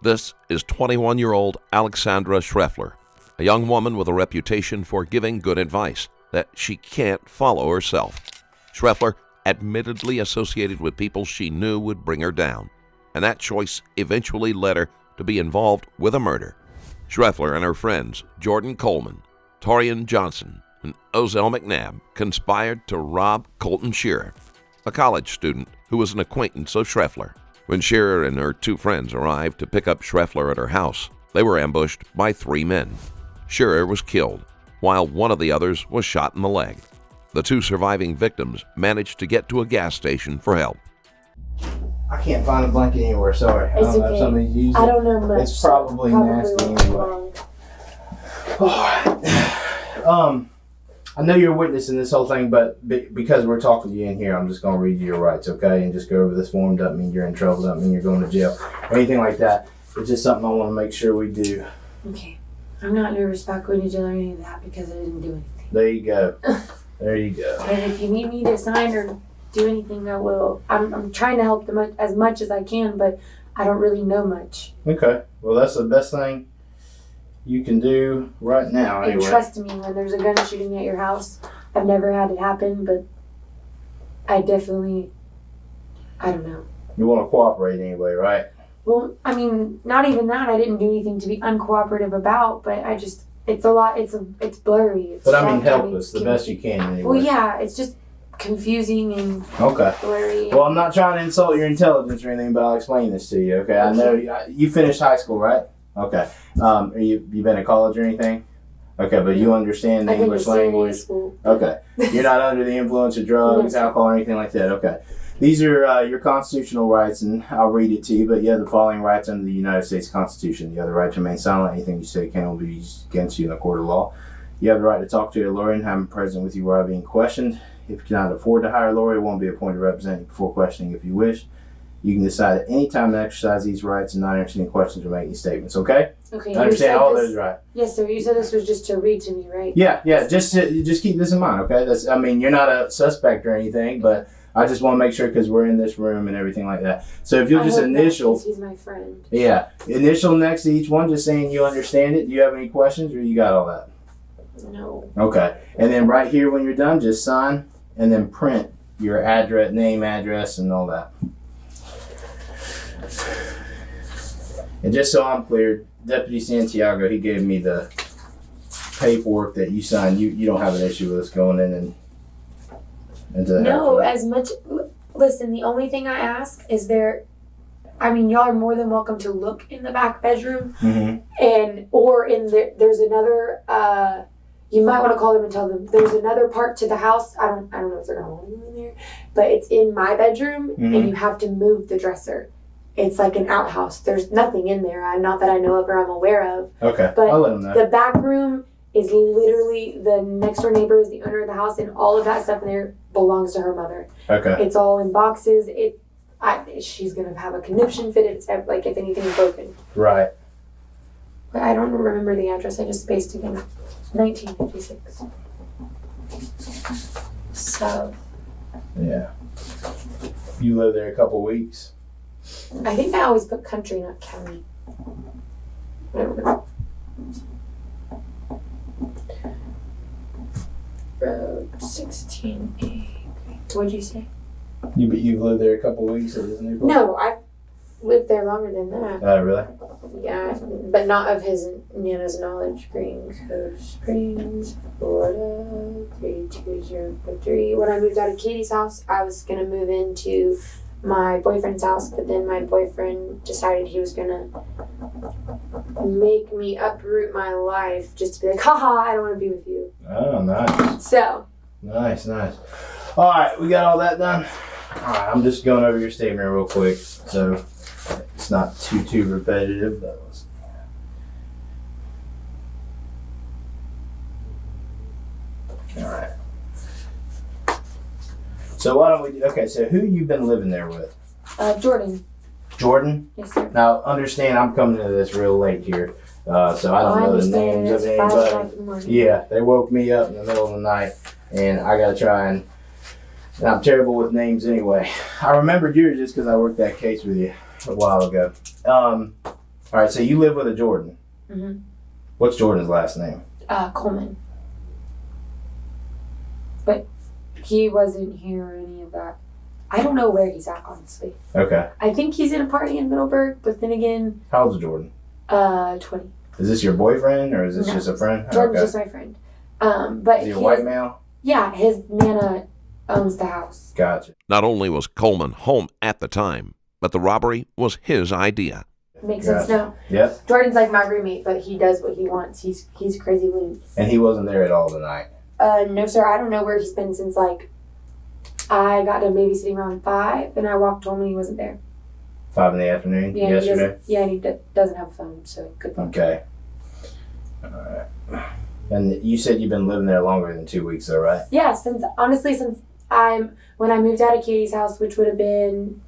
This is 21-year-old Alexandra Schreffler, a young woman with a reputation for giving good advice that she can't follow herself. Schreffler admittedly associated with people she knew would bring her down, and that choice eventually led her to be involved with a murder. Schreffler and her friends, Jordan Coleman, Torian Johnson, and Ozell McNabb, conspired to rob Colton Shearer, a college student who was an acquaintance of Schreffler. When Shearer and her two friends arrived to pick up Schreffler at her house, they were ambushed by three men. Shearer was killed, while one of the others was shot in the leg. The two surviving victims managed to get to a gas station for help. I can't find a blanket anywhere, sorry. It's I don't know if somebody's used it. I don't know much. It's probably nasty anyway. I know you're witnessing this whole thing, but because we're talking to you in here, I'm just going to read you your rights, okay? And just go over this form. Doesn't mean you're in trouble. Doesn't mean you're going to jail or anything like that. It's just something I want to make sure we do. Okay. I'm not nervous about going to jail or any of that because I didn't do anything. There you go. There you go. But if you need me to sign or do anything, I will. I'm trying to help them as much as I can, but I don't really know much. Okay. Well, that's the best thing you can do right now, anyway. And trust me, when there's a gun shooting at your house, I've never had it happen, but I definitely, I don't know. You want to cooperate anyway, right? Well, I mean, not even that. I didn't do anything to be uncooperative about, but I just, it's a lot, it's blurry. It's but I mean, help us the best you can anyway. Well, yeah, it's just confusing and blurry. Well, I'm not trying to insult your intelligence or anything, but I'll explain this to you, okay? I know you finished high school, right? Okay. You been to college or anything? Okay, but you understand the English language? Okay. You're not under the influence of drugs, alcohol, or anything like that? Okay. These are your constitutional rights, and I'll read it to you, but you have the following rights under the United States Constitution. You have the right to remain silent. Anything you say can be used against you in a court of law. You have the right to talk to a lawyer and have him present with you while being questioned. If you cannot afford to hire a lawyer, won't be appointed representative before questioning if you wish. You can decide at any time to exercise these rights and not answer any questions or make any statements, okay? Okay. I understand all those rights. Yes, sir. You said this was just to read to me, right? Yeah. Just keep this in mind, okay? You're not a suspect or anything, but I just want to make sure because we're in this room and everything like that. So if you'll just initial. He's my friend. Yeah. Initial next to each one, just saying you understand it. Do you have any questions or you got all that? No. Okay. And then right here when you're done, just sign and then print your address, name, address, and all that. And just so I'm clear, Deputy Santiago, he gave me the paperwork that you signed. You don't have an issue with us going in and into the No, house. as much. Listen, the only thing I ask is y'all are more than welcome to look in the back bedroom, or in there's another. You might want to call them and tell them there's another part to the house. I don't know if they're gonna want you in there, but it's in my bedroom, and you have to move the dresser. It's like an outhouse. There's nothing in there. Not that I know of or I'm aware of. Okay, but I'll let them know. The back room is literally the next door neighbor is the owner of the house, and all of that stuff in there belongs to her mother. Okay. It's all in boxes. She's gonna have a conniption fit. It's like if anything's broken. Right. But I don't remember the address. I just spaced again. 1956. So. Yeah. You lived there a couple weeks. I think I always put country, not county. I don't know. Road 16A. What'd you say? You've lived there a couple weeks at Disney Park? No, I've lived there longer than that. Oh, really? Yeah, but not of his Nana's knowledge. Green Coast Springs, Florida, 32043. When I moved out of Katie's house, I was going to move into my boyfriend's house, but then my boyfriend decided he was going to make me uproot my life just to be like, haha, I don't want to be with you. Oh, nice. So. Nice. All right, we got all that done. All right, I'm just going over your statement real quick, so it's not too repetitive. That was. All right. So why don't we? Okay, so who you been living there with? Jordan. Jordan? Yes, sir. Now understand, I'm coming to this real late here, so I don't know the names of anybody. Yeah, they woke me up in the middle of the night, and I gotta try and I'm terrible with names anyway. I remembered yours just because I worked that case with you a while ago. All right, so you live with a Jordan. Mm-hmm. What's Jordan's last name? Coleman. But he wasn't here or any of that. I don't know where he's at, honestly. Okay. I think he's in a party in Middleburg, but then again... How old's Jordan? 20. Is this your boyfriend, or is this No. just a friend? Jordan's just my friend. But is he a white male? Yeah, his Nana owns the house. Gotcha. Not only was Coleman home at the time, but the robbery was his idea. Makes sense now. Yep. Jordan's like my roommate, but he does what he wants. He's crazy loon. And he wasn't there at all tonight? No, sir. I don't know where he's been since, like, I got done babysitting around 5, and I walked home and he wasn't there. 5 in the afternoon yesterday? And he doesn't have a phone, so good luck. Okay. All right. And you said you've been living there longer than 2 weeks, though, right? Yeah, since when I moved out of Katie's house, which would have been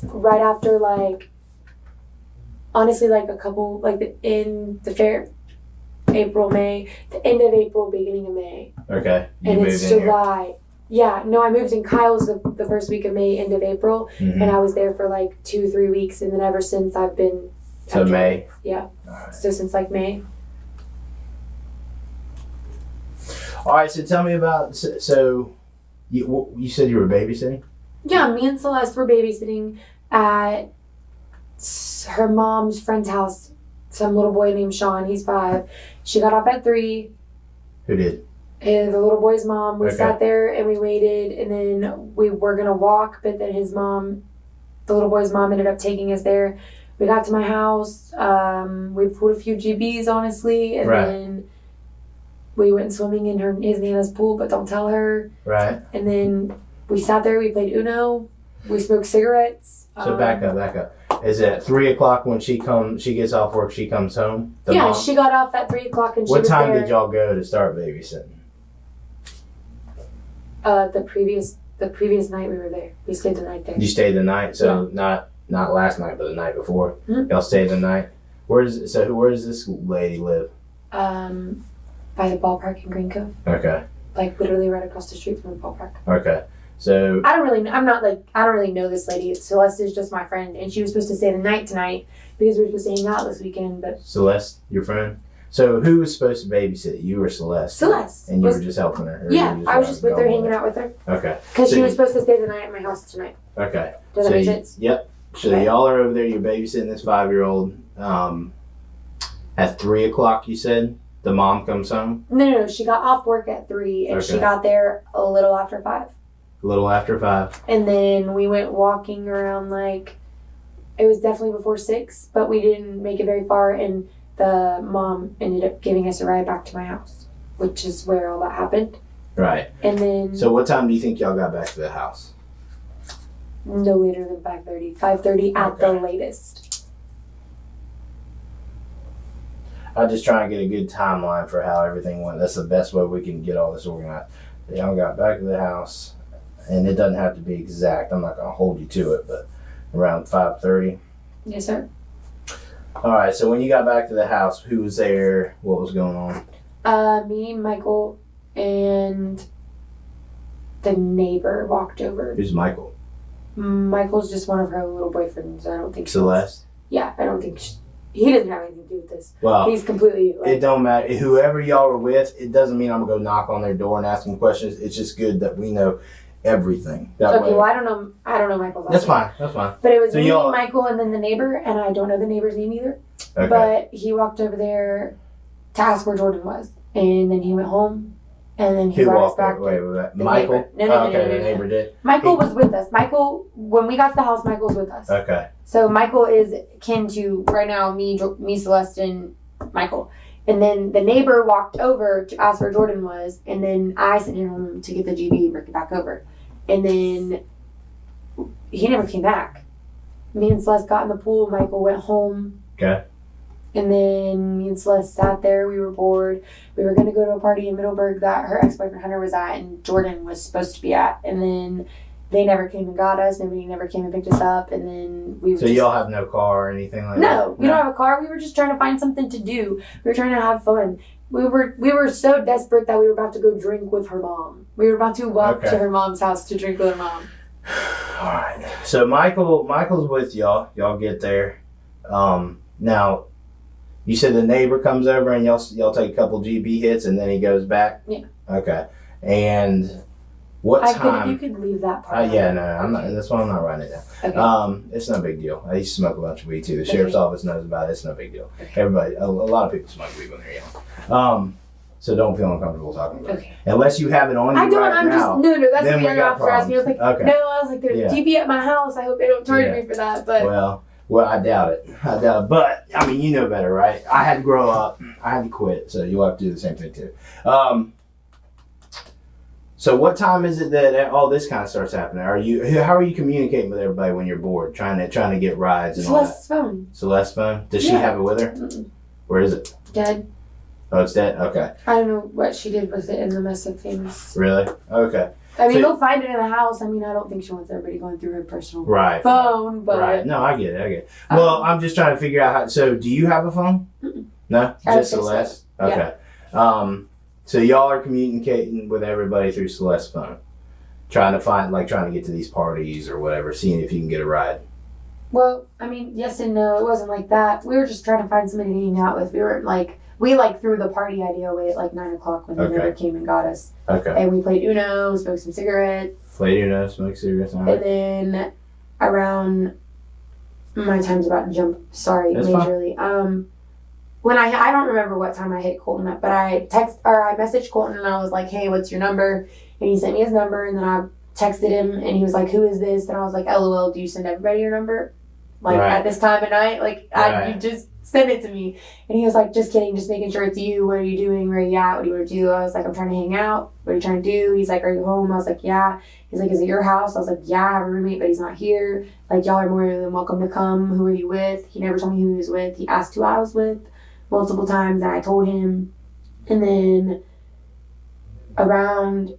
right after, like, honestly, like a couple, like in the fair, April, May, the end of April, beginning of May. Okay. You And moved it's in July. Here. Yeah, no, I moved in Kyle's the first week of May, end of April, Mm-hmm. and I was there for like 2-3 weeks, and then ever since I've been. So May? Yeah. All So since like May. right, so tell me about, so you said you were babysitting? Yeah, me and Celeste were babysitting at her mom's friend's house. Some little boy named Sean, he's 5. She got off at 3. Who did? And the little boy's mom, we Okay. sat there and we waited, and then we were gonna walk, but then the little boy's mom ended up taking us there. We got to my house, we pulled a few GBs, honestly, and Right. then we went swimming in his Nana's pool, but don't tell her. Right. And then we sat there, we played Uno, we smoked cigarettes. So back up. Is it 3 o'clock when she gets off work, she comes home? The Yeah, mom? she got off at 3 o'clock and she What was time there. did y'all go to start babysitting? The previous night we were there. We stayed the night there. You stayed the night, so not last night, but the night before. Mhm. Y'all stayed the night. Where does this lady live? By the ballpark in Green Cove. Okay. Like literally right across the street from the ballpark. Okay. So I don't really know this lady. Celeste is just my friend, and she was supposed to stay the night tonight because we were supposed to hang out this weekend, but Celeste, your friend. So who was supposed to babysit? You or Celeste? Celeste. And you were just helping her. Or Yeah, you I was just with her, going hanging out with her. Okay. Because So she was supposed to stay the night at my house tonight. Okay. Does that make sense? Yep. So Okay. y'all are over there. You're babysitting this 5-year-old. At 3 o'clock, you said the mom comes home. No. She got off work at 3, and she Okay. got there a little after 5. A little after 5. And then we went walking around, like, it was definitely before 6, but we didn't make it very far, and the mom ended up giving us a ride back to my house, which is where all that happened. Right. And then So what time do you think y'all got back to the house? no later than 5:30. 5:30 at the latest. I'm just trying to get a good timeline for how everything went. That's the best way we can get all this organized. Y'all got back to the house, and it doesn't have to be exact. I'm not going to hold you to it, but around 5:30. Yes, sir. All right, so when you got back to the house, who was there? What was going on? Me, Michael, and the neighbor walked over. Who's Michael? Michael's just one of her little boyfriends. I don't think Celeste? Yeah, I don't think he doesn't have anything to do with this. Well, He's completely like, it don't matter. Whoever y'all were with, it doesn't mean I'm going to go knock on their door and ask them questions. It's just good that we know everything. That okay, way. well, I don't know Michael's last That's name. fine. That's fine. But it was So me, y'all- Michael, and then the neighbor, and I don't know the neighbor's name either. Okay. But he walked over there to ask where Jordan was, and then he went home, and then he Who brought us walked back. over? Wait. the Michael? neighbor. No, Oh, okay, no, the neighbor did. Michael was with us. Michael, when we got to the house, Michael was with us. Okay. So Michael is kin to right now me, Celeste, and Michael. And then the neighbor walked over to ask where Jordan was, and then I sent him home to get the GB and bring it back over. And then he never came back. Me and Celeste got in the pool. Michael went home. Okay. And then me and Celeste sat there. We were bored. We were going to go to a party in Middleburg that her ex-boyfriend Hunter was at and Jordan was supposed to be at. And then they never came and got us. Nobody never came and picked us up. And then we So y'all have no car or anything like that? No, we don't have a car. We were just trying to find something to do. We were trying to have fun. We were so desperate that we were about to go drink with her mom. We were about to walk Okay. to her mom's house to drink with her mom. All right. So Michael's with y'all. Y'all get there. Now, you said the neighbor comes over and y'all take a couple GB hits and then he goes back? Yeah. Okay. And what time? If you could leave that part. Yeah, no, I'm not. That's why I'm not writing it down. Okay. It's no big deal. I used to smoke a bunch of weed too. The sheriff's office knows about it. It's no big deal. Everybody, a lot of people smoke weed when they're young. So don't feel uncomfortable talking about it. Unless you have it on you I don't. right I'm now. just no. That's then what the officer asked me. I was like, okay. no. I was like, there's GP at my house. I hope they don't charge me for that. But well, I doubt it. But I mean, you know better, right? I had to grow up. I had to quit. So you'll have to do the same thing too. So what time is it that all this kind of starts happening? How are you communicating with everybody when you're bored, trying to get rides and Celeste's all that? phone. Celeste's phone? Does she have it with her? Mm-mm. Where is it? Dead. Oh, it's dead? Okay. I don't know what she did with it in the mess of things. Really? Okay. I mean, they'll find it in the house. I mean, I don't think she wants everybody going through her personal phone, but... Right. No, I get it. Well, I'm just trying to figure out how... So, do you have a phone? Mm-mm. No? Just Celeste? Okay. Yeah. So, y'all are communicating with everybody through Celeste's phone? Trying to get to these parties or whatever, seeing if you can get a ride? Well, I mean, yes and no. It wasn't like that. We were just trying to find somebody to hang out with. We weren't like... We threw the party idea away at 9 o'clock when the neighbor came and got us. Okay. And we played Uno, smoked some cigarettes. Played Uno, smoked cigarettes. All right. And then around my time's about to jump. Sorry, That's majorly. Fine. When I don't remember what time I hit Colton up, but I messaged Colton and I was like, hey, what's your number? And he sent me his number and then I texted him and he was like, who is this? And I was like, LOL, do you send everybody your number? At this time of night? You just send it to me. And he was like, just kidding, just making sure it's you. What are you doing? Where are you at? What do you want to do? I was like, I'm trying to hang out. What are you trying to do? He's like, are you home? I was like, yeah. He's like, is it your house? I was like, yeah, I have a roommate, but he's not here. Y'all are more than welcome to come. Who are you with? He never told me who he was with. He asked who I was with multiple times and I told him. And then around...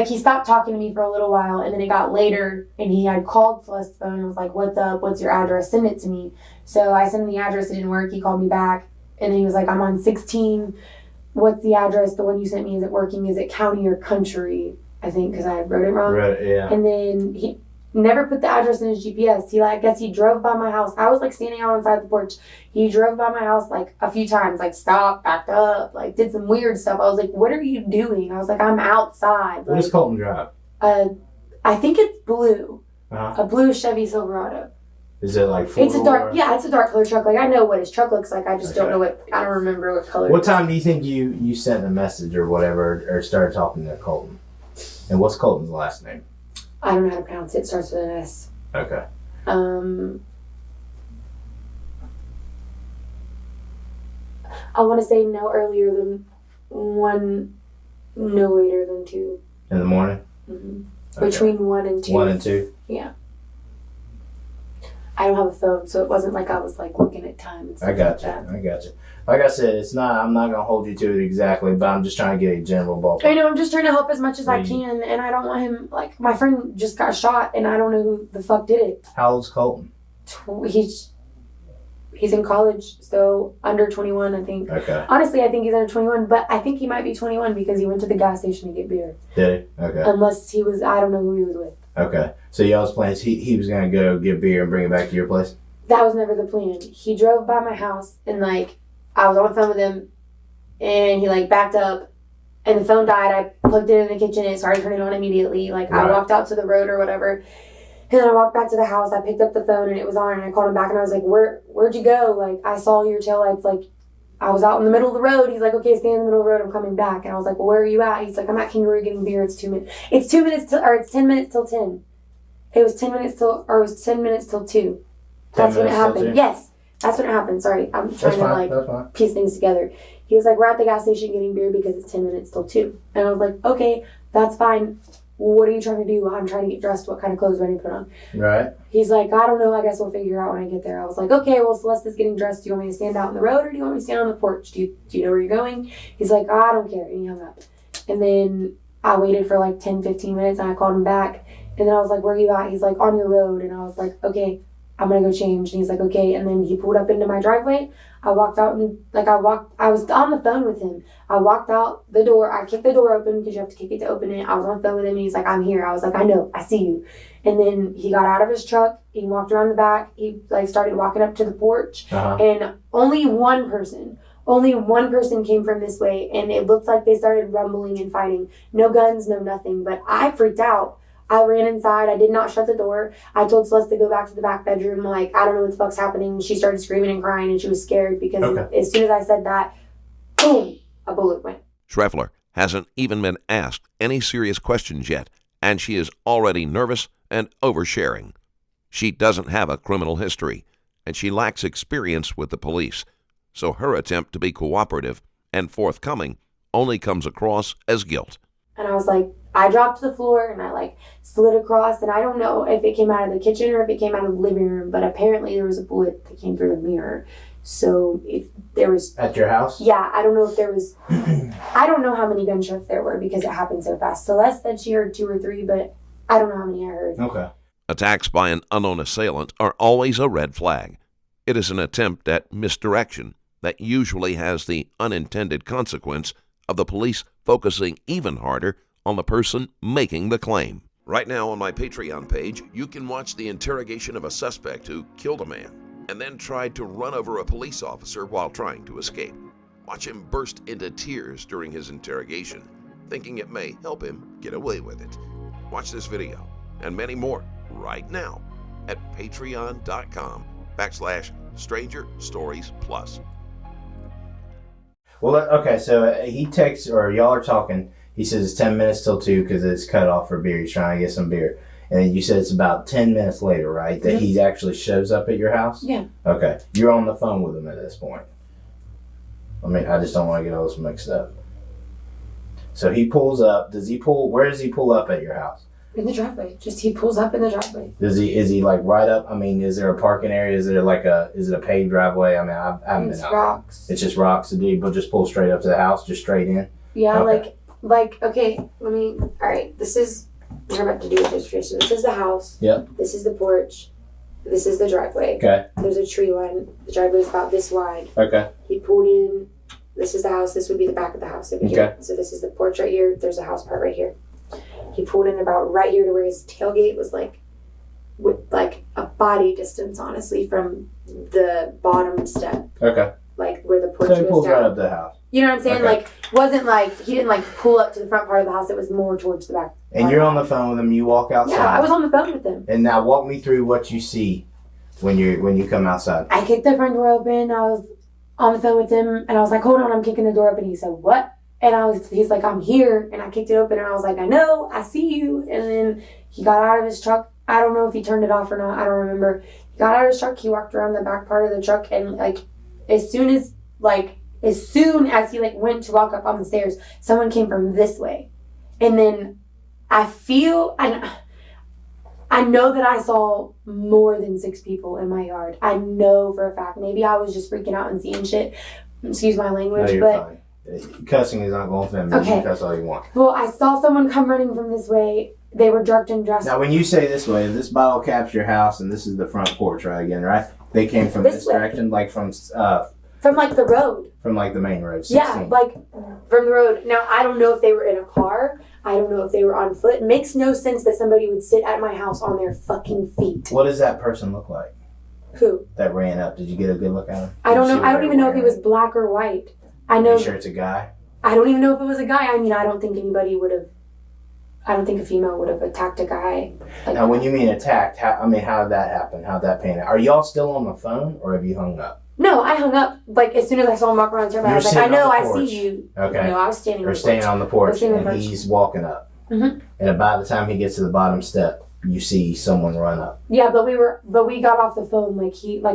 he stopped talking to me for a little while, and then it got later, and he had called Celeste's phone and was like, what's up? What's your address? Send it to me. So I sent him the address. It didn't work. He called me back, and then he was like, I'm on 16. What's the address? The one you sent me, is it working? Is it county or country? I think, because I wrote it wrong. Right, yeah. And then he never put the address in his GPS. I guess he drove by my house. I was standing out on the porch. He drove by my house a few times, stopped, backed up, did some weird stuff. I was like, what are you doing? I was like, I'm outside. What does Colton drive? I think it's blue. Uh-huh. A blue Chevy Silverado. Is it It's a dark, it's a dark color truck. I know what his truck looks like. I just don't know I don't remember what color. What time do you think you sent a message or whatever, or started talking to Colton? And what's Colton's last name? I don't know how to pronounce it. It starts with an S. Okay. I want to say no earlier than 1, no later than 2. In the morning? Mm-hmm. Okay. Between 1 and 2. 1 and 2? Yeah. I don't have a phone, so it wasn't like I was looking at time and stuff. I got you. Like I said, I'm not gonna hold you to it exactly, but I'm just trying to get a general ballpark. I know, I'm just trying to help as much as I can, and I don't want him, my friend just got shot, and I don't know who the fuck did it. How old's Colton? He's in college, so under 21, I think. Okay. Honestly, I think he's under 21, but I think he might be 21 because he went to the gas station to get beer. Did he? Okay. Unless I don't know who he was with. Okay. So y'all's plans, he was going to go get beer and bring it back to your place? That was never the plan. He drove by my house, and, I was on the phone with him, and he, backed up, and the phone died. I plugged it in the kitchen, and it started turning on immediately. Right. I walked out to the road or whatever. And then I walked back to the house. I picked up the phone and it was on. And I called him back and I was like, where'd you go? I saw your taillights. I was out in the middle of the road. He's like, okay, stay in the middle of the road. I'm coming back. And I was like, well, where are you at? He's like, I'm at Kangaroo getting beer. It's 2 minutes. It's 10 minutes till 10. It was 10 minutes till 2. That's when it happened. Yes. That's when it happened. Sorry. I'm trying to piece things together. He was like, we're at the gas station getting beer because it's 10 minutes till 2. And I was like, okay, that's fine. What are you trying to do? I'm trying to get dressed. What kind of clothes do I need to put on? Right. He's like, I don't know. I guess we'll figure out when I get there. I was like, okay, well, Celeste's getting dressed. Do you want me to stand out in the road or do you want me to stand on the porch? Do you know where you're going? He's like, I don't care. And he hung up. And then I waited for 10, 15 minutes and I called him back. And then I was like, where are you at? He's like, on your road. And I was like, okay, I'm gonna go change. And he's like, okay. And then he pulled up into my driveway. I walked out and I was on the phone with him. I walked out the door. I kicked the door open because you have to kick it to open it. I was on the phone with him and he's like, I'm here. I was like, I know, I see you. And then he got out of his truck. He walked around the back. He like started walking up to the porch. And only one person came from this way. And it looked like they started rumbling and fighting. No guns, no nothing. But I freaked out. I ran inside. I did not shut the door. I told Celeste to go back to the back bedroom. Like, I don't know what the fuck's happening. She started screaming and crying and she was scared because as soon as I said that, boom, a bullet went. Schreffler hasn't even been asked any serious questions yet, and she is already nervous and oversharing. She doesn't have a criminal history, and she lacks experience with the police, so her attempt to be cooperative and forthcoming only comes across as guilt. And I was like, I dropped to the floor and I like slid across, and I don't know if it came out of the kitchen or if it came out of the living room, but apparently there was a bullet that came through the mirror. So if there was... At your house? Yeah, I don't know if there was... I don't know how many gunshots there were because it happened so fast. Celeste said she heard 2 or 3, but I don't know how many I heard. Okay. Attacks by an unknown assailant are always a red flag. It is an attempt at misdirection that usually has the unintended consequence of the police focusing even harder on the person making the claim. Right now on my Patreon page, you can watch the interrogation of a suspect who killed a man and then tried to run over a police officer while trying to escape. Watch him burst into tears during his interrogation, thinking it may help him get away with it. Watch this video and many more right now at patreon.com/Stranger Stories Plus. Well, okay, so he texts, or y'all are talking. He says it's 10 minutes till 2 because it's cut off for beer. He's trying to get some beer. And then you said it's about 10 minutes later, right, that he actually shows up at your house? Yeah. Okay. You're on the phone with him at this point. I mean, I just don't want to get all this mixed up. So he pulls up. Where does he pull up at your house? In the driveway. Just he pulls up in the driveway. Is he like right up? I mean, is there a parking area? Is it a paved driveway? I mean, I haven't been out. It's rocks. It's just rocks. Did he just pull straight up to the house, just straight in? Yeah, okay. Okay, all right, this is, we're about to do a demonstration. This is the house. Yep. This is the porch. This is the driveway. Okay. There's a tree line. The driveway is about this wide. Okay. He pulled in. This is the house. This would be the back of the house over here. So this is the porch right here. There's a house part right here. He pulled in about right here to where his tailgate was with a body distance, honestly, from the bottom step. Okay. Like where the porch was down. So he pulls right up to the house. You know what I'm saying? Okay. Wasn't he didn't pull up to the front part of the house. It was more towards the back. And you're on the phone with him. You walk outside. Yeah, I was on the phone with him. And now walk me through what you see when you come outside. I kicked the front door open. I was on the phone with him, and I was like, "Hold on, I'm kicking the door open." He said, "What?" And he's like, "I'm here," and I kicked it open, and I was like, "I know, I see you." And then he got out of his truck. I don't know if he turned it off or not. I don't remember. He got out of his truck. He walked around the back part of the truck, and as soon as he went to walk up on the stairs, someone came from this way. And then I know that I saw more than 6 people in my yard. I know for a fact. Maybe I was just freaking out and seeing shit. Excuse my language. No, you're fine. Cussing is not going to offend me. Okay. You can cuss all you want. Well, I saw someone come running from this way. They were dark and dressed. Now, when you say this way, this bottle caps your house, and this is the front porch, right? Again, right? They came from this direction, from the road. From the main road. 16. Yeah, from the road. Now, I don't know if they were in a car. I don't know if they were on foot. It makes no sense that somebody would sit at my house on their fucking feet. What does that person look like? Who? That ran up. Did you get a good look at him? I don't know. I don't even know if he was black or white. I know. Are you sure it's a guy? I don't even know if it was a guy. I mean, I don't think anybody would have. I don't think a female would have attacked a guy. Now, when you mean attacked, how did that happen? How'd that pan out? Are y'all still on the phone, or have you hung up? No, I hung up as soon as I saw him walk around the turn. I was like, I know, I see you. Okay. No, I was standing on the porch. Standing on the porch, and he's walking up. Mm-hmm. And about the time he gets to the bottom step, you see someone run up. Yeah, but we got off the phone.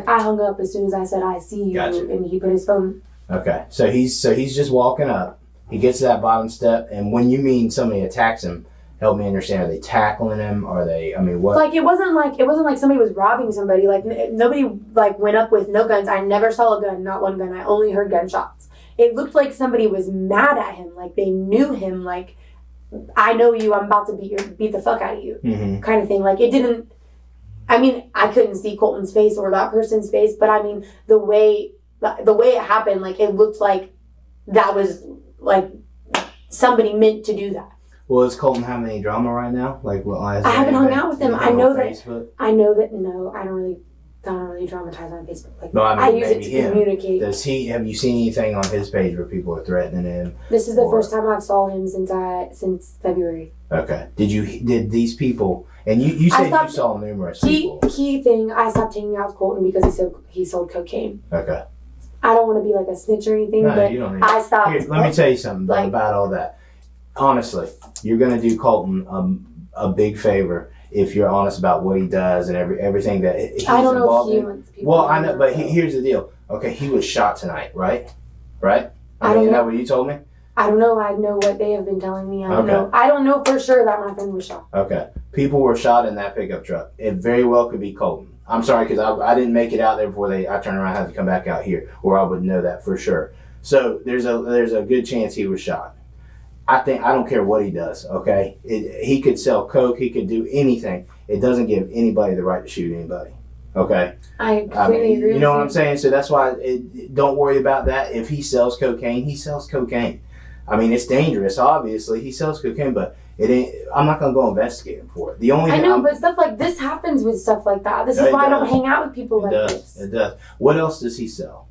I hung up as soon as I said, I see you. Gotcha. And he put his phone. Okay. So he's just walking up. He gets to that bottom step, and when you mean somebody attacks him, help me understand. Are they tackling him? Are they? I mean, what? It wasn't like somebody was robbing somebody. Nobody went up with no guns. I never saw a gun, not one gun. I only heard gunshots. It looked like somebody was mad at him. They knew him. I know you. I'm about to beat the fuck out of you. Mm-hmm. Kind of thing. It didn't. I mean, I couldn't see Colton's face or that person's face, but I mean, the way it happened, like, it looked like that was, like, somebody meant to do that. Well, is Colton having any drama right now? Like, well, I haven't hung out with him. I know that. Facebook? I know that. No, I don't really dramatize on Facebook. Like, no, I mean, I use it to communicate. Does he? Have you seen anything on his page where people are threatening him? This is the first time I've saw him since February. Okay. Did these people? And you said you saw numerous people. Key thing. I stopped hanging out with Colton because he sold cocaine. Okay. I don't want to be like a snitch or anything, No, but you don't need I stopped. Here, let me tell you something about all that. Honestly, you're going to do Colton a big favor if you're honest about what he does and everything that he's I don't know involved if he in. wants people. Well, I know, but here's the deal. Okay, he was shot tonight, right? Right? I don't Isn't know. that what you told me? I don't know. I know what they have been telling me. I don't know. I don't know for sure that my friend was shot. Okay. People were shot in that pickup truck. It very well could be Colton. I'm sorry because I didn't make it out there before I turned around and had to come back out here, or I would know that for sure. So there's a good chance he was shot. I don't care what he does, okay? He could sell coke, he could do anything. It doesn't give anybody the right to shoot anybody, okay? I completely agree. You know what I'm saying? So that's why don't worry about that. If he sells cocaine, he sells cocaine. I mean, it's dangerous, obviously. He sells cocaine, but it ain't. I'm not gonna go investigate him for it. The only I know, but stuff like this happens with stuff like that. This is why I don't hang out with people like this. It does. What else does he sell?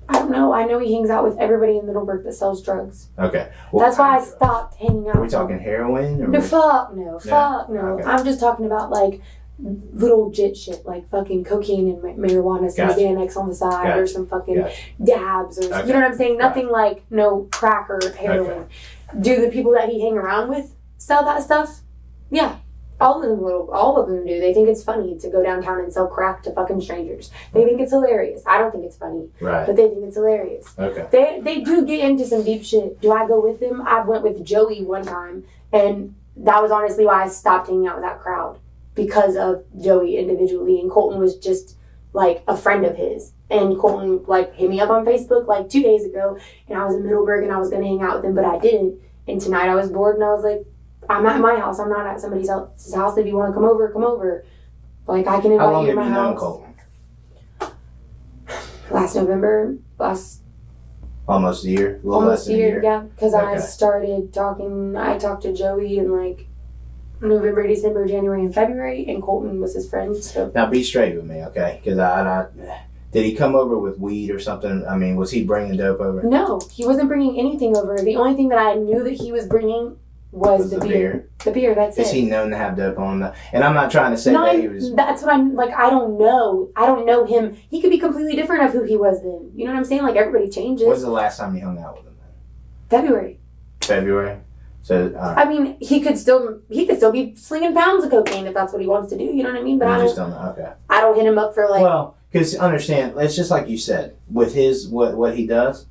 I don't know. I know he hangs out with everybody in Middleburg that sells drugs. Okay. That's why I stopped hanging out. Are we talking heroin? Or no, fuck no. Okay. I'm just talking about like little jit shit, like fucking cocaine and marijuana, some Xanax on the side, or some fucking dabs, or you know what I'm saying? Nothing like no crack or heroin. Okay. Do the people that he hang around with sell that stuff? Yeah. All of them do. They think it's funny to go downtown and sell crack to fucking strangers. They think it's hilarious. I don't think it's funny, but they think it's hilarious. Okay. They do get into some deep shit. Do I go with them? I went with Joey one time, and that was honestly why I stopped hanging out with that crowd, because of Joey individually, and Colton was just like a friend of his. And Colton like hit me up on Facebook like 2 days ago, and I was in Middleburg and I was gonna hang out with him, but I didn't. And tonight I was bored and I was like, I'm at my house. I'm not at somebody else's house. If you want to come over, come over. Like, I can invite you to my house. How long have you known Colton? Last November. Almost a year? Almost a year, yeah. Because I talked to Joey in like November, December, January, and February, and Colton was his friend. So now be straight with me, okay? Because did he come over with weed or something? I mean, was he bringing dope over? No, he wasn't bringing anything over. The only thing that I knew that he was bringing was the beer. The beer, that's it. Is he known to have dope on him? And I'm not trying to say that he was... That's what I'm... Like, I don't know. I don't know him. He could be completely different of who he was then. You know what I'm saying? Like, everybody changes. When's the last time you hung out with him then? February? So, I mean, he could still be slinging pounds of cocaine if that's what he wants to do. You know what I mean? But I just don't know. Okay. I don't hit him up for like... Well, because understand, it's just like you said. With his... What he does,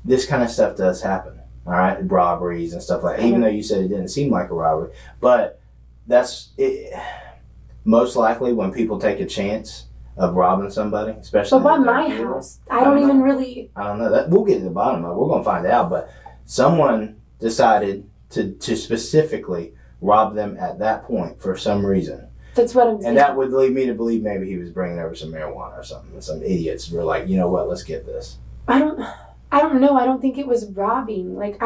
this kind of stuff does happen. All right, robberies and stuff like that. Even though you said it didn't seem like a robbery, but that's it. Most likely when people take a chance of robbing somebody, especially. But by my house, I don't even really. I don't know that. We'll get to the bottom of it. We're gonna find out. But someone decided to specifically rob them at that point for some reason. That's what I'm saying. And that would lead me to believe maybe he was bringing over some marijuana or something. And some idiots were like, you know what? Let's get this. I don't know. I don't think it was robbing. Like,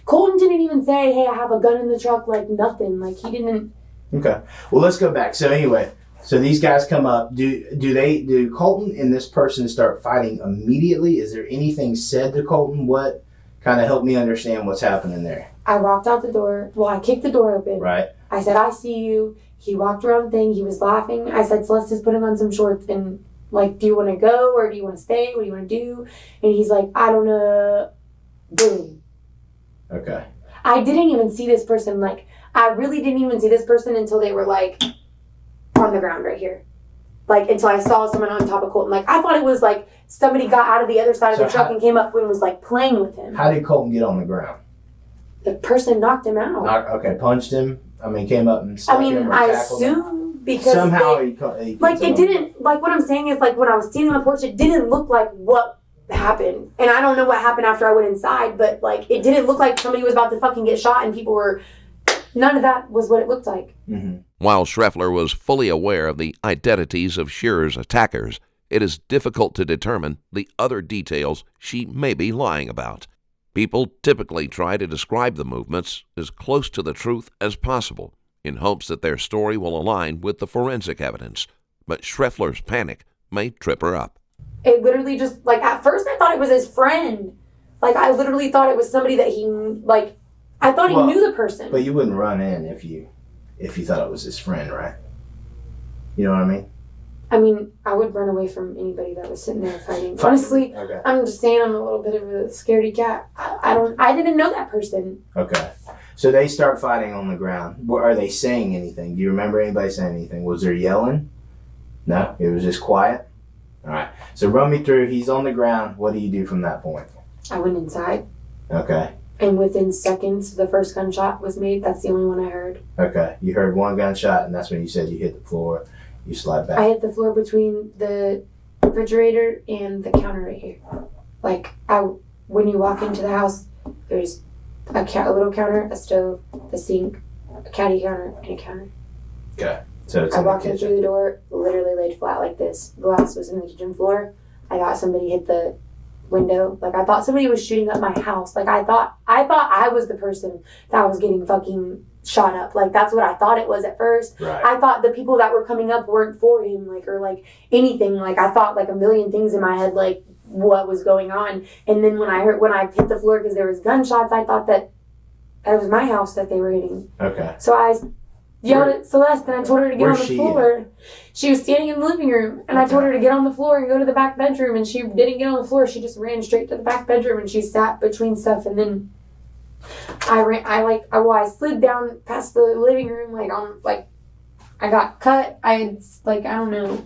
Colton didn't even say, hey, I have a gun in the truck. Like, nothing. Like, he didn't. Okay. Well, let's go back. So anyway, these guys come up. Do Colton and this person start fighting immediately? Is there anything said to Colton? What kind of helped me understand what's happening there? I walked out the door. Well, I kicked the door open. Right. I said, I see you. He walked around the thing. He was laughing. I said, Celeste's putting on some shorts and... Like, do you want to go or do you want to stay? What do you want to do? And he's like, I don't know. Boom. Okay. I didn't even see this person. Like, I really didn't even see this person until they were, like, on the ground right here. Like, until I saw someone on top of Colton. Like, I thought it was, like, somebody got out of the other side of the truck and came up and was, like, playing with him. How did Colton get on the ground? The person knocked him out. Okay, punched him? I mean, came up and stuck him or I tackled him? assume... Because somehow he like it didn't like what I'm saying is like when I was standing on the porch it didn't look like what happened, and I don't know what happened after I went inside, but like it didn't look like somebody was about to fucking get shot and people were None of that was what it looked like. Mm-hmm. While Schreffler was fully aware of the identities of Shearer's attackers, it is difficult to determine the other details she may be lying about. People typically try to describe the movements as close to the truth as possible, in hopes that their story will align with the forensic evidence. But Schreffler's panic may trip her up. It literally just, like, at first I thought it was his friend. Like, I literally thought it was somebody that he, like, I thought he knew the person. But you wouldn't run in if you thought it was his friend, right? You know what I mean? I mean, I would run away from anybody that was sitting there fighting. Honestly, okay. I'm just saying I'm a little bit of a scaredy cat. I didn't know that person. Okay. So they start fighting on the ground. Are they saying anything? Do you remember anybody saying anything? Was there yelling? No? It was just quiet? All right. So run me through. He's on the ground. What do you do from that point? I went inside. Okay. And within seconds, the first gunshot was made. That's the only one I heard. Okay. You heard one gunshot, and that's when you said you hit the floor. You slide back. I hit the floor between the refrigerator and the counter right here. Like, when you walk into the house, there's a little counter, a stove, the sink, a caddy counter, and a counter. Okay. So it's I in the walked in kitchen. through the door, literally laid flat like this. Glass was in the kitchen floor. I thought somebody hit the window. Like, I thought somebody was shooting up my house. Like, I thought I was the person that was getting fucking shot up. Like, that's what I thought it was at first. Right. I thought the people that were coming up weren't for him, like, or like anything. Like, I thought like a million things in my head, like what was going on. And then when I hit the floor because there was gunshots, I thought that it was my house that they were hitting. Okay. So I yelled at Celeste and I told her to get on the floor. At? She was standing in the living room and I told her to get on the floor and go to the back bedroom, and she didn't get on the floor. She just ran straight to the back bedroom and she sat between stuff, and then I slid down past the living room, I got cut. I don't know.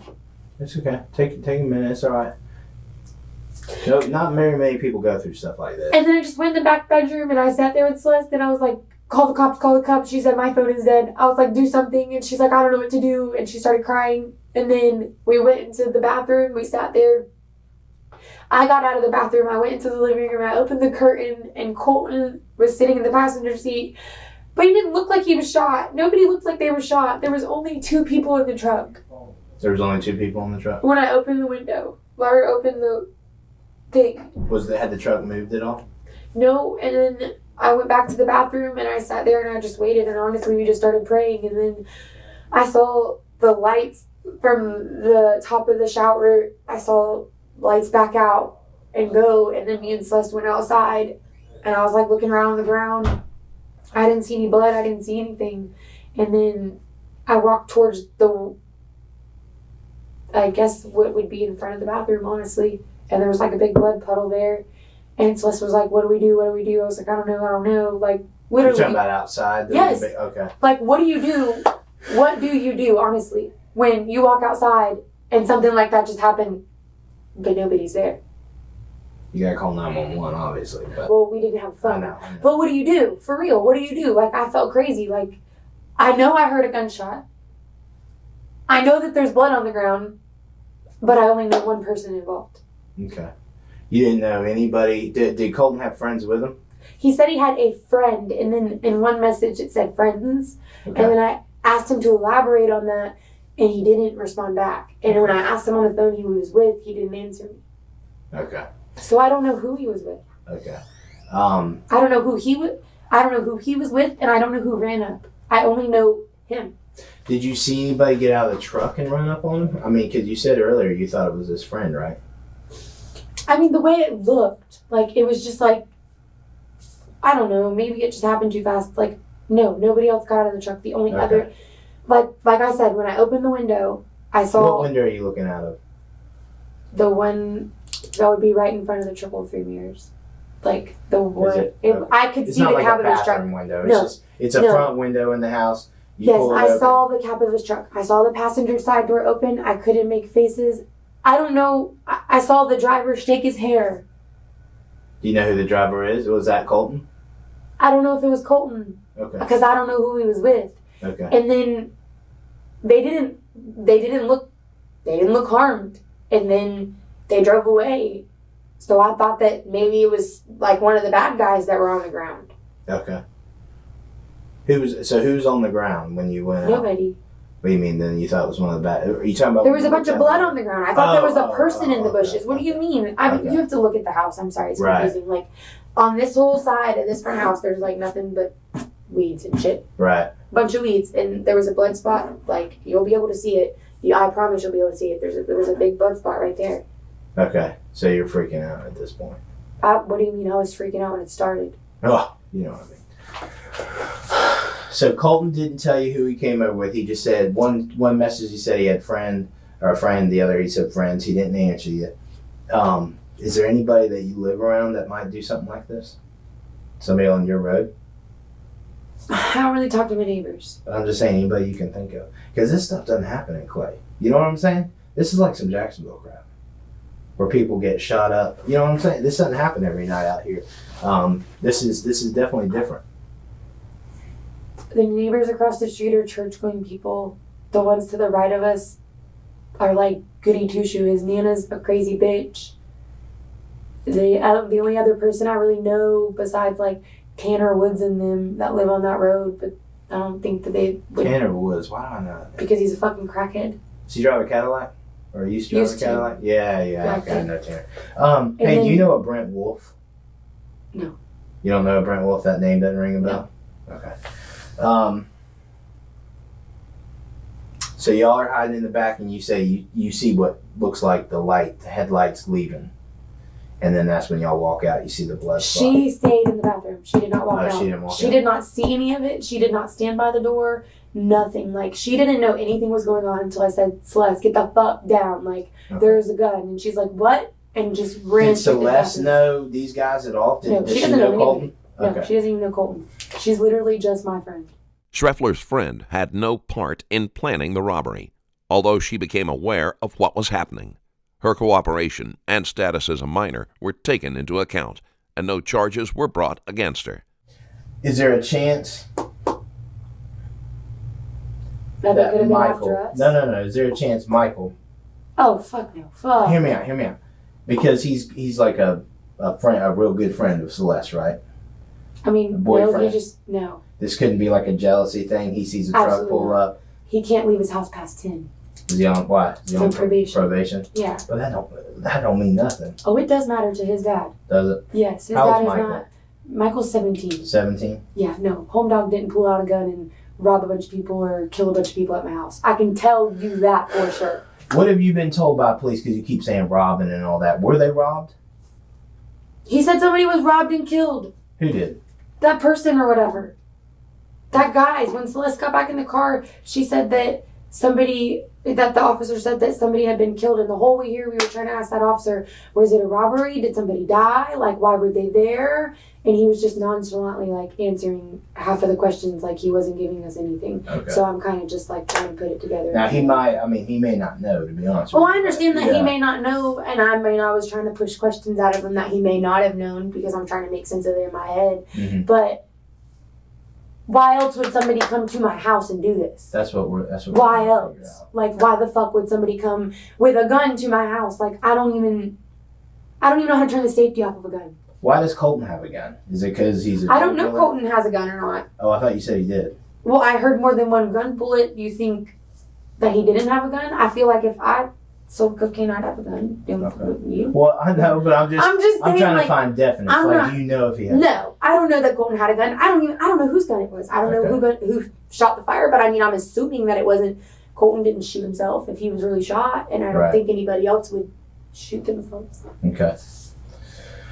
It's okay. Take a minute. It's all right. No, not very many people go through stuff like this. And then I just went in the back bedroom and I sat there with Celeste and I was like, call the cops. She said, my phone is dead. I was like, do something. And she's like, I don't know what to do. And she started crying. And then we went into the bathroom. We sat there. I got out of the bathroom. I went into the living room. I opened the curtain and Colton was sitting in the passenger seat. But he didn't look like he was shot. Nobody looked like they were shot. There was only 2 people in the truck. There was only 2 people in the truck? When I opened the window. Laura opened the thing. Had the truck moved at all? No, and then I went back to the bathroom and I sat there and I just waited, and honestly we just started praying, and then I saw the lights from the top of the shower. I saw lights back out and go, and then me and Celeste went outside and I was like looking around on the ground. I didn't see any blood, I didn't see anything, and then I walked towards I guess what would be in front of the bathroom, honestly, and there was like a big blood puddle there. And Celeste was like, what do we do? I was like, I don't know. Like, literally. You're talking about outside? Yes. Okay. Like, what do you do? What do you do, honestly, when you walk outside and something like that just happened, but nobody's there? You gotta call 911, obviously. But well, we didn't have a phone. I know. But what do you do? For real, what do you do? Like, I felt crazy. Like, I know I heard a gunshot. I know that there's blood on the ground, but I only know one person involved. Okay. You didn't know anybody. Did Colton have friends with him? He said he had a friend, and then in one message it said friends. Okay. And then I asked him to elaborate on that, and he didn't respond back. And when I asked him on the phone who he was with, he didn't answer me. Okay. So I don't know who he was with. Okay. I don't know who he was with, and I don't know who ran up. I only know him. Did you see anybody get out of the truck and run up on him? I mean, because you said earlier you thought it was his friend, right? I mean, the way it looked, like, it was just like, I don't know, maybe it just happened too fast. Like, no, nobody else got out of the truck. The only other, like I said, when I opened the window, I saw... What window are you looking out of? The one that would be right in front of the 333 mirrors. Like, the one... I could see the cab of his truck. Window. It's a front window in the house. Yes, I saw the cab of his truck. I saw the passenger side door open. I couldn't make faces. I don't know. I saw the driver shake his hair. Do you know who the driver is? Was that Colton? I don't know if it was Colton. Okay. Because I don't know who he was with. Okay. And then they didn't look harmed. And then they drove away. So I thought that maybe it was like one of the bad guys that were on the ground. Okay. Who's on the ground when you went out? Nobody. What do you mean? Then you thought it was one of the bad? Are you talking about? There was a bunch of blood on the ground. I thought there was a person in the okay, bushes. What do you mean? I mean, okay. you have to look at the house. I'm sorry, it's Right. confusing. Like on this whole side of this front house, there's like nothing but weeds and shit. Right. Bunch of weeds, and there was a blood spot. Like you'll be able to see it. I promise you'll be able to see it. There was a big blood spot right there. Okay. So you're freaking out at this point. What do you mean? I was freaking out when it started. Oh, you know what I mean. So Colton didn't tell you who he came over with. He just said one message. He said he had a friend. The other he said friends. He didn't answer you. Is there anybody that you live around that might do something like this? Somebody on your road? I don't really talk to my neighbors. I'm just saying anybody you can think of, because this stuff doesn't happen in Clay. You know what I'm saying? This is like some Jacksonville crap, where people get shot up. You know what I'm saying? This doesn't happen every night out here. This is definitely different. The neighbors across the street are church-going people. The ones to the right of us are like goody two-shoe. His Nana's a crazy bitch. The only other person I really know besides like Tanner Woods and them that live on that road, but I don't think that they would. Tanner Woods. Why do I know that? Because he's a fucking crackhead. Does he drive a Cadillac? Or used to drive a Cadillac? Yeah. Okay, I know Tanner. Hey, then, do you know a Brent Wolf? No. You don't know a Brent Wolf? That name doesn't ring a bell? No. Okay. So y'all are hiding in the back, and you say you see what looks like the headlights leaving, and then that's when y'all walk out. You see the blood spot. She stayed in the bathroom. She did not walk out. She didn't walk out. She did not see any of it. She did not stand by the door. Nothing. Like she didn't know anything was going on until I said, "Celeste, get the fuck down!" Like there's a gun, and she's like, "What?" And just ran. Did Celeste know these guys at all? No, she doesn't know Colton? No, Okay. she doesn't even know Colton. She's literally just my friend. Schreffler's friend had no part in planning the robbery, although she became aware of what was happening. Her cooperation and status as a minor were taken into account, and no charges were brought against her. Is there a chance That they could have been Michael? after us? No. Is there a chance Michael? Oh fuck no! Fuck. Hear me out. Because he's like a friend, a real good friend of Celeste, right? I mean, no. He just no. This couldn't be like a jealousy thing. He sees a truck Absolutely pull not. up. He can't leave his house past 10. Is he on what? Is he on probation. Probation? Yeah. But that don't mean nothing, Oh, it does matter to his dad. does it? Yes, his How dad old's is Michael? not. Michael's 17. 17? Yeah, no. Home dog didn't pull out a gun and rob a bunch of people or kill a bunch of people at my house. I can tell you that for sure. What have you been told by police? Because you keep saying robbing and all that. Were they robbed? He said somebody was robbed and killed. Who did? That person or whatever. That guy. When Celeste got back in the car, she said that the officer said that somebody had been killed. And the whole way here, we were trying to ask that officer, was it a robbery? Did somebody die? Like, why were they there? And he was just nonchalantly, like, answering half of the questions like he wasn't giving us anything. Okay. So I'm kind of just, like, trying to put it together. Now, he may not know, to be honest Well, with you. I understand that he Yeah. may not know, and I was trying to push questions out of him that he may not have known because I'm trying to make sense of it in my head. Mm-hmm. But why else would somebody come to my house and do this? That's what we're Why trying to figure else? out. Like, why the fuck would somebody come with a gun to my house? Like, I don't even know how to turn the safety off of a gun. Why does Colton have a gun? Is it because he's a I don't know drug dealer? Colton has a gun or not. Oh, I thought you said he did. Well, I heard more than one gun bullet. You think that he didn't have a gun? I feel like if I sold cocaine, I'd have a gun. Don't you? Well, I know, but I'm just saying, trying like, to find definite. I'm Like, not- do you know if he has? No, I don't know that Colton had a gun. I don't know whose gun it was. I don't know who shot the fire, but I mean, I'm assuming that it wasn't. Colton didn't shoot himself if he was really shot, and I don't Right. think anybody else would shoot themselves. Okay.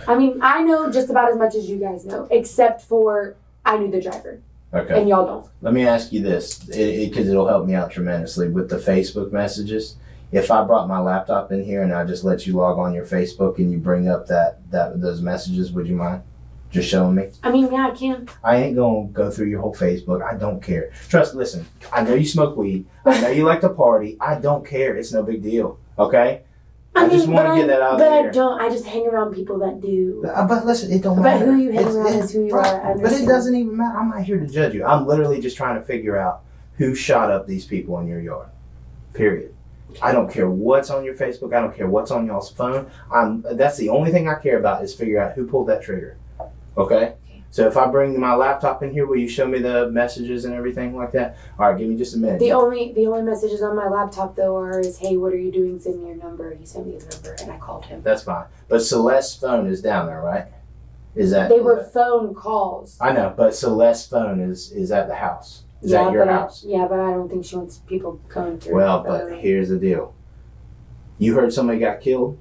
I mean, I know just about as much as you guys know, except for I knew the driver, Okay. and y'all don't. Let me ask you this, because it'll help me out tremendously with the Facebook messages. If I brought my laptop in here and I just let you log on your Facebook and you bring up those messages, would you mind just showing me? I mean, yeah, I can. I ain't gonna go through your whole Facebook. I don't care. Listen, I know you smoke weed. I know you like to party. I don't care. It's no big deal. Okay? I just want to get that out But there. I don't. I just hang around people that do. But listen, it don't But matter. who you hang around is who you are. I But it understand. doesn't even matter. I'm not here to judge you. I'm literally just trying to figure out who shot up these people in your yard. Period. I don't care what's on your Facebook. I don't care what's on y'all's phone. That's the only thing I care about is figure out who pulled that trigger. Okay? So if I bring my laptop in here, will you show me the messages and everything like that? All right, give me just a minute. The only messages on my laptop though are hey, what are you doing? Send me your number. He sent me his number and I called him. That's fine. But Celeste's phone is down there, right? They were phone calls. I know, but Celeste's phone is at the house. Is at your house. Yeah, but I don't think she wants people going through. Well, but here's the deal. You heard somebody got killed?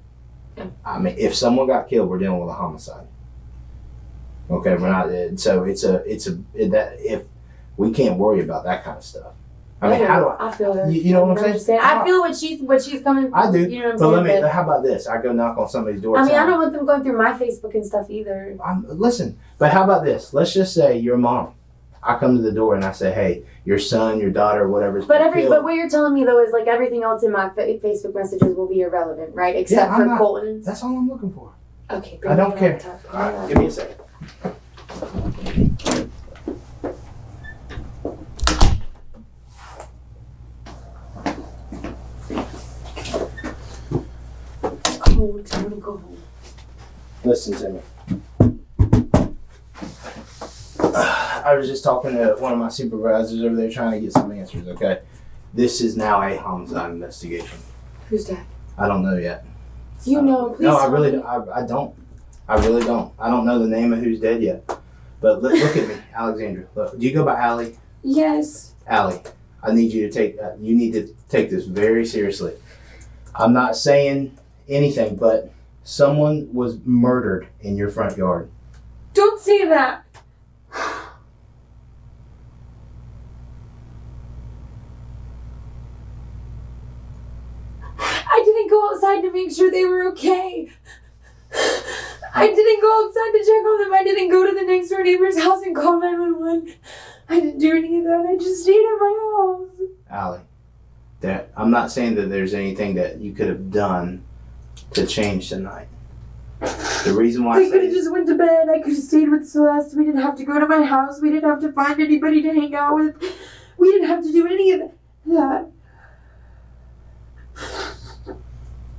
Yeah. I mean, if someone got killed, we're dealing with a homicide. Okay, we're not. So if we can't worry about that kind of stuff. I mean, how do I feel her. You know what I'm saying? I feel what she's coming. I do. You know what I'm saying? How about this? I go knock on somebody's door. I mean, I don't want them going through my Facebook and stuff either. Listen, but how about this? Let's just say your mom. I come to the door and I say, "Hey, your son, your daughter, whatever's." But what you're telling me though is like everything else in my Facebook messages will be irrelevant, right? Except for Colton's. That's all I'm looking for. Okay. I don't care. All right, give me a second. It's cold. I want to go home. Listen to me. I was just talking to one of my supervisors over there trying to get some answers, okay? This is now a homicide investigation. Who's that? I don't know yet. You know, please. No, I really don't. I don't. I really don't. I don't know the name of who's dead yet. But look at me, Alexandra. Look, do you go by Allie? Yes. Allie, I need you to take, you need to take this very seriously. I'm not saying anything, but someone was murdered in your front yard. Don't say that. I didn't go outside to make sure they were okay. I didn't go outside to check on them. I didn't go to the next door neighbor's house and call 911. I didn't do any of that. I just stayed at my house. Allie, I'm not saying that there's anything that you could have done to change tonight. The reason why I could have just went to bed. I could have stayed with Celeste. We didn't have to go to my house. We didn't have to find anybody to hang out with. We didn't have to do any of that.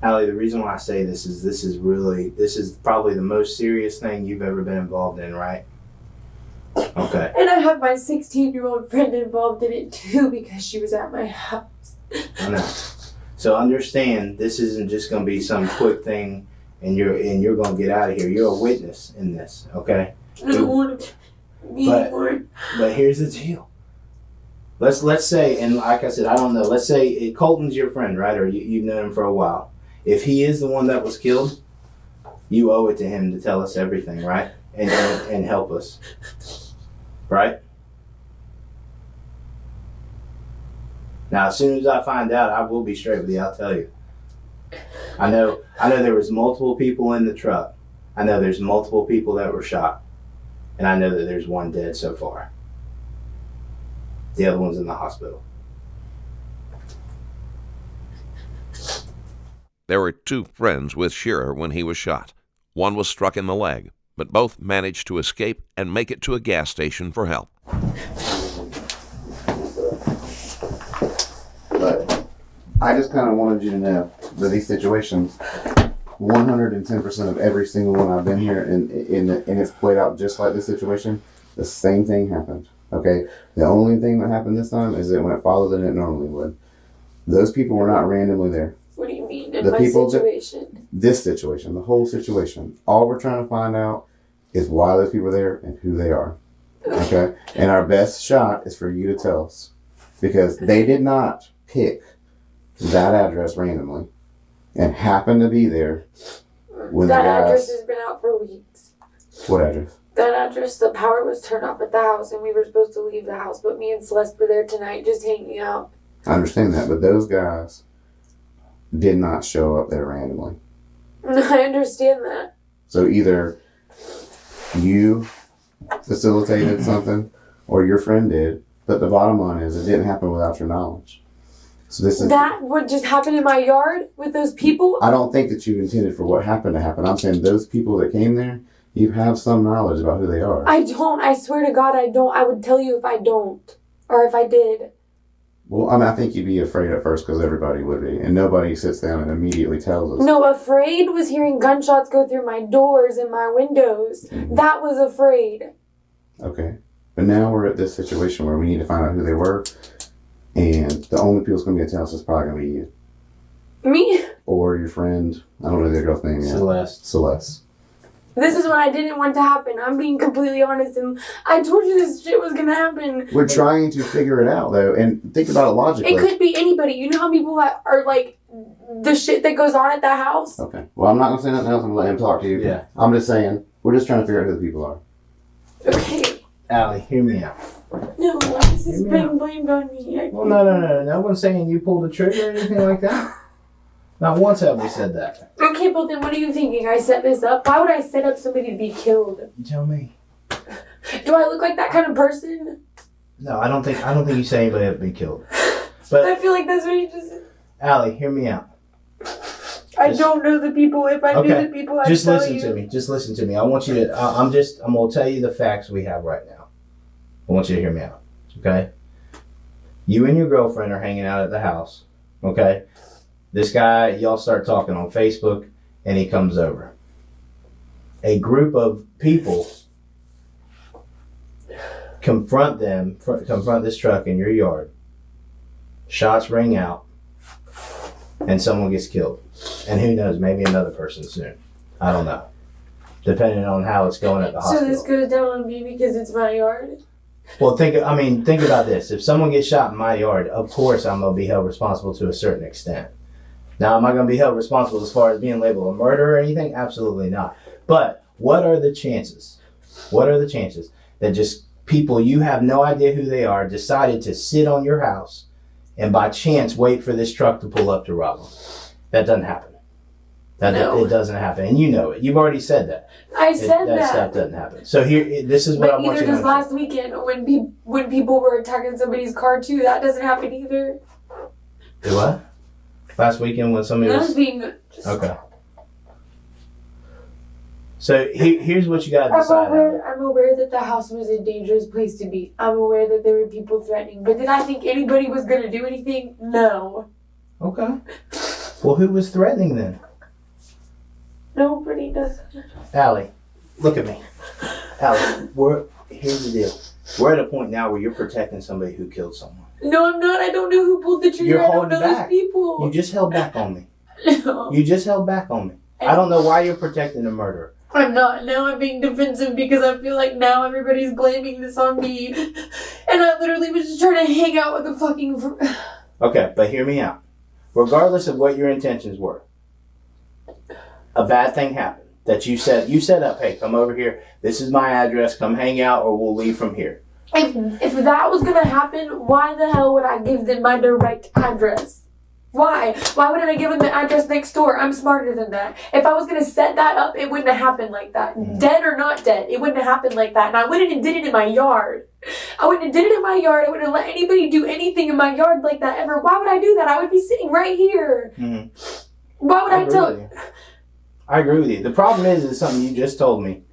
Allie, the reason why I say this is probably the most serious thing you've ever been involved in, right? Okay. And I have my 16-year-old friend involved in it too because she was at my house. I know. So understand, this isn't just going to be some quick thing and you're going to get out of here. You're a witness in this, okay? I don't want to be anymore. But here's the deal. Let's say, and like I said, I don't know. Let's say Colton's your friend, right? Or you've known him for a while. If he is the one that was killed, you owe it to him to tell us everything, right? And help us, right? Now, as soon as I find out, I will be straight with you. I'll tell you. I know there was multiple people in the truck. I know there's multiple people that were shot, and I know that there's one dead so far. The other one's in the hospital. There were two friends with Shearer when he was shot. One was struck in the leg, but both managed to escape and make it to a gas station for help. But I just kind of wanted you to know that these situations, 110% of every single one I've been here, and it's played out just like this situation, the same thing happened. Okay? The only thing that happened this time is it went farther than it normally would. Those people were not randomly there. What do you mean in The my people situation? This situation, the whole situation. All we're trying to find out is why those people are there and who they are. Okay? And our best shot is for you to tell us. Because they did not pick that address randomly and happen to be there when That the guys... address has been out for weeks. What address? That address, the power was turned off at the house and we were supposed to leave the house, but me and Celeste were there tonight just hanging out. I understand that, but those guys did not show up there randomly. I understand that. So either you facilitated something or your friend did, but the bottom line is it didn't happen without your knowledge. So this is... That would just happen in my yard with those people? I don't think that you intended for what happened to happen. I'm saying those people that came there, you have some knowledge about who they are. I don't. I swear to God, I don't. I would tell you if I don't. Or if I did. Well, I mean, I think you'd be afraid at first because everybody would be. And nobody sits down and immediately tells us. No, afraid was hearing gunshots go through my doors and my windows. Mm-hmm. That was afraid. Okay. But now we're at this situation where we need to find out who they were, and the only people that's going to be able to tell us is probably going to be you. Me? Or your friend. I don't know their girl's name yet. Celeste. This is what I didn't want to happen. I'm being completely honest, and I told you this shit was gonna happen. We're trying to figure it out, though, and think about it logically. It could be anybody. You know how people are like, the shit that goes on at that house? Okay. Well, I'm not going to say nothing else. I'm going to let him talk to you. Yeah. I'm just saying, we're just trying to figure out who the people are. Okay. Allie, hear me out. No, this is being blamed on me. Well, no. No one's saying you pulled the trigger or anything like that. Not once have we said that. Okay, but then what are you thinking? I set this up? Why would I set up somebody to be killed? You tell me. Do I look like that kind of person? No, I don't think you said anybody would be killed. But I feel like that's what you just said. Allie, hear me out. I don't know the people. If I knew the people, I'd just tell listen you. to me. Just listen to me. I want you to. I'm gonna tell you the facts we have right now. I want you to hear me out. Okay. You and your girlfriend are hanging out at the house. Okay. This guy, y'all start talking on Facebook, and he comes over. A group of people confront this truck in your yard. Shots ring out, and someone gets killed. And who knows, maybe another person soon. I don't know. Depending on how it's going at the hospital. So this goes down on me because it's my yard? Well, think about this. If someone gets shot in my yard, of course I'm going to be held responsible to a certain extent. Now, am I going to be held responsible as far as being labeled a murderer or anything? Absolutely not. But what are the chances? What are the chances that just people you have no idea who they are decided to sit on your house and by chance wait for this truck to pull up to rob them? That doesn't happen. It doesn't happen, and you know it. You've already said that. I said that. That stuff doesn't happen. So here, this is what I want you to neither does last weekend when people were attacking somebody's car too. That doesn't happen either. Do what? Last weekend when somebody was being okay. So here's what you got to decide. I'm aware that the house was a dangerous place to be. I'm aware that there were people threatening. But did I think anybody was going to do anything? No. Okay. Well, who was threatening then? Nobody does. Allie, look at me. Allie, here's the deal. We're at a point now where you're protecting somebody who killed someone. No, I'm not. I don't know who pulled the trigger. You're I don't holding know back. those people. You just held back on me. No. You just held back on me. I don't know why you're protecting a murderer. I'm not. Now I'm being defensive because I feel like now everybody's blaming this on me. And I literally was just trying to hang out with the fucking... Okay, but hear me out. Regardless of what your intentions were, a bad thing happened that you set up, hey, come over here. This is my address. Come hang out or we'll leave from here. If that was going to happen, why the hell would I give them my direct address? Why? Why wouldn't I give them the address next door? I'm smarter than that. If I was going to set that up, it wouldn't have happened like that. Mm-hmm. Dead or not dead, it wouldn't have happened like that. And I wouldn't have did it in my yard. I wouldn't have did it in my yard. I wouldn't have let anybody do anything in my yard like that ever. Why would I do that? I would be sitting right here. Mm-hmm. Why would I tell... I agree with you. The problem is something you just told me,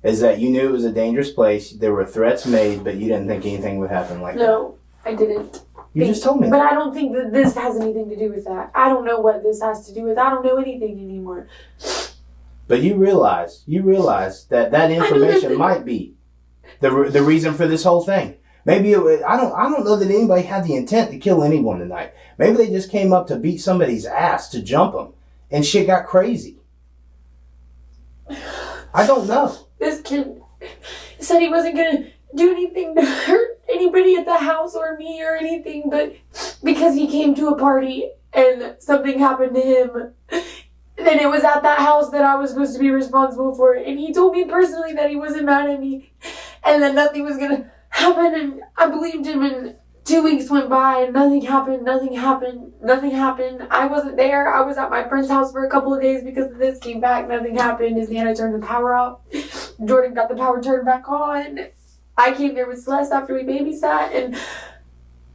is that you knew it was a dangerous place. There were threats made, but you didn't think anything would happen like that. No, I didn't. You just told me. But I don't think that this has anything to do with that. I don't know what this has to do with. I don't know anything anymore. But you realize that information might be the reason for this whole thing. Maybe I don't know that anybody had the intent to kill anyone tonight. Maybe they just came up to beat somebody's ass, to jump them, and shit got crazy. I don't know. This kid said he wasn't gonna do anything to hurt anybody at the house or me or anything, but because he came to a party and something happened to him, then it was at that house that I was supposed to be responsible for it. And he told me personally that he wasn't mad at me and that nothing was gonna happen, and I believed him, and 2 weeks went by and nothing happened. I wasn't there. I was at my friend's house for a couple of days because of this. Came back, nothing happened. His Nana turned the power off. Jordan got the power turned back on. I came there with Celeste after we babysat, and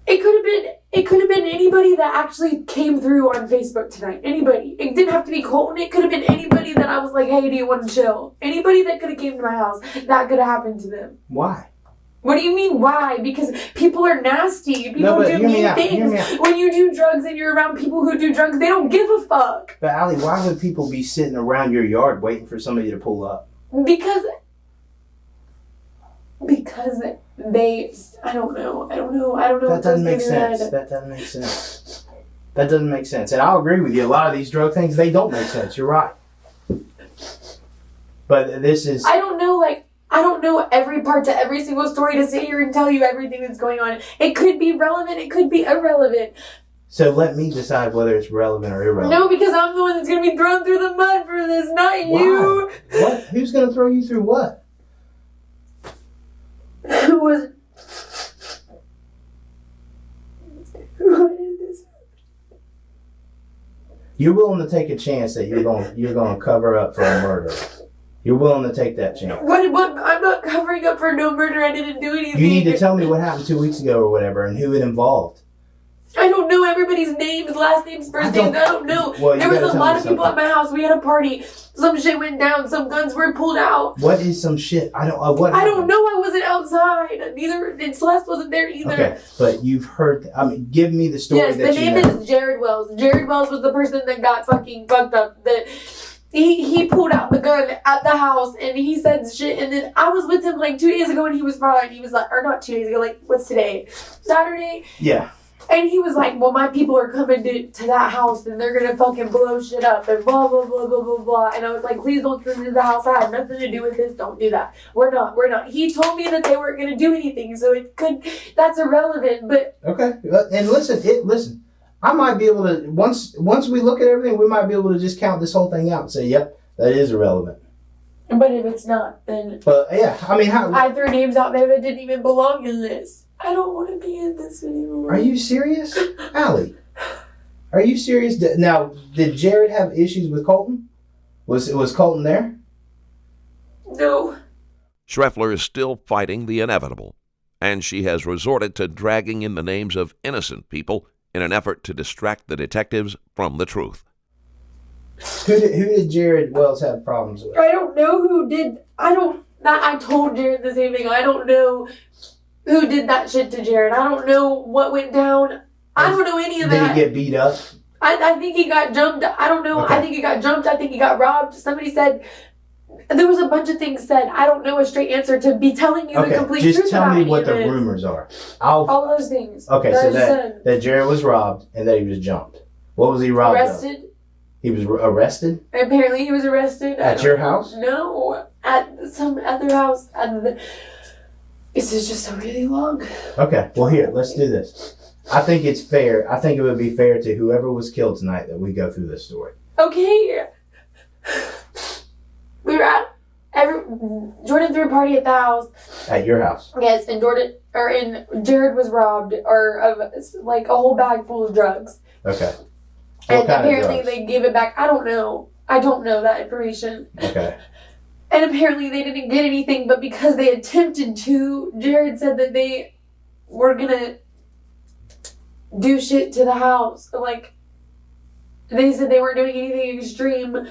it could have been anybody that actually came through on Facebook tonight. Anybody. It didn't have to be Colton. It could have been anybody that I was like, hey, do you want to chill? Anybody that could have came to my house. That could have happened to them. Why? What do you mean, why? Because people are nasty. People do mean things. When you do drugs and you're around people who do drugs, they don't give a fuck. But Allie, why would people be sitting around your yard waiting for somebody to pull up? Because Because I don't know. That doesn't make sense. That doesn't make sense. And I'll agree with you. A lot of these drug things, they don't make sense. You're right. But this is... I don't know every part to every single story to sit here and tell you everything that's going on. It could be relevant. It could be irrelevant. So let me decide whether it's relevant or irrelevant. No, because I'm the one that's going to be thrown through the mud for this, not you. What? Who's going to throw you through what? What is this? You're willing to take a chance that you're going to cover up for a murder. You're willing to take that chance. What? I'm not covering up for no murder. I didn't do anything. You need to tell me what happened 2 weeks ago or whatever and who it involved. I don't know everybody's names, last names, first names. I don't know. Well, there was a lot of people at my house. We had a party. Some shit went down. Some guns were pulled out. What is some shit? I don't know. I wasn't outside. Neither, and Celeste wasn't there either. Okay, but you've heard. Give me the story. Yes, the name is Jared Wells. Jared Wells was the person that got fucking fucked up. That he pulled out the gun at the house and he said shit. And then I was with him like 2 days ago and he was fine. He was like, or not 2 days ago. Like, what's today? Saturday. Yeah. And he was like, well, my people are coming to that house and they're going to fucking blow shit up and blah, blah, blah, blah, blah, blah. And I was like, please don't come into the house. I have nothing to do with this. Don't do that. We're not. He told me that they weren't going to do anything. So that's irrelevant. But okay. And listen, I might be able to, once we look at everything, we might be able to just count this whole thing out and say, yep, that is irrelevant. But if it's not, then... But yeah, I mean, I threw names out there that didn't even belong in this. I don't want to be in this anymore. Are you serious? Allie, are you serious? Now, did Jared have issues with Colton? Was Colton there? No. Schreffler is still fighting the inevitable, and she has resorted to dragging in the names of innocent people in an effort to distract the detectives from the truth. Who did Jared Wells have problems with? I don't know who did. I told Jared the same thing. I don't know who did that shit to Jared. I don't know what went down. I don't know any of that. Did he get beat up? I think he got jumped. I don't know. Okay. I think he got jumped. I think he got robbed. Somebody said... There was a bunch of things said. I don't know a straight answer to be telling you the complete truth. Just tell me what the rumors are. All those things. Okay, so that Jared was robbed and that he was jumped. What was he robbed Arrested. of? He was arrested? Apparently he was arrested. At your house? No, at some other house. This is just so really long. Okay, well here, let's do this. I think it's fair. I think it would be fair to whoever was killed tonight that we go through this story. Okay. We were at Jordan threw a party at the house. At your house? Yes, and Jared was robbed of like a whole bag full of drugs. Okay. And apparently they gave it back. I don't know. I don't know that information. Okay. And apparently they didn't get anything, but because they attempted to, Jared said that they were gonna do shit to the house. Like, they said they weren't doing anything extreme, and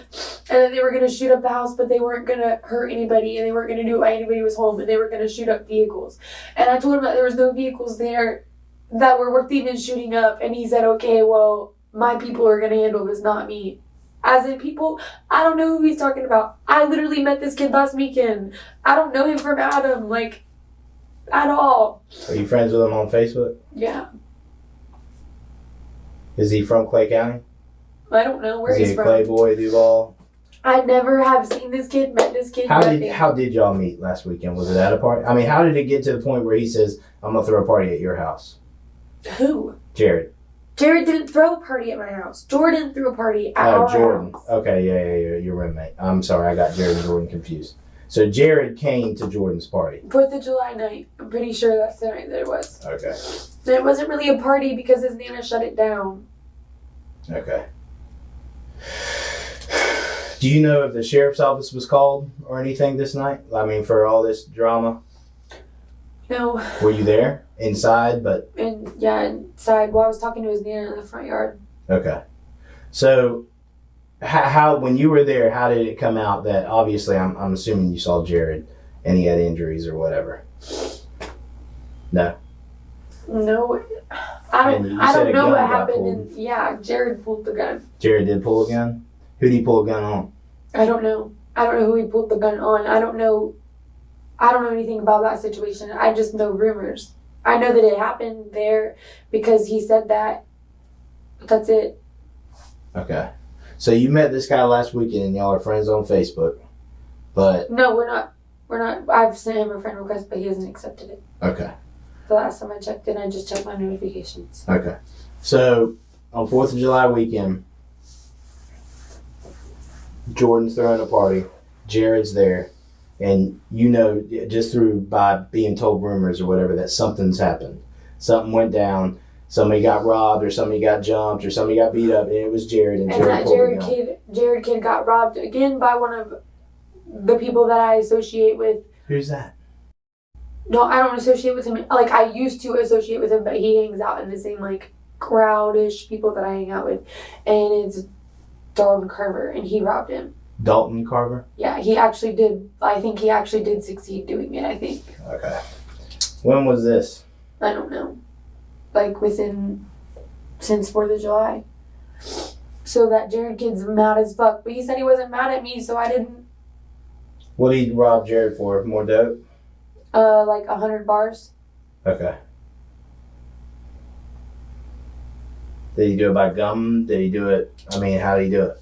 that they were gonna shoot up the house, but they weren't gonna hurt anybody, and they weren't gonna do it while anybody was home, and they were gonna shoot up vehicles. And I told him that there was no vehicles there that were worth even shooting up, and he said, okay, well, my people are gonna handle this, not me. As in people, I don't know who he's talking about. I literally met this kid last weekend. I don't know him from Adam, like, at all. Are you friends with him on Facebook? Yeah. Is he from Clay County? I don't know where he's from. Is he a Playboy, Duval? I never have seen this kid, met this kid. How did y'all meet last weekend? Was it at a party? I mean, how did it get to the point where he says, I'm going to throw a party at your house? Who? Jared. Jared didn't throw a party at my house. Jordan threw a party at our Jordan. house. Okay, yeah, your roommate. I'm sorry, I got Jared and Jordan confused. So Jared came to Jordan's party. 4th of July night. I'm pretty sure that's the night that it was. Okay. And it wasn't really a party because his Nana shut it down. Okay. Do you know if the sheriff's office was called or anything this night? I mean, for all this drama? No. Were you there? Inside, but... inside. Well, I was talking to his Nana in the front yard. Okay. So, how when you were there, how did it come out that, obviously, I'm assuming you saw Jared and he had injuries or whatever? No? No. I don't know what happened. Jared pulled the gun. Jared did pull a gun? Who did he pull a gun on? I don't know. I don't know who he pulled the gun on. I don't know I don't know anything about that situation. I just know rumors. I know that it happened there because he said that. But that's it. Okay. So you met this guy last weekend and y'all are friends on Facebook. But No, we're not. We're not. I've sent him a friend request, but he hasn't accepted it. okay. The last time I checked in, I just checked my notifications. Okay. So on 4th of July weekend, Jordan's throwing a party. Jared's there. And you know, just through by being told rumors or whatever, that something's happened. Something went down. Somebody got robbed or somebody got jumped or somebody got beat up. And it was Jared. And And Jared that pulled the gun. Jared kid got robbed again by one of the people that I associate with. Who's that? No, I don't associate with him. Like, I used to associate with him, but he hangs out in the same, like, crowdish people that I hang out with. And it's Dalton Carver, and he robbed him. Dalton Carver? Yeah, he actually did. I think he actually did succeed doing it, I think. Okay. When was this? I don't know. Like, since 4th of July. So that Jared kid's mad as fuck. But he said he wasn't mad at me, so I didn't. What did he rob Jared for? More dope? Like 100 bars. Okay. Did he do it by gum? Did he do it? I mean, how did he do it?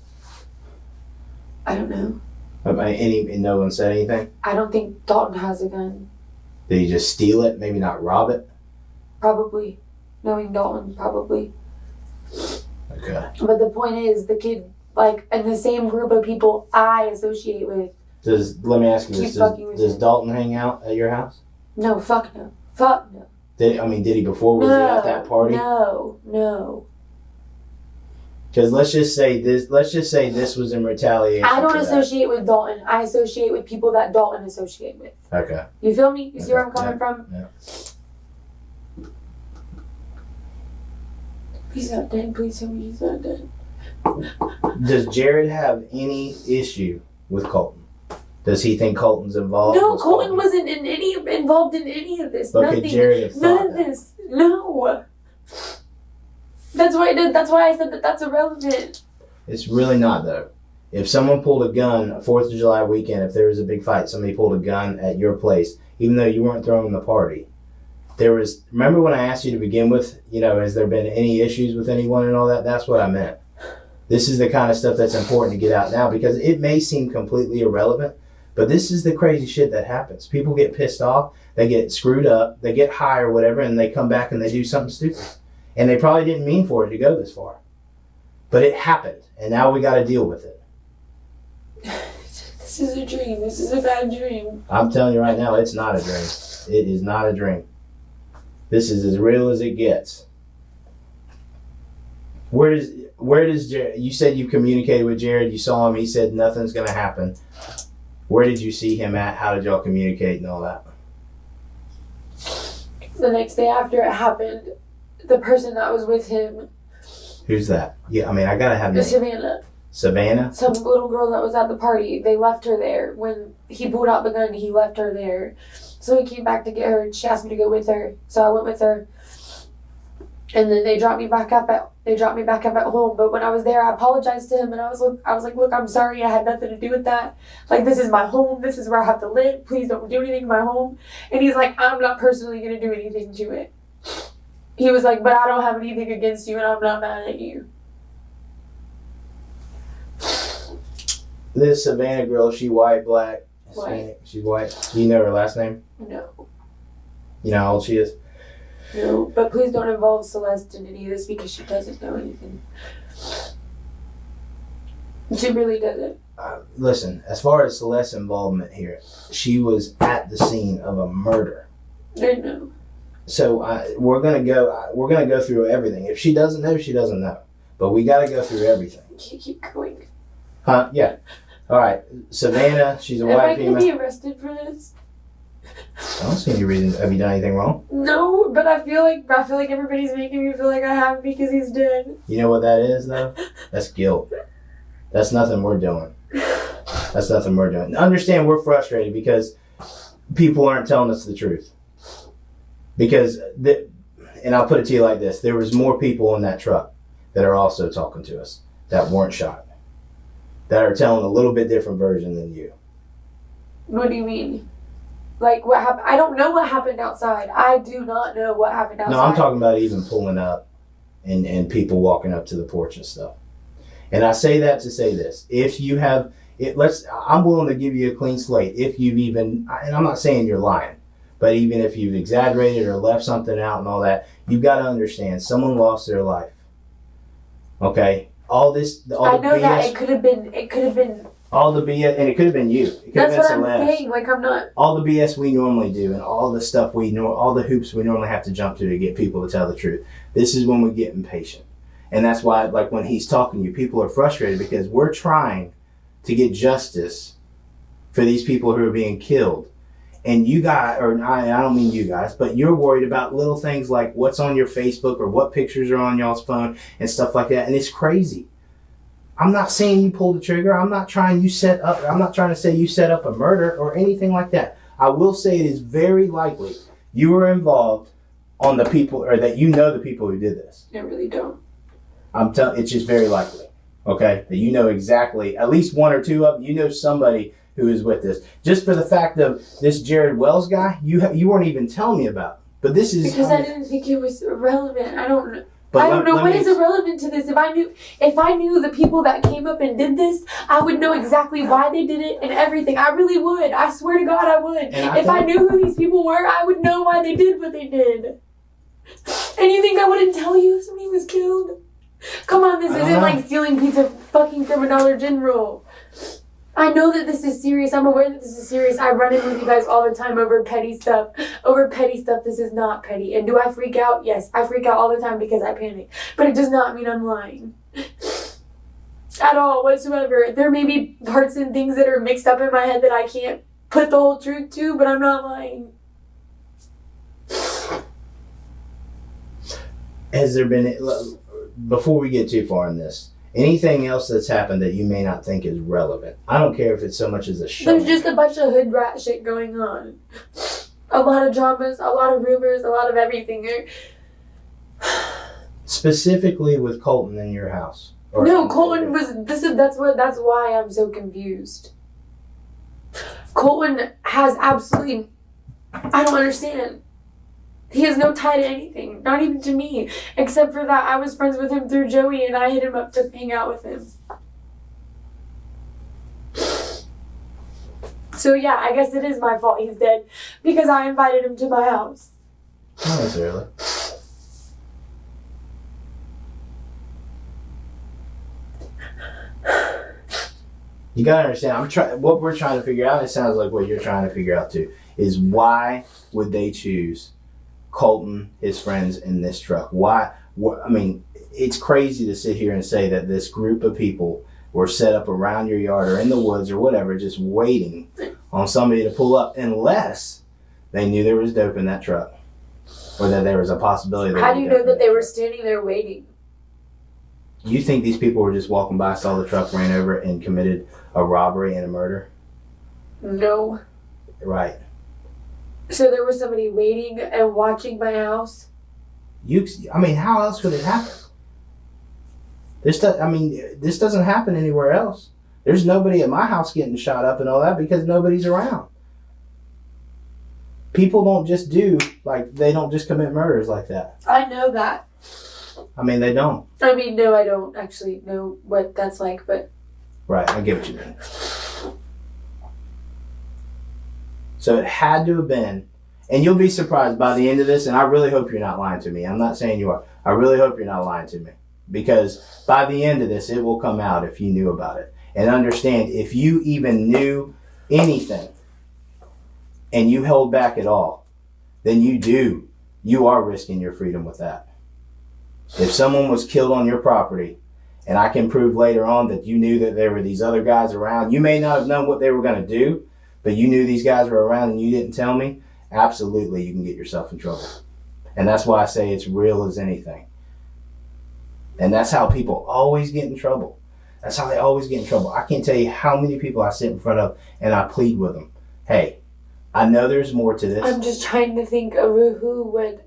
I don't know. And no one said anything? I don't think Dalton has a gun. Did he just steal it? Maybe not rob it? Probably. Knowing Dalton, probably. Okay. But the point is, the kid, like, in the same group of people I associate with. Let me ask you Keep this. fucking with Does him. Dalton hang out at your house? No, fuck no. Fuck no. Did he before? Was he at that party? No. Because let's just say this was in retaliation. I don't for that. associate with Dalton. I associate with people that Dalton associate with. Okay. You feel me? You see where I'm coming Yeah. from? Yeah. He's not dead. Please tell me he's not dead. Does Jared have any issue with Colton? Does he think Colton's involved? No, Was Colton wasn't involved in any of this. But Nothing. could Jared have None thought of that? this. No. That's why I said that that's irrelevant. It's really not, though. If someone pulled a gun, 4th of July weekend, if there was a big fight, somebody pulled a gun at your place, even though you weren't throwing the party, remember when I asked you to begin with, has there been any issues with anyone and all that? That's what I meant. This is the kind of stuff that's important to get out now because it may seem completely irrelevant, but this is the crazy shit that happens. People get pissed off, they get screwed up, they get high or whatever, and they come back and they do something stupid. And they probably didn't mean for it to go this far. But it happened, and now we got to deal with it. This is a dream. This is a bad dream. I'm telling you right now, it's not a dream. It is not a dream. This is as real as it gets. Where does Jared, you said you communicated with Jared, you saw him, he said nothing's going to happen. Where did you see him at? How did y'all communicate and all that? The next day after it happened, the person that was with him, Who's that? Yeah, I mean, I got to have names. Savannah, Savannah? some little girl that was at the party, they left her there. When he pulled out the gun, he left her there. So he came back to get her, and she asked me to go with her. So I went with her. And then they dropped me back up at home. But when I was there, I apologized to him, and I was like, look, I'm sorry, I had nothing to do with that. Like, this is my home. This is where I have to live. Please don't do anything to my home. And he's like, I'm not personally gonna do anything to it. He was like, but I don't have anything against you, and I'm not mad at you. This Savannah girl, she white, black? White. Hispanic? She's white. Do you know her last name? No. You know how old she is? No, but please don't involve Celeste in any of this because she doesn't know anything. She really doesn't. Listen, as far as Celeste's involvement here, she was at the scene of a murder. I know. So we're gonna go through everything. If she doesn't know, she doesn't know. But we got to go through everything. Can you keep going? Huh? Yeah. All right. Savannah, she's a Am I white going to female. be arrested for this? I don't see any reason. Have you done anything wrong? No, but I feel like everybody's making me feel like I have because he's dead. You know what that is, though? That's guilt. That's nothing we're doing. That's nothing we're doing. Understand, we're frustrated because people aren't telling us the truth. Because, and I'll put it to you like this, there was more people in that truck that are also talking to us that weren't shot, that are telling a little bit different version than you. What do you mean? Like, what happened? I don't know what happened outside. I do not know what happened outside. No, I'm talking about even pulling up and people walking up to the porch and stuff. And I say that to say this. If you have, I'm willing to give you a clean slate. If you've even, and I'm not saying you're lying, but even if you've exaggerated or left something out and all that, you've got to understand someone lost their life. Okay? All I know BS, that it could have been all the BS, and it could have been you. It could that's have been what I'm Celeste. saying. Like, I'm not. All the BS we normally do and all the stuff all the hoops we normally have to jump to get people to tell the truth. This is when we get impatient. And that's why, like, when he's talking to you, people are frustrated because we're trying to get justice for these people who are being killed. And you guys, or I don't mean you guys, but you're worried about little things like what's on your Facebook or what pictures are on y'all's phone and stuff like that. And it's crazy. I'm not saying you pulled the trigger. I'm not trying to say you set up a murder or anything like that. I will say it is very likely you were involved on the people, or that you know the people who did this. I really don't. It's just very likely, okay, that you know exactly, at least one or two of them, you know somebody who is with this. Just for the fact of this Jared Wells guy, you weren't even telling me about. But this is because I didn't think it was relevant. I don't know what is irrelevant to this. If I knew the people that came up and did this, I would know exactly why they did it and everything. I really would. I swear to God, I would. If I knew who these people were, I would know why they did what they did. And you think I wouldn't tell you if somebody was killed? Come on, this isn't like stealing pizza fucking from a Dollar General. I know that this is serious. I'm aware that this is serious. I run in with you guys all the time over petty stuff. This is not petty. And do I freak out? Yes, I freak out all the time because I panic. But it does not mean I'm lying. At all, whatsoever. There may be parts and things that are mixed up in my head that I can't put the whole truth to, but I'm not lying. Has there been, before we get too far in this, anything else that's happened that you may not think is relevant? I don't care if it's so much as a show. There's just a bunch of hood rat shit going on. A lot of dramas, a lot of rumors, a lot of everything. Specifically with Colton in your house. No, Colton was. That's why I'm so confused. Colton has absolutely. I don't understand. He has no tie to anything, not even to me, except for that I was friends with him through Joey and I hit him up to hang out with him. So yeah, I guess it is my fault he's dead because I invited him to my house. Not necessarily. You gotta understand, what we're trying to figure out, it sounds like what you're trying to figure out too, is why would they choose Colton, his friends, in this truck? Why? I mean, it's crazy to sit here and say that this group of people were set up around your yard or in the woods or whatever, just waiting on somebody to pull up, unless they knew there was dope in that truck, or that there was a possibility. How do you know that they were standing there waiting? You think these people were just walking by, saw the truck, ran over, and committed a robbery and a murder? No. Right. So there was somebody waiting and watching my house? How else could it happen? This doesn't happen anywhere else. There's nobody at my house getting shot up and all that because nobody's around. People don't just they don't just commit murders like that. I know that. They don't. No, I don't actually know what that's like, but... Right, I get what you mean. So it had to have been, and you'll be surprised by the end of this, and I really hope you're not lying to me. I'm not saying you are. I really hope you're not lying to me. Because by the end of this, it will come out if you knew about it. And understand, if you even knew anything, and you held back at all, then you are risking your freedom with that. If someone was killed on your property, and I can prove later on that you knew that there were these other guys around, you may not have known what they were going to do, but you knew these guys were around and you didn't tell me, absolutely you can get yourself in trouble. And that's why I say it's real as anything. And that's how people always get in trouble. That's how they always get in trouble. I can't tell you how many people I sit in front of and I plead with them. Hey, I know there's more to this. I'm just trying to think of who would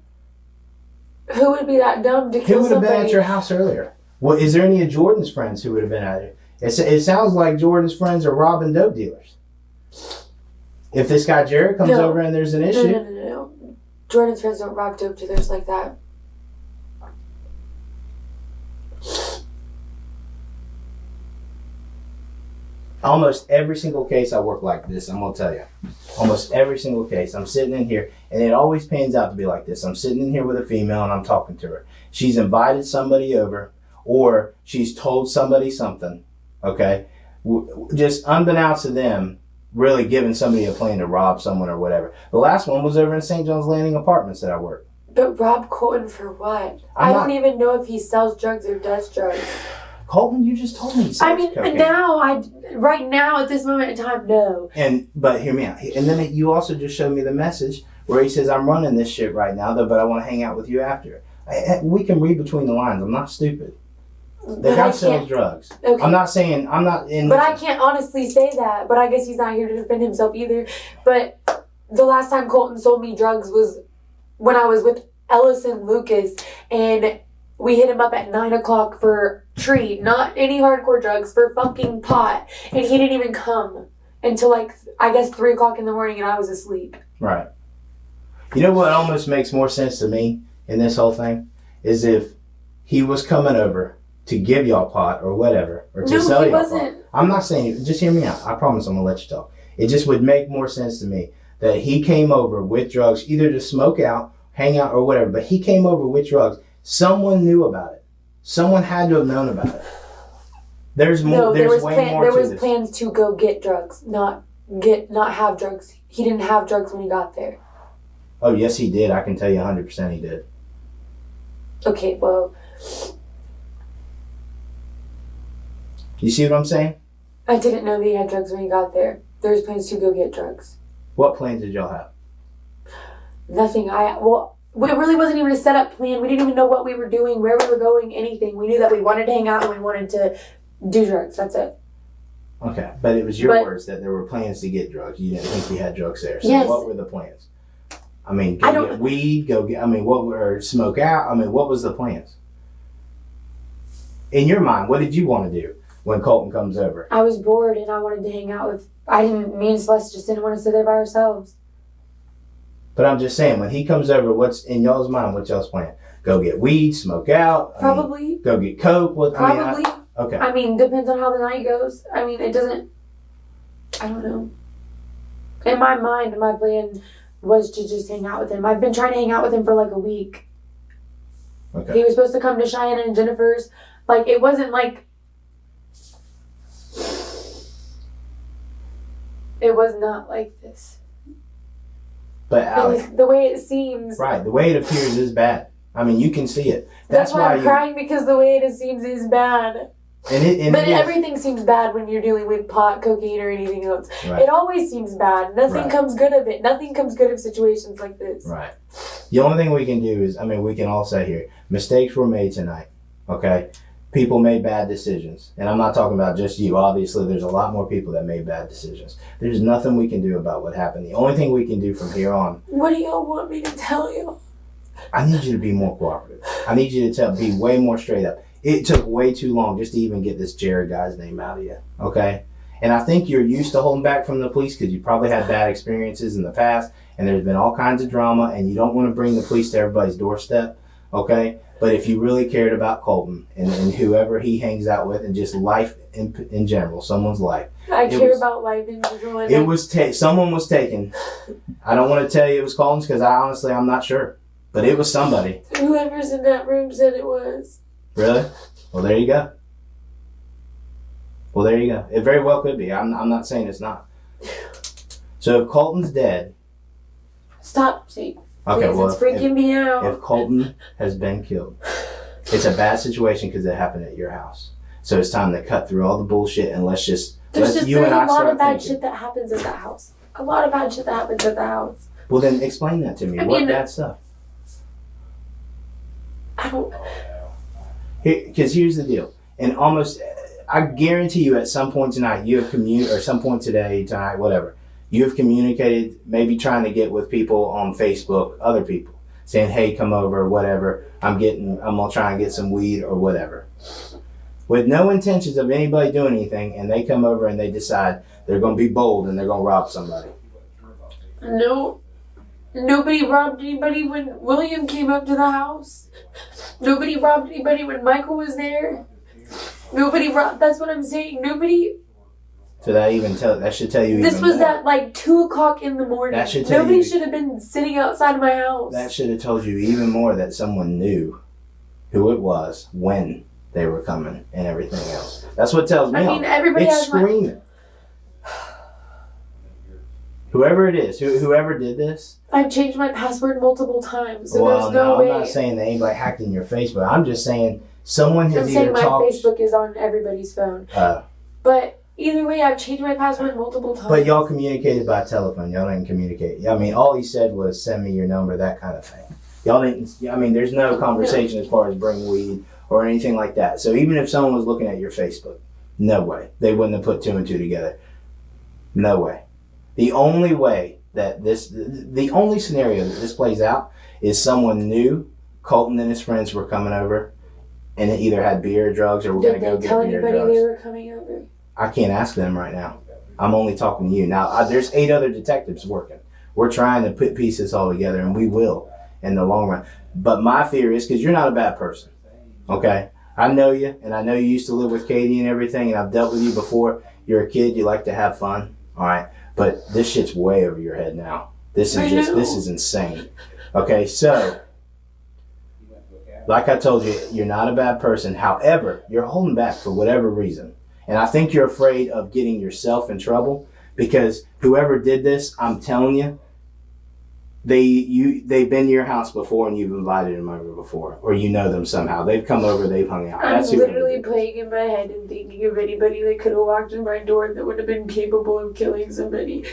be that dumb to kill somebody. Who would have been at your house earlier? Well, is there any of Jordan's friends who would have been at it? It sounds like Jordan's friends are robbing dope dealers. If this guy Jared comes No. over and there's an issue, No. Jordan's friends don't rock dope dealers like that. almost every single case I work like this, I'm going to tell you. Almost every single case. I'm sitting in here, and it always pans out to be like this. I'm sitting in here with a female, and I'm talking to her. She's invited somebody over, or she's told somebody something, okay? Just unbeknownst to them, really giving somebody a plan to rob someone or whatever. The last one was over in St. John's Landing Apartments that I work. But rob Colton for what? I don't even know if he sells drugs or does drugs. Colton, you just told me he sells cocaine. Right now, at this moment in time, no. But hear me out. And then you also just showed me the message where he says, I'm running this shit right now, though, but I want to hang out with you after. We can read between the lines. I'm not stupid. The guy sells drugs. Okay. I'm not in. But I can't honestly say that. But I guess he's not here to defend himself either. But the last time Colton sold me drugs was when I was with Ellis and Lucas, and we hit him up at 9 o'clock for treat, not any hardcore drugs, for fucking pot. And he didn't even come until I guess 3 o'clock in the morning, and I was asleep. Right. You know what almost makes more sense to me in this whole thing? Is if he was coming over to give y'all pot or whatever, or to sell y'all pot. I'm not saying, just hear me out. I promise I'm going to let you talk. It just would make more sense to me that he came over with drugs, either to smoke out, hang out, or whatever, but he came over with drugs. Someone knew about it. Someone had to have known about it. There's more. No, there was this. plans to go get drugs, not have drugs. He didn't have drugs when he got there. Oh, yes, he did. I can tell you 100% he did. Okay, well, You see what I'm saying? I didn't know that he had drugs when he got there. There was plans to go get drugs. What plans did y'all have? Nothing. It really wasn't even a set-up plan. We didn't even know what we were doing, where we were going, anything. We knew that we wanted to hang out and we wanted to do drugs. That's it. Okay, but it was your words that there were plans to get drugs. You didn't think we had drugs there. So yes. What were the plans? I mean, get weed, smoke out? I mean, what was the plans? In your mind, what did you want to do when Colton comes over? I was bored and I wanted to hang out with... me and Celeste just didn't want to sit there by ourselves. But I'm just saying, when he comes over, what's in y'all's mind? What's y'all's plan? Go get weed, smoke out? Probably. Go get coke? Probably. Okay. I mean, depends on how the night goes. I mean, it doesn't... I don't know. In my mind, my plan was to just hang out with him. I've been trying to hang out with him for like a week. Okay. He was supposed to come to Cheyenne and Jennifer's. Like, it wasn't like... It was not like this. But Alex, the way it seems... Right, the way it appears is bad. I mean, you can see it. That's why I'm crying, because the way it seems is bad. But everything seems bad when you're dealing with pot, cocaine, or anything else. Right. It always seems bad. Nothing comes good of it. Nothing comes good of situations like this. Right. The only thing we can do is, we can all say here, mistakes were made tonight, okay? People made bad decisions. And I'm not talking about just you. Obviously, there's a lot more people that made bad decisions. There's nothing we can do about what happened. The only thing we can do from here on... What do y'all want me to tell you? I need you to be more cooperative. I need you to be way more straight up. It took way too long just to even get this Jared guy's name out of you, okay? And I think you're used to holding back from the police because you probably had bad experiences in the past, and there's been all kinds of drama, and you don't want to bring the police to everybody's doorstep, okay? But if you really cared about Colton and whoever he hangs out with and just life in general, someone's life. I care about life in general. Someone was taken. I don't want to tell you it was Colton's because I'm not sure. But it was somebody. Whoever's in that room said it was. Really? Well, there you go. It very well could be. I'm not saying it's not. So if Colton's dead... Stop, see. Okay, please, it's freaking me out. If Colton has been killed, it's a bad situation because it happened at your house. So it's time to cut through all the bullshit and let's There's a lot of bad shit that happens at that house. A lot of bad shit that happens at the house. Well, then explain that to me. What bad stuff? I don't... Because here's the deal. And I guarantee you at some point tonight, you have or some point tonight, whatever, you have communicated, maybe trying to get with people on Facebook, other people, saying, hey, come over, whatever. I'm going to try and get some weed or whatever. With no intentions of anybody doing anything, and they come over and they decide they're going to be bold and they're going to rob somebody. No. Nobody robbed anybody when William came up to the house. Nobody robbed anybody when Michael was there. Nobody robbed. That's what I'm saying. Nobody. So that should tell you. This even was more. at like 2:00 in the morning. That should tell Nobody you. should have been sitting outside of my house. That should have told you even more that someone knew who it was when they were coming and everything else. That's what tells me. I mean, everybody it's has screaming. Whoever it is, whoever did this. I've changed my password multiple times, so Well, there's no way. I'm not saying that anybody hacked in your Facebook. I'm just saying someone I'm has saying either my talked. Facebook is on everybody's phone. But either way, I've changed my password multiple times. But y'all communicated by telephone. Y'all didn't communicate. I mean, all he said was send me your number, that kind of thing. Y'all didn't. I mean, there's no conversation as far as bring weed or anything like that. So even if someone was looking at your Facebook, no way they wouldn't have put two and two together. No way. The only way that the only scenario that this plays out is someone knew Colton and his friends were coming over, and it either had beer or drugs, or we're Did gonna go they get tell beer or anybody drugs. they were coming over? I can't ask them right now. I'm only talking to you now. There's 8 other detectives working. We're trying to put pieces all together, and we will in the long run. But my fear is because you're not a bad person, okay? I know you, and I know you used to live with Katie and everything, and I've dealt with you before. You're a kid. You like to have fun, all right? But this shit's way over your head now. This is insane. Okay, so like I told you, you're not a bad person. However, you're holding back for whatever reason. And I think you're afraid of getting yourself in trouble because whoever did this, I'm telling you, they've been to your house before and you've invited them over before, or you know them somehow. They've come over, they've hung out. I'm That's who literally playing in my head and thinking of anybody that could have walked in my door that would have been capable of killing somebody.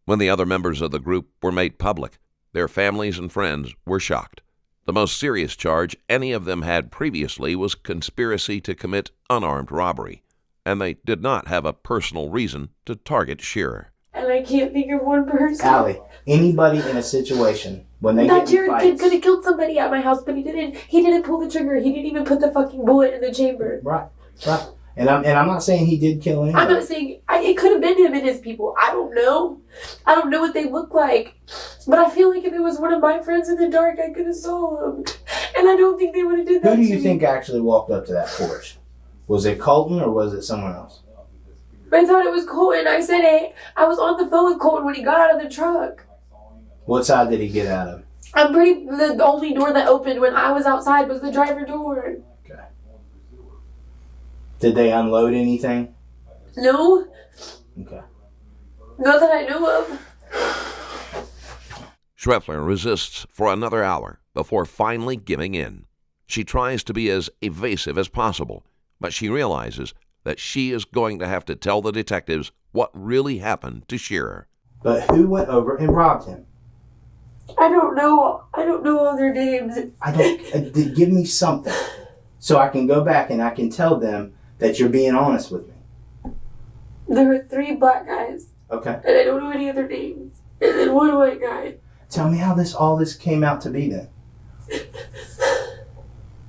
When the other members of the group were made public, their families and friends were shocked. The most serious charge any of them had previously was conspiracy to commit unarmed robbery, and they did not have a personal reason to target Shearer. And I can't think of one person. Allie, anybody in a situation when they That get in Jared kid fights, could have killed somebody at my house, but he didn't. He didn't pull the trigger. He didn't even put the fucking bullet in the chamber. right? And I'm not saying he did kill anybody. I'm not saying it could have been him and his people. I don't know. I don't know what they look like, but I feel like if it was one of my friends in the dark, I could have saw him, and I don't think they would have did that. Who do you to think me. actually walked up to that porch? Was it Colton or was it someone else? I thought it was Colton. I said, hey, I was on the phone with Colton when he got out of the truck. What side did he get out of? The only door that opened when I was outside was the driver door. Okay. Did they unload anything? No, Okay. not that I know of. Schreffler resists for another hour before finally giving in. She tries to be as evasive as possible, but she realizes that she is going to have to tell the detectives what really happened to Shearer. But who went over and robbed him? I don't know all their names. Give me something so I can go back and I can tell them that you're being honest with me. There were 3 black guys, Okay. and I don't know any other names. And then 1 white guy. Tell me how all this came out to be then.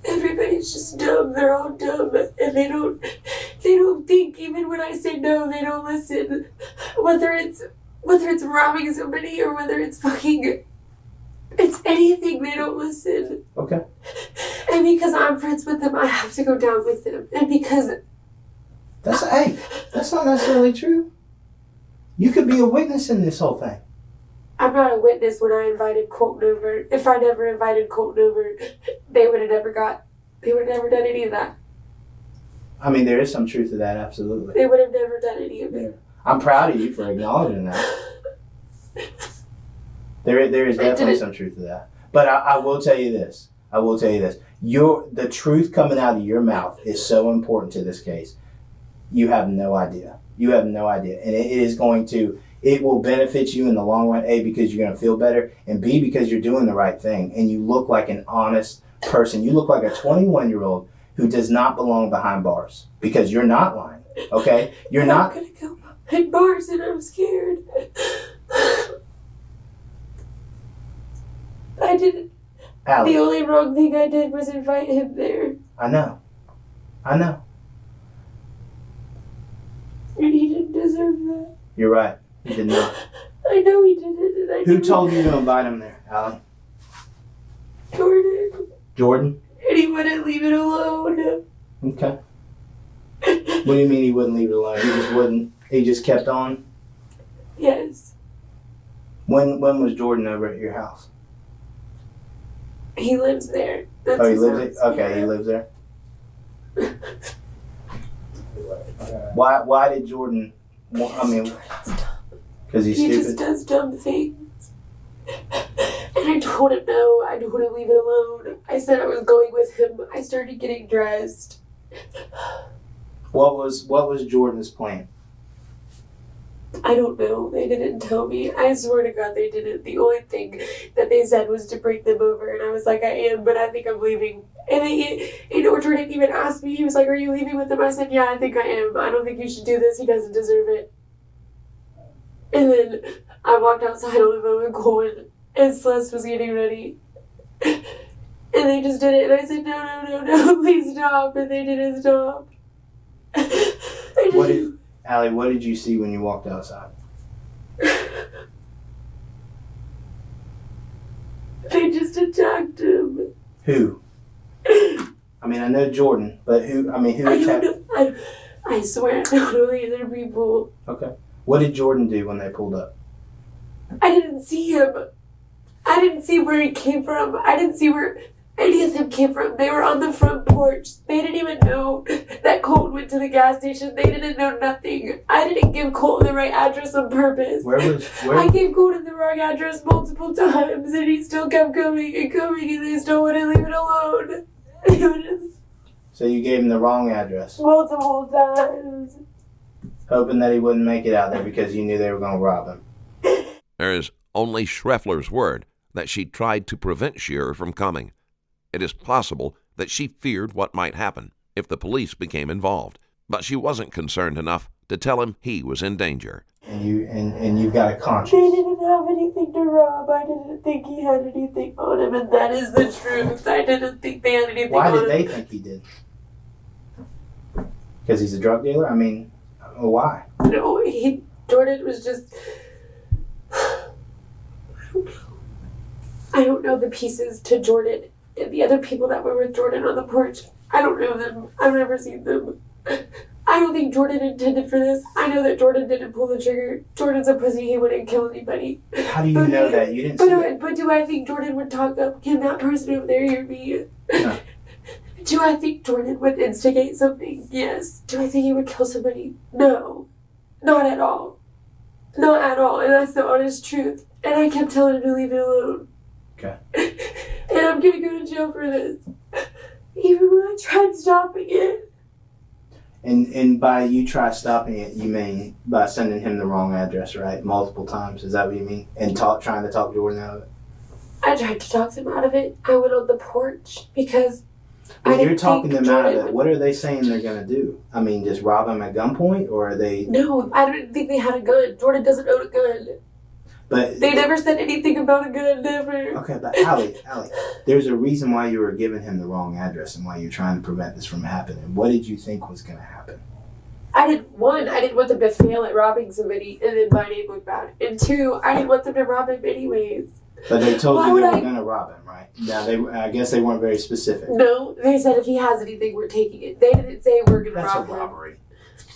Everybody's just dumb. They're all dumb, and they don't think. Even when I say no, they don't listen. Whether it's robbing somebody or whether it's it's anything, they don't listen. Okay. And because I'm friends with them, I have to go down with them. And because That's not necessarily true. You could be a witness in this whole thing. I'm not a witness when I invited Colton over. If I never invited Colton over, they would have never done any of that. I mean, there is some truth to that, absolutely. They would have never done any of it. I'm proud of you for acknowledging that. There is definitely some truth to that. But I will tell you this. The truth coming out of your mouth is so important to this case. You have no idea. And it will benefit you in the long run, A, because you're going to feel better, and B, because you're doing the right thing. And you look like an honest person. You look like a 21-year-old who does not belong behind bars. Because you're not lying, okay? You're not. I'm going to go behind bars and I'm scared. I didn't. Allie, The only wrong thing I did was invite him there. I know. And he didn't deserve that. You're right. You did not. I know he did it. And I Who knew told you to invite him there, Allie? Jordan. Jordan? And he wouldn't leave it alone. Okay. What do you mean he wouldn't leave it alone? He just wouldn't. He just kept on? Yes. When was Jordan over at your house? He lives there. That's Oh, he his lives house. there? Okay, Yeah. he lives there. Why did Jordan, I mean, because he's He stupid? just does dumb things. And I told him no, I told him leave it alone. I said I was going with him. I started getting dressed. What was Jordan's plan? I don't know. They didn't tell me. I swear to God they didn't. The only thing that they said was to bring them over. And I was like, I am, but I think I'm leaving. And Jordan didn't even ask me. He was like, are you leaving with him? I said, yeah, I think I am. I don't think you should do this. He doesn't deserve it. And then I walked outside on the phone with Coleman, and Celeste was getting ready. And they just did it. And I said, no, please stop. And they didn't stop. Allie, what did you see when you walked outside? They just attacked him. Who? I mean, I know Jordan, but who I attacked? don't know. I swear I don't know the other people. Okay. What did Jordan do when they pulled up? I didn't see him. I didn't see where he came from. I didn't see where any of them came from. They were on the front porch. They didn't even know that Colton went to the gas station. They didn't know nothing. I didn't give Colton the right address on purpose. I gave Colton the wrong address multiple times, and he still kept coming, and they still wouldn't leave it alone. So you gave him the wrong address, Multiple times. hoping that he wouldn't make it out there because you knew they were going to rob him. There is only Schreffler's word that she tried to prevent Shearer from coming. It is possible that she feared what might happen if the police became involved, but she wasn't concerned enough to tell him he was in danger. And you've got a conscience. They didn't have anything to rob. I didn't think he had anything on him, and that is the truth. I didn't think they had anything Why on him. did they think he did? Because he's a drug dealer? I mean, why? No, Jordan was just... I don't know the pieces to Jordan and the other people that were with Jordan on the porch. I don't know them. I've never seen them. I don't think Jordan intended for this. I know that Jordan didn't pull the trigger. Jordan's a pussy. He wouldn't kill anybody. How do you know that? You didn't see it. But do I think Jordan would talk up? Can that person over there hear me? No. Do I think Jordan would instigate something? Yes. Do I think he would kill somebody? No. Not at all. Not at all. And that's the honest truth. And I kept telling him to leave it alone. Okay. And I'm gonna go to jail for this. Even when I tried stopping it. And by you try stopping it, you mean by sending him the wrong address, right? Multiple times. Is that what you mean? And trying to talk Jordan out of it? I tried to talk him out of it. I went on the porch because When I you're didn't talking think them out of Jordan it, what are they saying they're going to do? I mean, just rob him at gunpoint, or are they... No, I didn't think they had a gun. Jordan doesn't own a gun. But They never said anything about a gun, never. Okay, but Allie, there's a reason why you were giving him the wrong address and why you're trying to prevent this from happening. What did you think was going to happen? I didn't want them to fail at robbing somebody and then my name look bad. And two, I didn't want them to rob him anyways. But they told Why you would they were I- going to rob him, right? Now, I guess they weren't very specific. No, they said if he has anything, we're taking it. They didn't say we're going to That's a rob him. robbery.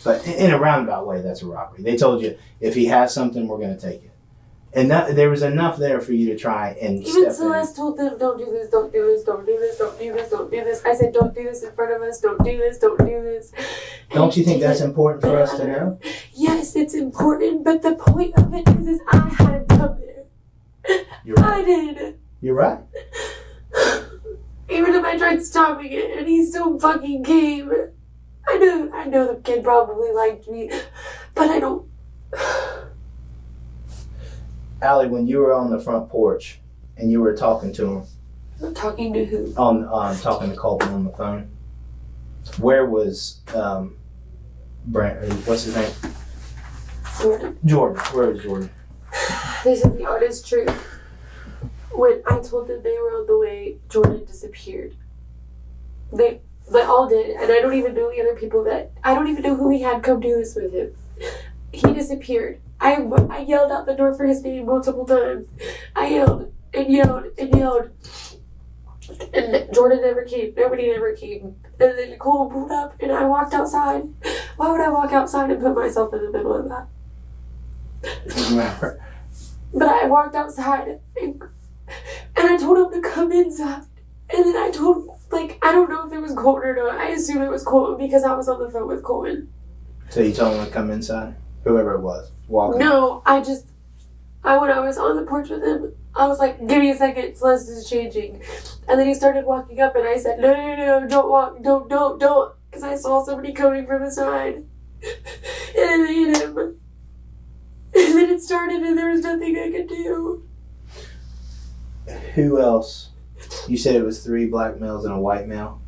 But in a roundabout way, that's a robbery. They told you, if he has something, we're going to take it. And there was enough there for you to try and Even step Celeste told them, don't do this, don't do this, don't do this, don't do this, don't do this. I said, don't do this in front of us, don't do this, don't do this. in. Don't you think that's important for us to know? Yes, it's important, but the point of it is I had him come there. You're I right. did. You're right. Even if I tried stopping it and he still fucking came. I know the kid probably liked me, but I don't. Allie, when you were on the front porch and you were talking to him, I'm talking to who? talking to Colton on the phone, where was Brent? What's his name? Jordan. Where was Jordan? This is the honest truth. When I told them they were on the way, Jordan disappeared. They all did, and I don't even know the other people I don't even know who he had come do this with him. He disappeared. I yelled out the door for his name multiple times. I yelled and yelled and yelled. And Jordan never came. Nobody never came. And then Coleman pulled up and I walked outside. Why would I walk outside and put myself in the middle of that? But I walked outside and I told him to come inside. And then I told, like, I don't know if it was Colton or not. I assume it was Colton because I was on the phone with Colton. So you told him to come inside? Whoever it was. Walk in. No, when I was on the porch with him, I was like, give me a second, Celeste is changing. And then he started walking up and I said, no, don't walk, don't. Because I saw somebody coming from the side. And then they hit him. And then it started and there was nothing I could do. Who else? You said it was 3 black males and a white male?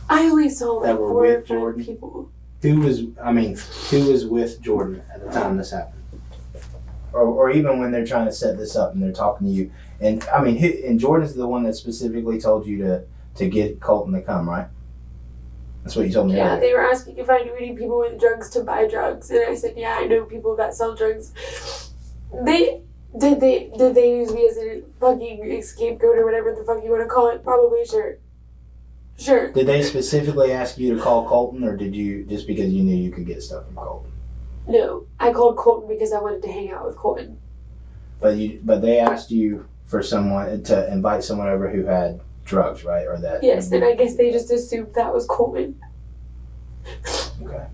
I only saw like That were 4 or with 5 Jordan? people. Who was with Jordan at the time this happened? Or even when they're trying to set this up and they're talking to you. And and Jordan's the one that specifically told you to get Colton to come, right? That's what you told me Yeah, earlier. they were asking if I knew any people with drugs to buy drugs. And I said, yeah, I know people that sell drugs. Did they use me as a fucking scapegoat or whatever the fuck you want to call it? Probably, sure. Sure. Did they specifically ask you to call Colton, or did you just because you knew you could get stuff from Colton? No, I called Colton because I wanted to hang out with Colton. But they asked you for someone to invite someone over who had drugs, right? Or that. Yes, and I guess they just assumed that was Coleman. Okay.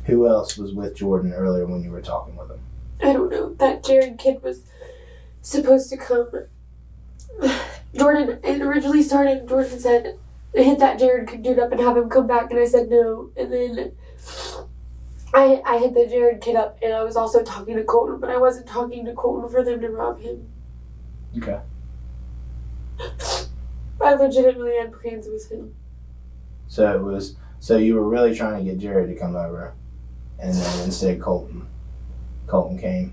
Who else was with Jordan earlier when you were talking with him? I don't know. That Jared kid was supposed to come. Jordan, it originally started, Jordan said, hit that Jared dude up and have him come back, and I said no. And then I hit the Jared kid up, and I was also talking to Colton, but I wasn't talking to Colton for them to rob him. Okay. I legitimately had plans with him. So you were really trying to get Jared to come over, and then instead Colton came,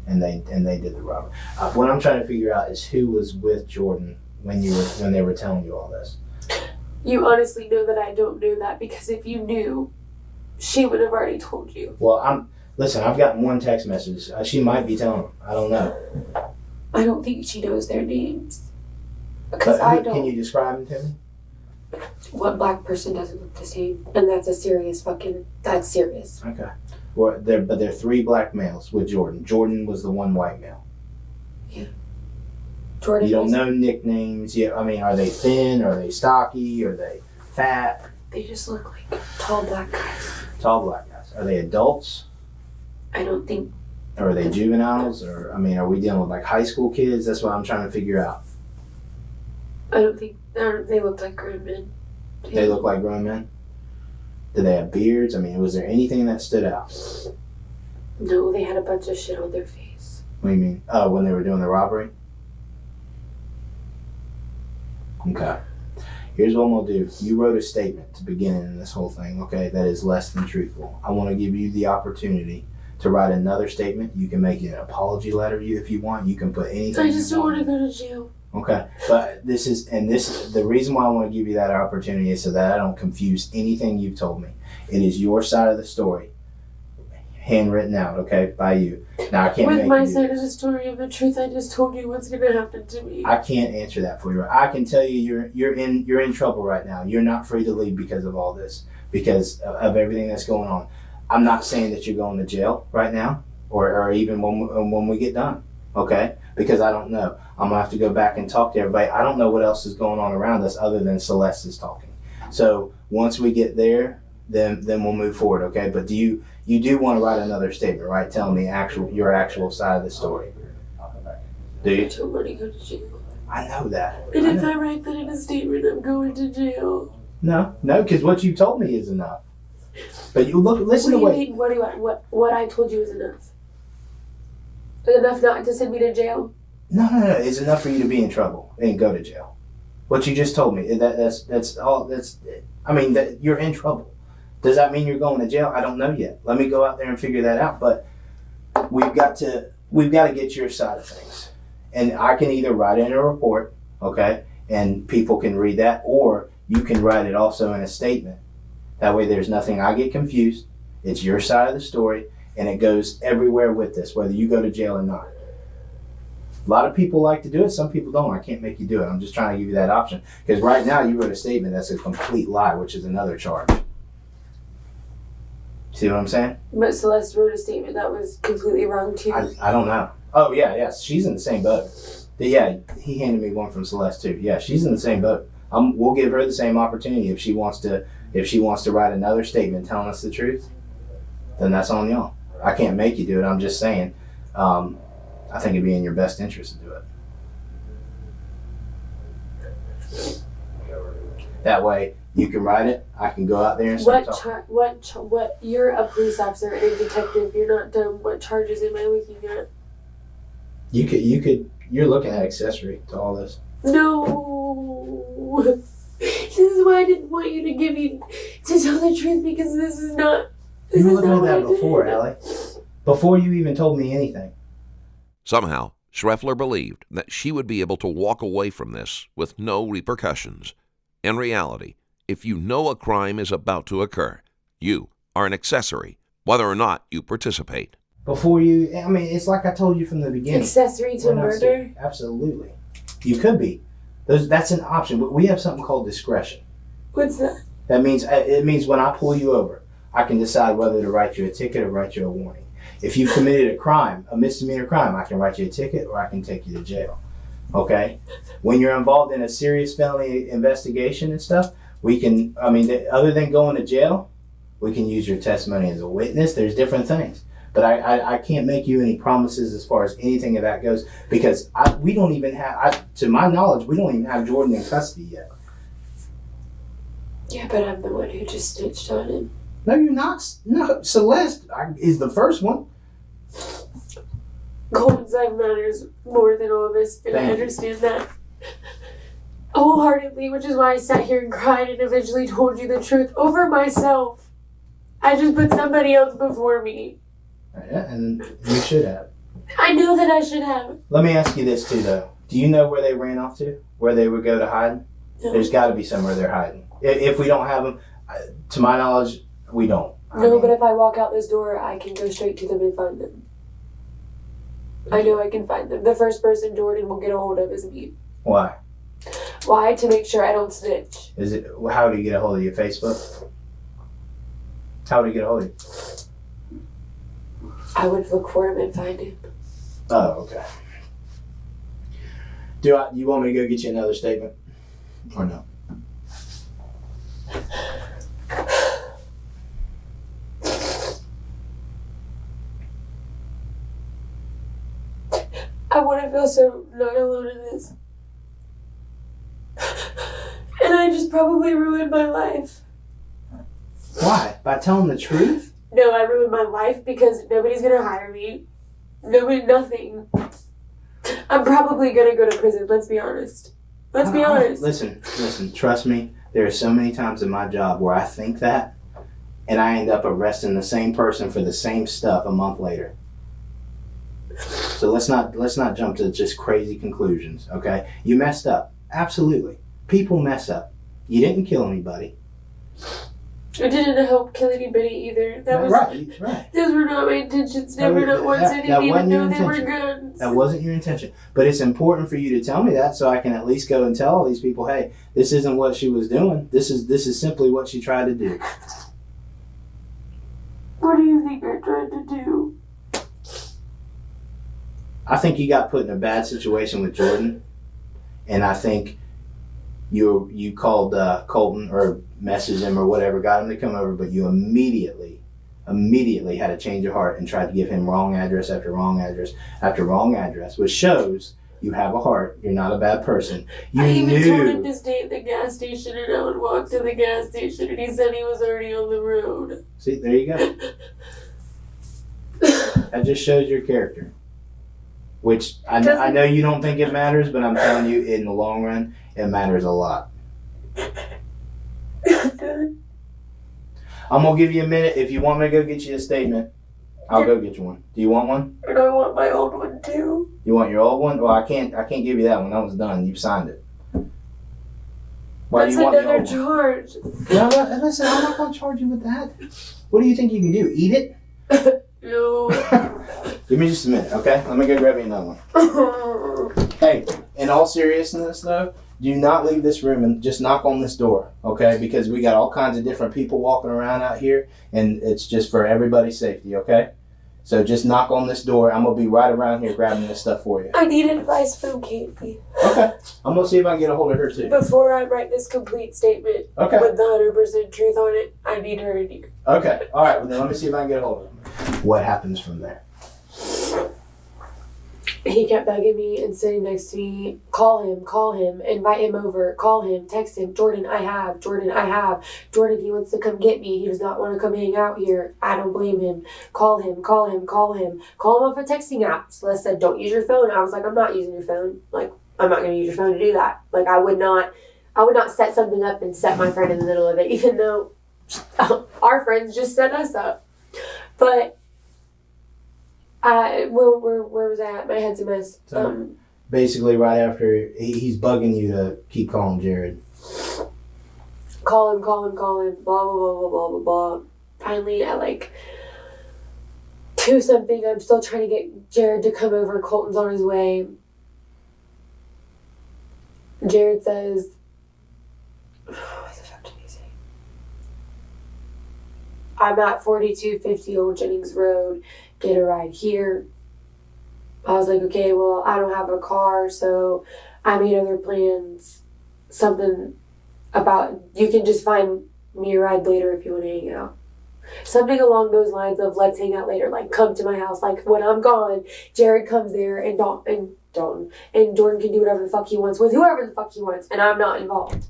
and they did the robbery. What I'm trying to figure out is who was with Jordan when they were telling you all this. You honestly know that I don't know that, because if you knew, she would have already told you. Well, listen, I've gotten one text message. She might be telling them. I don't know. I don't think she knows their names. But Because I can don't. you describe them to me? One black person doesn't look the same. And that's that's serious. Okay. Well, they're 3 black males with Jordan. Jordan was the one white male. Jordan You don't was- know nicknames. Are they thin? Are they stocky? Are they fat? They just look like tall black guys. Tall black guys. Are they adults? I don't think. Or are they juveniles? Or are we dealing with like high school kids? That's what I'm trying to figure out. I don't think. They look like grown men. They look like grown men. Did they have beards? Was there anything that stood out? No, they had a bunch of shit on their face. What do you mean? Oh, when they were doing the robbery? Okay. Here's what I'm going to do. You wrote a statement to begin in this whole thing, okay, that is less than truthful. I want to give you the opportunity to write another statement. You can make it an apology letter if you want. You can put anything I just you don't want. want to go to jail. Okay, but the reason why I want to give you that opportunity is so that I don't confuse anything you've told me. It is your side of the story, handwritten out, okay, by you. Now I can't With make my you do side this. of the story of the truth, I just told you what's gonna happen to me. I can't answer that for you. I can tell you you're in trouble right now. You're not free to leave because of all this, because of everything that's going on. I'm not saying that you're going to jail right now, or even when we get done, okay? Because I don't know. I'm gonna have to go back and talk to everybody. I don't know what else is going on around us other than Celeste is talking. So once we get there, then we'll move forward, okay? But you do want to write another statement, right? Telling me your actual side of the story. Do I you? don't want to go to jail. I know that. And I if know. I write that in a statement, I'm going to jail. No, because what you told me is enough. But listen What to do you what. mean? What I told you is enough? Enough not to send me to jail? No. It's enough for you to be in trouble and go to jail. What you just told me. That's all. That you're in trouble. Does that mean you're going to jail? I don't know yet. Let me go out there and figure that out. But we've got to get your side of things, and I can either write it in a report, okay, and people can read that, or you can write it also in a statement. That way, there's nothing. I get confused. It's your side of the story, and it goes everywhere with this, whether you go to jail or not. A lot of people like to do it. Some people don't. I can't make you do it. I'm just trying to give you that option. Because right now you wrote a statement that's a complete lie, which is another charge. See what I'm saying? But Celeste wrote a statement that was completely wrong too. I don't know. Oh, yeah. She's in the same boat. Yeah, he handed me one from Celeste too. Yeah, she's in the same boat. We'll give her the same opportunity if she wants to write another statement telling us the truth. Then that's on y'all. I can't make you do it. I'm just saying. I think it'd be in your best interest to do it. That way, you can write it. I can go out there and start talking. What? You're a police officer and a detective. You're not dumb. What charges am I looking at? You're looking at accessory to all this. No. This is why I didn't want you to tell the truth, because this is not. You were looking at that before, Allie. Before you even told me anything. Somehow, Schreffler believed that she would be able to walk away from this with no repercussions. In reality, if you know a crime is about to occur, you are an accessory, whether or not you participate. It's like I told you from the beginning. Accessory to murder? Absolutely. You could be. That's an option. But we have something called discretion. What's that? It means when I pull you over, I can decide whether to write you a ticket or write you a warning. If you've committed a misdemeanor crime, I can write you a ticket or I can take you to jail. Okay? When you're involved in a serious felony investigation and stuff, other than going to jail, we can use your testimony as a witness. There's different things. But I can't make you any promises as far as anything of that goes, because we don't even have, to my knowledge, we don't even have Jordan in custody yet. Yeah, but I'm the one who just snitched on him. No, you're not. No, Celeste is the first one. Colton's life matters more than all of us, and I understand that wholeheartedly, which is why I sat here and cried and eventually told you the truth over myself. I just put somebody else before me. Yeah, and you should have. I know that I should have. Let me ask you this too, though. Do you know where they ran off to? Where they would go to hide? No. There's got to be somewhere they're hiding. If we don't have them, to my knowledge, we don't. But if I walk out this door, I can go straight to them and find them. I know I can find them. The first person Jordan will get a hold of is me. Why? Why? To make sure I don't snitch. How do you get a hold of you? Facebook? How do you get a hold of you? I would look for him and find him. Oh, okay. You want me to go get you another statement? Or no? I want to feel so not alone in this. And I just probably ruined my life. Why? By telling the truth? No, I ruined my life because nobody's going to hire me. Nothing. I'm probably going to go to prison, let's be honest. Let's be honest. Listen, trust me. There are so many times in my job where I think that, and I end up arresting the same person for the same stuff a month later. So let's not jump to just crazy conclusions, okay? You messed up. Absolutely. People mess up. You didn't kill anybody. I didn't help kill anybody either. That was right. Those were not my intentions. Never not once. I didn't even know they were guns. That wasn't your intention. But it's important for you to tell me that so I can at least go and tell all these people, hey, this isn't what she was doing. This is simply what she tried to do. What do you think I tried to do? I think you got put in a bad situation with Jordan, and I think you called Colton or messaged him or whatever, got him to come over, but you immediately had a change of heart and tried to give him wrong address after wrong address after wrong address, which shows you have a heart. You're not a bad person. I even told him to stay at the gas station, and I would walk to the gas station, and he said he was already on the road. See, there you go. That just shows your character. Which I know you don't think it matters, but I'm telling you, in the long run, it matters a lot. I'm going to give you a minute. If you want me to go get you a statement, I'll go get you one. Do you want one? And I want my old one too. You want your old one? Well, I can't give you that one. That was done. You signed it. Why That's do you want another the old one? charge. No, listen, I'm not going to charge you with that. What do you think you can do? Eat it? No. Give me just a minute, okay? Let me go grab me another one. Hey, in all seriousness, though, do not leave this room and just knock on this door, okay? Because we got all kinds of different people walking around out here, and it's just for everybody's safety, okay? So just knock on this door. I'm going to be right around here grabbing this stuff for you. I need advice from Katie. Okay. I'm going to see if I can get a hold of her, too. Before I write this complete statement with the 100% truth on it, I need her in here. Okay. All right. Well, then let me see if I can get a hold of her. What happens from there? He kept bugging me and sitting next to me. Call him, invite him over, call him, text him. Jordan, I have. Jordan, he wants to come get me. He does not want to come hang out here. I don't blame him. Call him. Call him off a texting app. Celeste said, don't use your phone. I was like, I'm not using your phone. Like, I'm not going to use your phone to do that. Like, I would not set something up and set my friend in the middle of it, even though our friends just set us up. But where was I at? My head's a mess. Basically, right after he's bugging you to keep calling Jared. Call him, blah, blah, blah, blah, blah, blah. Finally, at like 2-something, I'm still trying to get Jared to come over. Colton's on his way. Jared says, what the fuck did he say? I'm at 4250 Old Jennings Road. Get a ride here. I was like, okay, well, I don't have a car, so I made other plans. Something about, you can just find me a ride later if you want to hang out. Something along those lines of, let's hang out later, like, come to my house. Like, when I'm gone, Jared comes there, and Jordan can do whatever the fuck he wants with whoever the fuck he wants, and I'm not involved.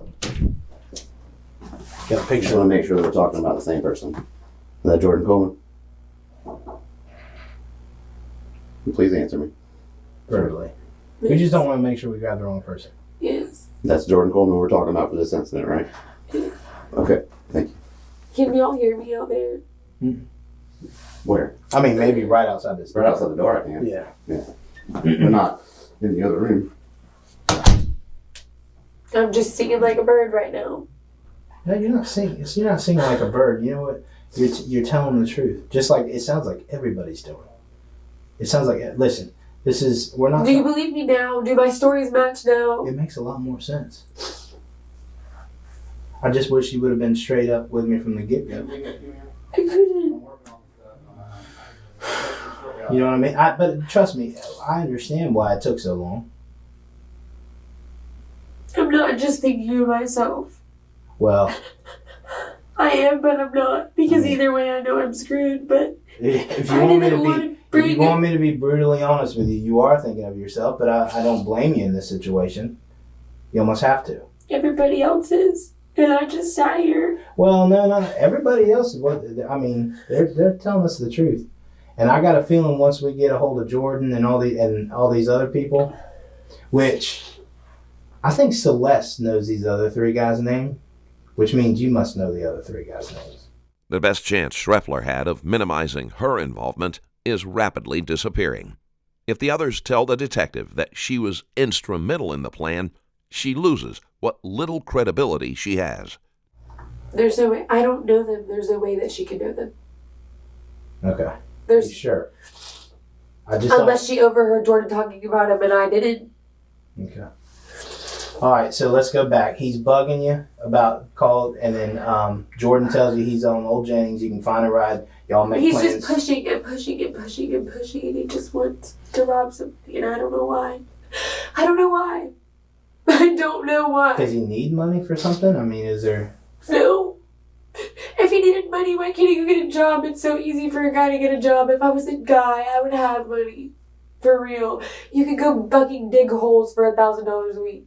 Got a I picture. just want to make sure that we're talking about the same person. Is that Jordan Coleman? Please answer me. Verbally. We just don't want to make sure we grab the wrong person. Yes. That's Jordan Coleman we're talking about for this incident, right? Okay, thank you. Can y'all hear me out there? Where? I mean, maybe right outside this. Right outside the door, I can. Yeah. We're not in the other room. I'm just singing like a bird right now. No, you're not singing. You're not singing like a bird. You know what? You're telling the truth. Just like it sounds like everybody's doing. It sounds like, listen, we're not. Do you believe me now? Do my stories match now? It makes a lot more sense. I just wish you would have been straight up with me from the get-go. I couldn't. You know what I mean? But trust me, I understand why it took so long. I'm not just thinking of myself. Well, I am, but I'm not. Because either way, I know I'm screwed, but if you want me to be brutally honest with you, you are thinking of yourself, but I don't blame you in this situation. You almost have to. everybody else is. And I just sat here. Well, no. Everybody else is they're telling us the truth. And I got a feeling once we get a hold of Jordan and all these other people, which I think Celeste knows these other three guys' name, which means you must know the other three guys' names. The best chance Schreffler had of minimizing her involvement is rapidly disappearing. If the others tell the detective that she was instrumental in the plan, she loses what little credibility she has. There's no way. I don't know them. There's no way that she can know them. Okay. There's sure. unless she overheard Jordan talking about him and I didn't. Okay. All right, so let's go back. He's bugging you about call, and then Jordan tells you he's on Old Jennings. You can find a ride. Y'all make He's plans. just pushing and he just wants to rob something, and I don't know why. I don't know why. Does he need money for something? I mean, is there... No. If he needed money, why can't he go get a job? It's so easy for a guy to get a job. If I was a guy, I would have money. For real. You could go fucking dig holes for $1,000 a week.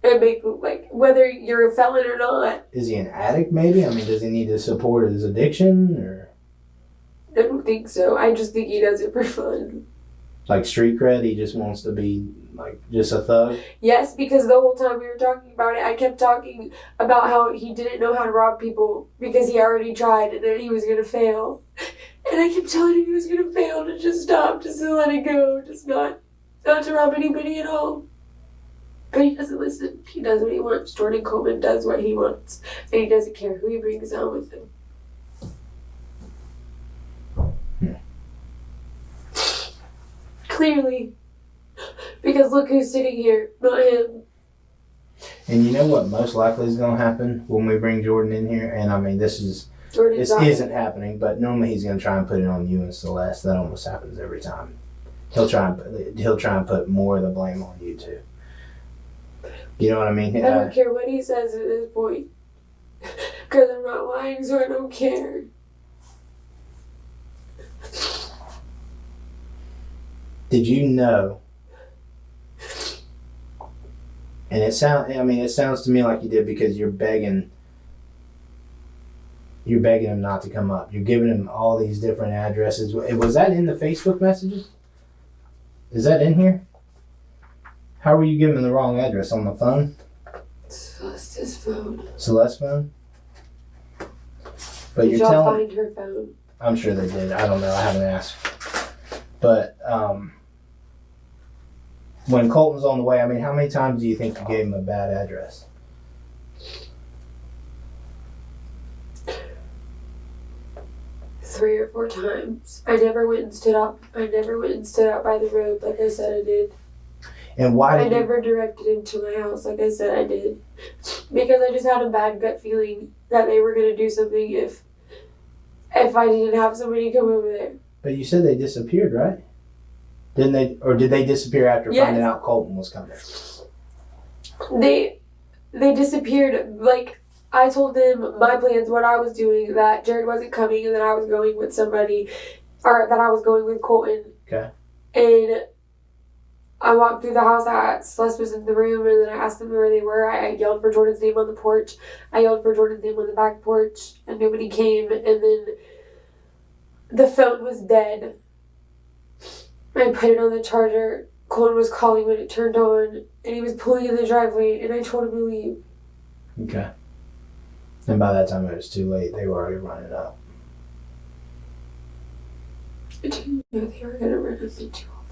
And make, like, whether you're a felon or not. Is he an addict, maybe? I mean, does he need to support his addiction, or... I don't think so. I just think he does it for fun. Like street cred, he just wants to be, like, just a thug? Yes, because the whole time we were talking about it, I kept talking about how he didn't know how to rob people because he already tried and then he was going to fail. And I kept telling him he was going to fail, to just stop, just to let it go, just not to rob anybody at all. But he doesn't listen. He does what he wants. Jordan Coleman does what he wants. And he doesn't care who he brings on with him. Clearly. Because look who's sitting here, not him. And you know what most likely is going to happen when we bring Jordan in here? And I mean, this isn't happening, but normally he's going to try and put it on you and Celeste. That almost happens every time. He'll try and put more of the blame on you two. You know what I mean? I don't care what he says at this point. Because I'm not lying, so I don't care. Did you know? And it sounds to me like you did because you're begging him not to come up. You're giving him all these different addresses. Was that in the Facebook messages? Is that in here? How were you giving him the wrong address? On the phone? Celeste's phone. Celeste's phone? But Did y'all find her phone? I'm sure they did. I don't know. I haven't asked. But when Colton's on the way, I mean, how many times do you think you gave him a bad address? Three or four times. I never went and stood out by the road like I said I did. And why I never directed him to my house like I said I did. Because I just had a bad gut feeling that they were going to do something if I didn't have somebody come over there. But you said they disappeared, right? Didn't they? Or did they disappear after finding out Colton was coming? They disappeared. Like, I told them my plans, what I was doing, that Jared wasn't coming and that I was going with somebody, or that I was going with Colton. Okay. And I walked through the house. Celeste was in the room, and then I asked them where they were. I yelled for Jordan's name on the porch. I yelled for Jordan's name on the back porch, and nobody came. And then the phone was dead. I put it on the charger. Colton was calling when it turned on, and he was pulling in the driveway, and I told him to leave. Okay. And by that time it was too late. They were already running up. I didn't know they were going to run up into all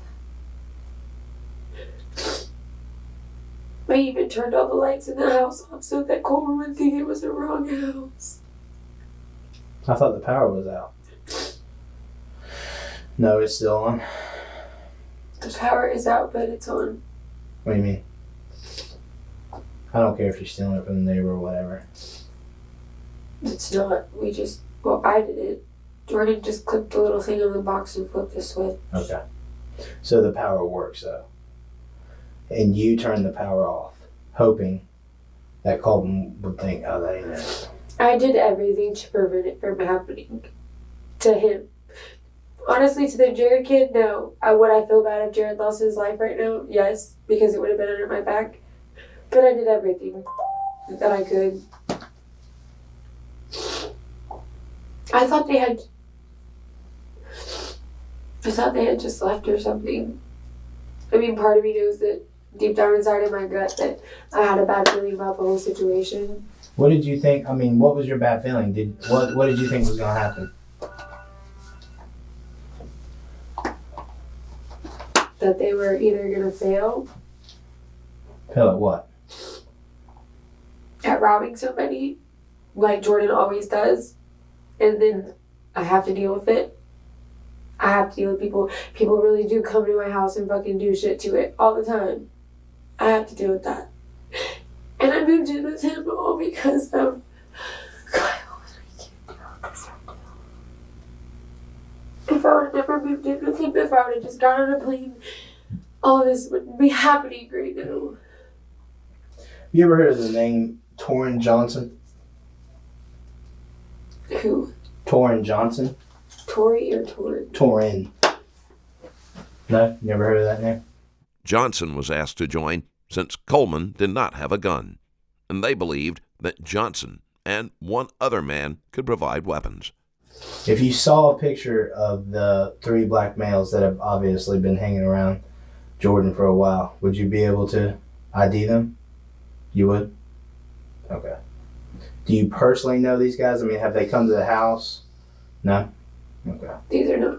that. I even turned all the lights in the house off so that Coleman would think it was the wrong house. I thought the power was out. No, it's still on. The power is out, but it's on. What do you mean? I don't care if you're stealing it from the neighbor or whatever. It's not. I did it. Jordan just clicked the little thing on the box and flipped the switch. Okay. So the power works, though. And you turned the power off, hoping that Colton would think, oh, that ain't it. I did everything to prevent it from happening to him. Honestly, to the Jared kid, no. Would I feel bad if Jared lost his life right now? Yes, because it would have been under my back. But I did everything that I could. I thought they had just left or something. I mean, part of me knows that deep down inside in my gut that I had a bad feeling about the whole situation. What did you think? I mean, what was your bad feeling? What did you think was going to happen? That they were either going to fail. Fail at what? At robbing somebody, like Jordan always does. And then I have to deal with it. I have to deal with people. People really do come to my house and fucking do shit to it all the time. I have to deal with that. And I moved in with him all because of Kyle. If I would have never moved in with him, if I would have just got on a plane, all of this wouldn't be happening right now. You ever heard of the name Torrin Johnson? Who? Torrin Johnson. Tori or Torrin? Torrin. No? You never heard of that name? Johnson was asked to join since Coleman did not have a gun, and they believed that Johnson and one other man could provide weapons. If you saw a picture of the 3 black males that have obviously been hanging around Jordan for a while, would you be able to ID them? You would? Okay. Do you personally know these guys? I mean, have they come to the house? No? Okay. These are not.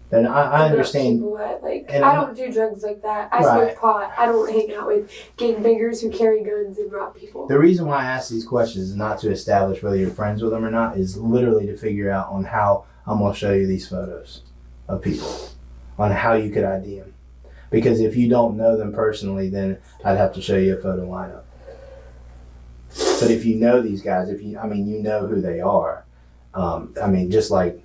Then I understand. People that, and I don't do drugs like that. I smoke pot. I don't hang out with gangbangers who carry guns and rob people. The reason why I ask these questions is not to establish whether you're friends with them or not, is literally to figure out on how I'm going to show you these photos of people. on how you could ID them. Because if you don't know them personally, then I'd have to show you a photo lineup. But if you know these guys, you know who they are. Just like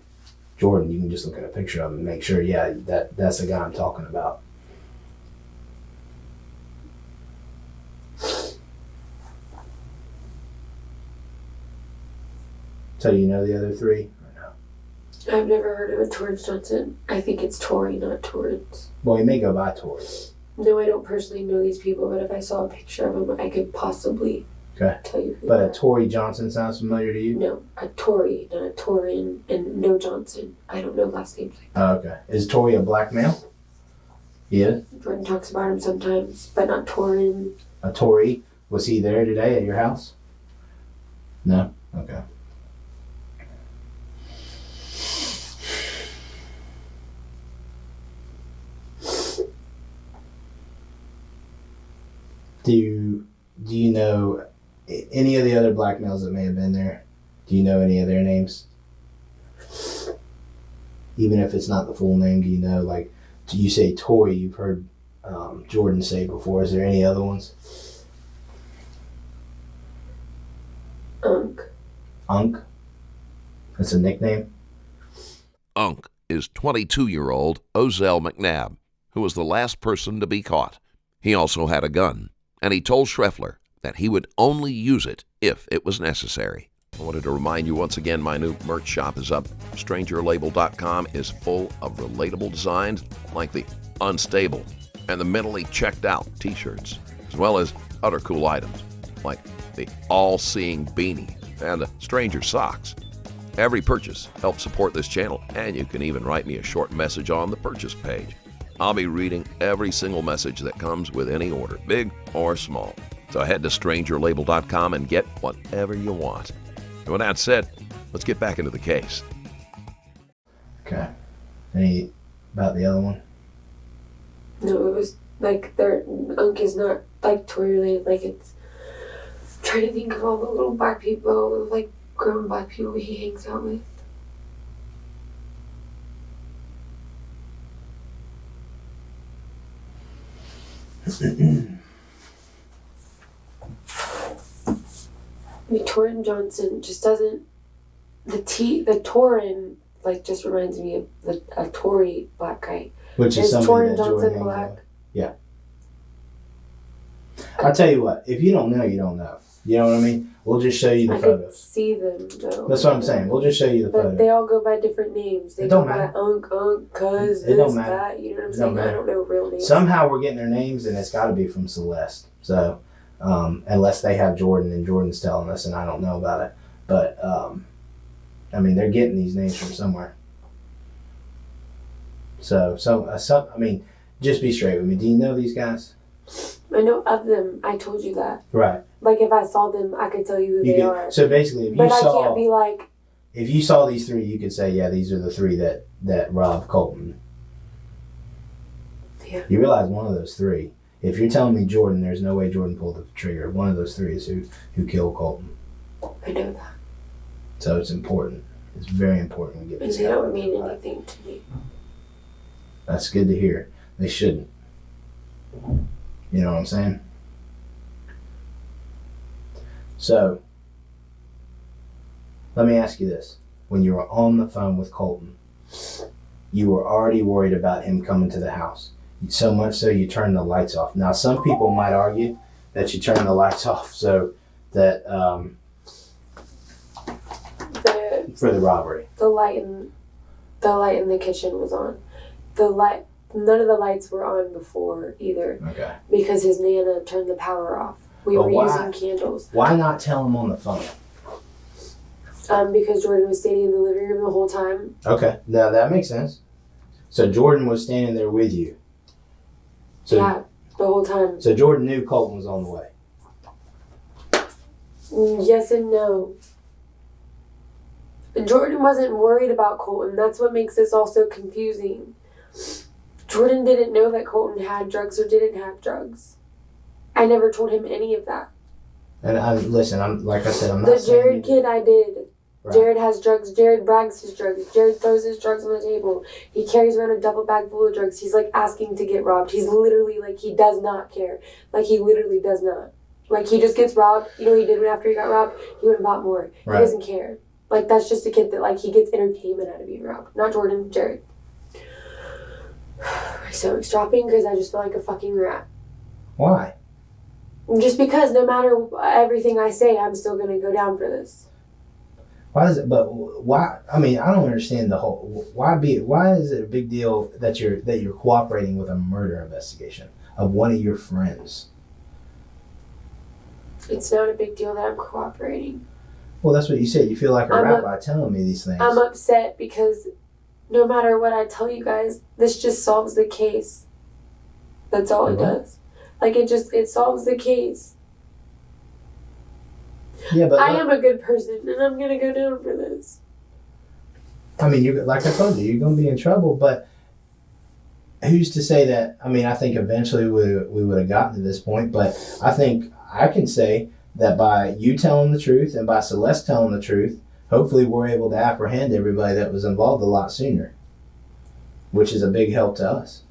Jordan, you can just look at a picture of him and make sure, that's the guy I'm talking about. So you know the other three? Or no? I've never heard of a Torrance Johnson. I think it's Tory, not Torrance. Well, he may go by Tory. No, I don't personally know these people, but if I saw a picture of him, I could possibly tell you who But they a are. Tory Johnson sounds familiar to you? No, a Tory, not a Torin, and no Johnson. I don't know last names. Oh, okay. Is Tory a black male? He is? Jordan talks about him sometimes, but not Torin. A Tory? Was he there today at your house? No? Okay. Do you know any of the other black males that may have been there? Do you know any of their names? Even if it's not the full name, do you know, like, do you say Tory, you've heard Jordan say before. Is there any other ones? Unk? That's a nickname? Unk is 22-year-old Ozell McNabb, who was the last person to be caught. He also had a gun, and he told Schreffler that he would only use it if it was necessary. I wanted to remind you once again, my new merch shop is up. StrangerLabel.com is full of relatable designs like the Unstable and the Mentally Checked Out t-shirts, as well as other cool items like the All-Seeing Beanie and the Stranger Socks. Every purchase helps support this channel, and you can even write me a short message on the purchase page. I'll be reading every single message that comes with any order, big or small. So head to StrangerLabel.com and get whatever you want. And with that said, let's get back into the case. Okay. Any about the other one? No, it was like Unk is not like Tory related. Like it's I'm trying to think of all the little black people, like grown black people he hangs out with. Torin Johnson just doesn't. The Torin like just reminds me of a Tory black guy. Which is something Torin that Johnson Jordan black? hangs with. Yeah. I'll tell you what. If you don't know, you don't know. You know what I mean? We'll just show you the I could photos. see them though. That's what I'm saying. We'll just show you the But photos. they all go by different names. They It go don't by matter. Unk, cuz, It this, don't matter. that. You know what I'm It saying? don't matter. I don't know real names. Somehow we're getting their names, and it's got to be from Celeste. So, unless they have Jordan, and Jordan's telling us, and I don't know about it. But, they're getting these names from somewhere. So just be straight with me. Do you know these guys? I know of them. I told you that. Right. Like if I saw them, I could tell you who they are. So basically, if But you I saw, can't be like, if you saw these three, you could say, yeah, these are the three that robbed Colton. yeah. You realize one of those three. If you're telling me Jordan, there's no way Jordan pulled the trigger. One of those three is who killed Colton. I know that. So it's important. It's very important we get And this they out. don't mean anything to me. That's good to hear. They shouldn't. You know what I'm saying? So, let me ask you this. When you were on the phone with Colton, you were already worried about him coming to the house. So much so you turned the lights off. Now, some people might argue that you turned the lights off so that for the robbery. The light in the kitchen was on. None of the lights were on before either. Okay. Because his Nana turned the power off. We But were why? using candles. Why not tell him on the phone? Because Jordan was standing in the living room the whole time. Okay. Now that makes sense. So Jordan was standing there with you. So, Yeah, the whole time. So Jordan knew Colton was on the way. Yes and no. Jordan wasn't worried about Colton. That's what makes this all so confusing. Jordan didn't know that Colton had drugs or didn't have drugs. I never told him any of that. And like I said, I'm not The saying Jared kid, I did. Right. Jared has drugs. Jared brags his drugs. Jared throws his drugs on the table. He carries around a duffel bag full of drugs. He's like asking to get robbed. He's literally like, he does not care. Like, he literally does not. Like, he just gets robbed. You know what he did after he got robbed? He went and bought more. Right. He doesn't care. Like, that's just a kid that, like, he gets entertainment out of being robbed. Not Jordan, Jared. My stomach's dropping because I just feel like a fucking rat. Why? Just because no matter everything I say, I'm still going to go down for this. Why is it? But why? I mean, I don't understand the whole. Why is it a big deal that you're cooperating with a murder investigation of one of your friends? It's not a big deal that I'm cooperating. Well, that's what you said. You feel like a rat by telling me these things. I'm upset because no matter what I tell you guys, this just solves the case. That's all it does. Like, it solves the case. Yeah, but I am a good person, and I'm gonna go down for this. I mean, you like I told you, you're gonna be in trouble. But who's to say that? I mean, I think eventually we would have gotten to this point. But I think I can say that by you telling the truth and by Celeste telling the truth, hopefully we're able to apprehend everybody that was involved a lot sooner, which is a big help to us.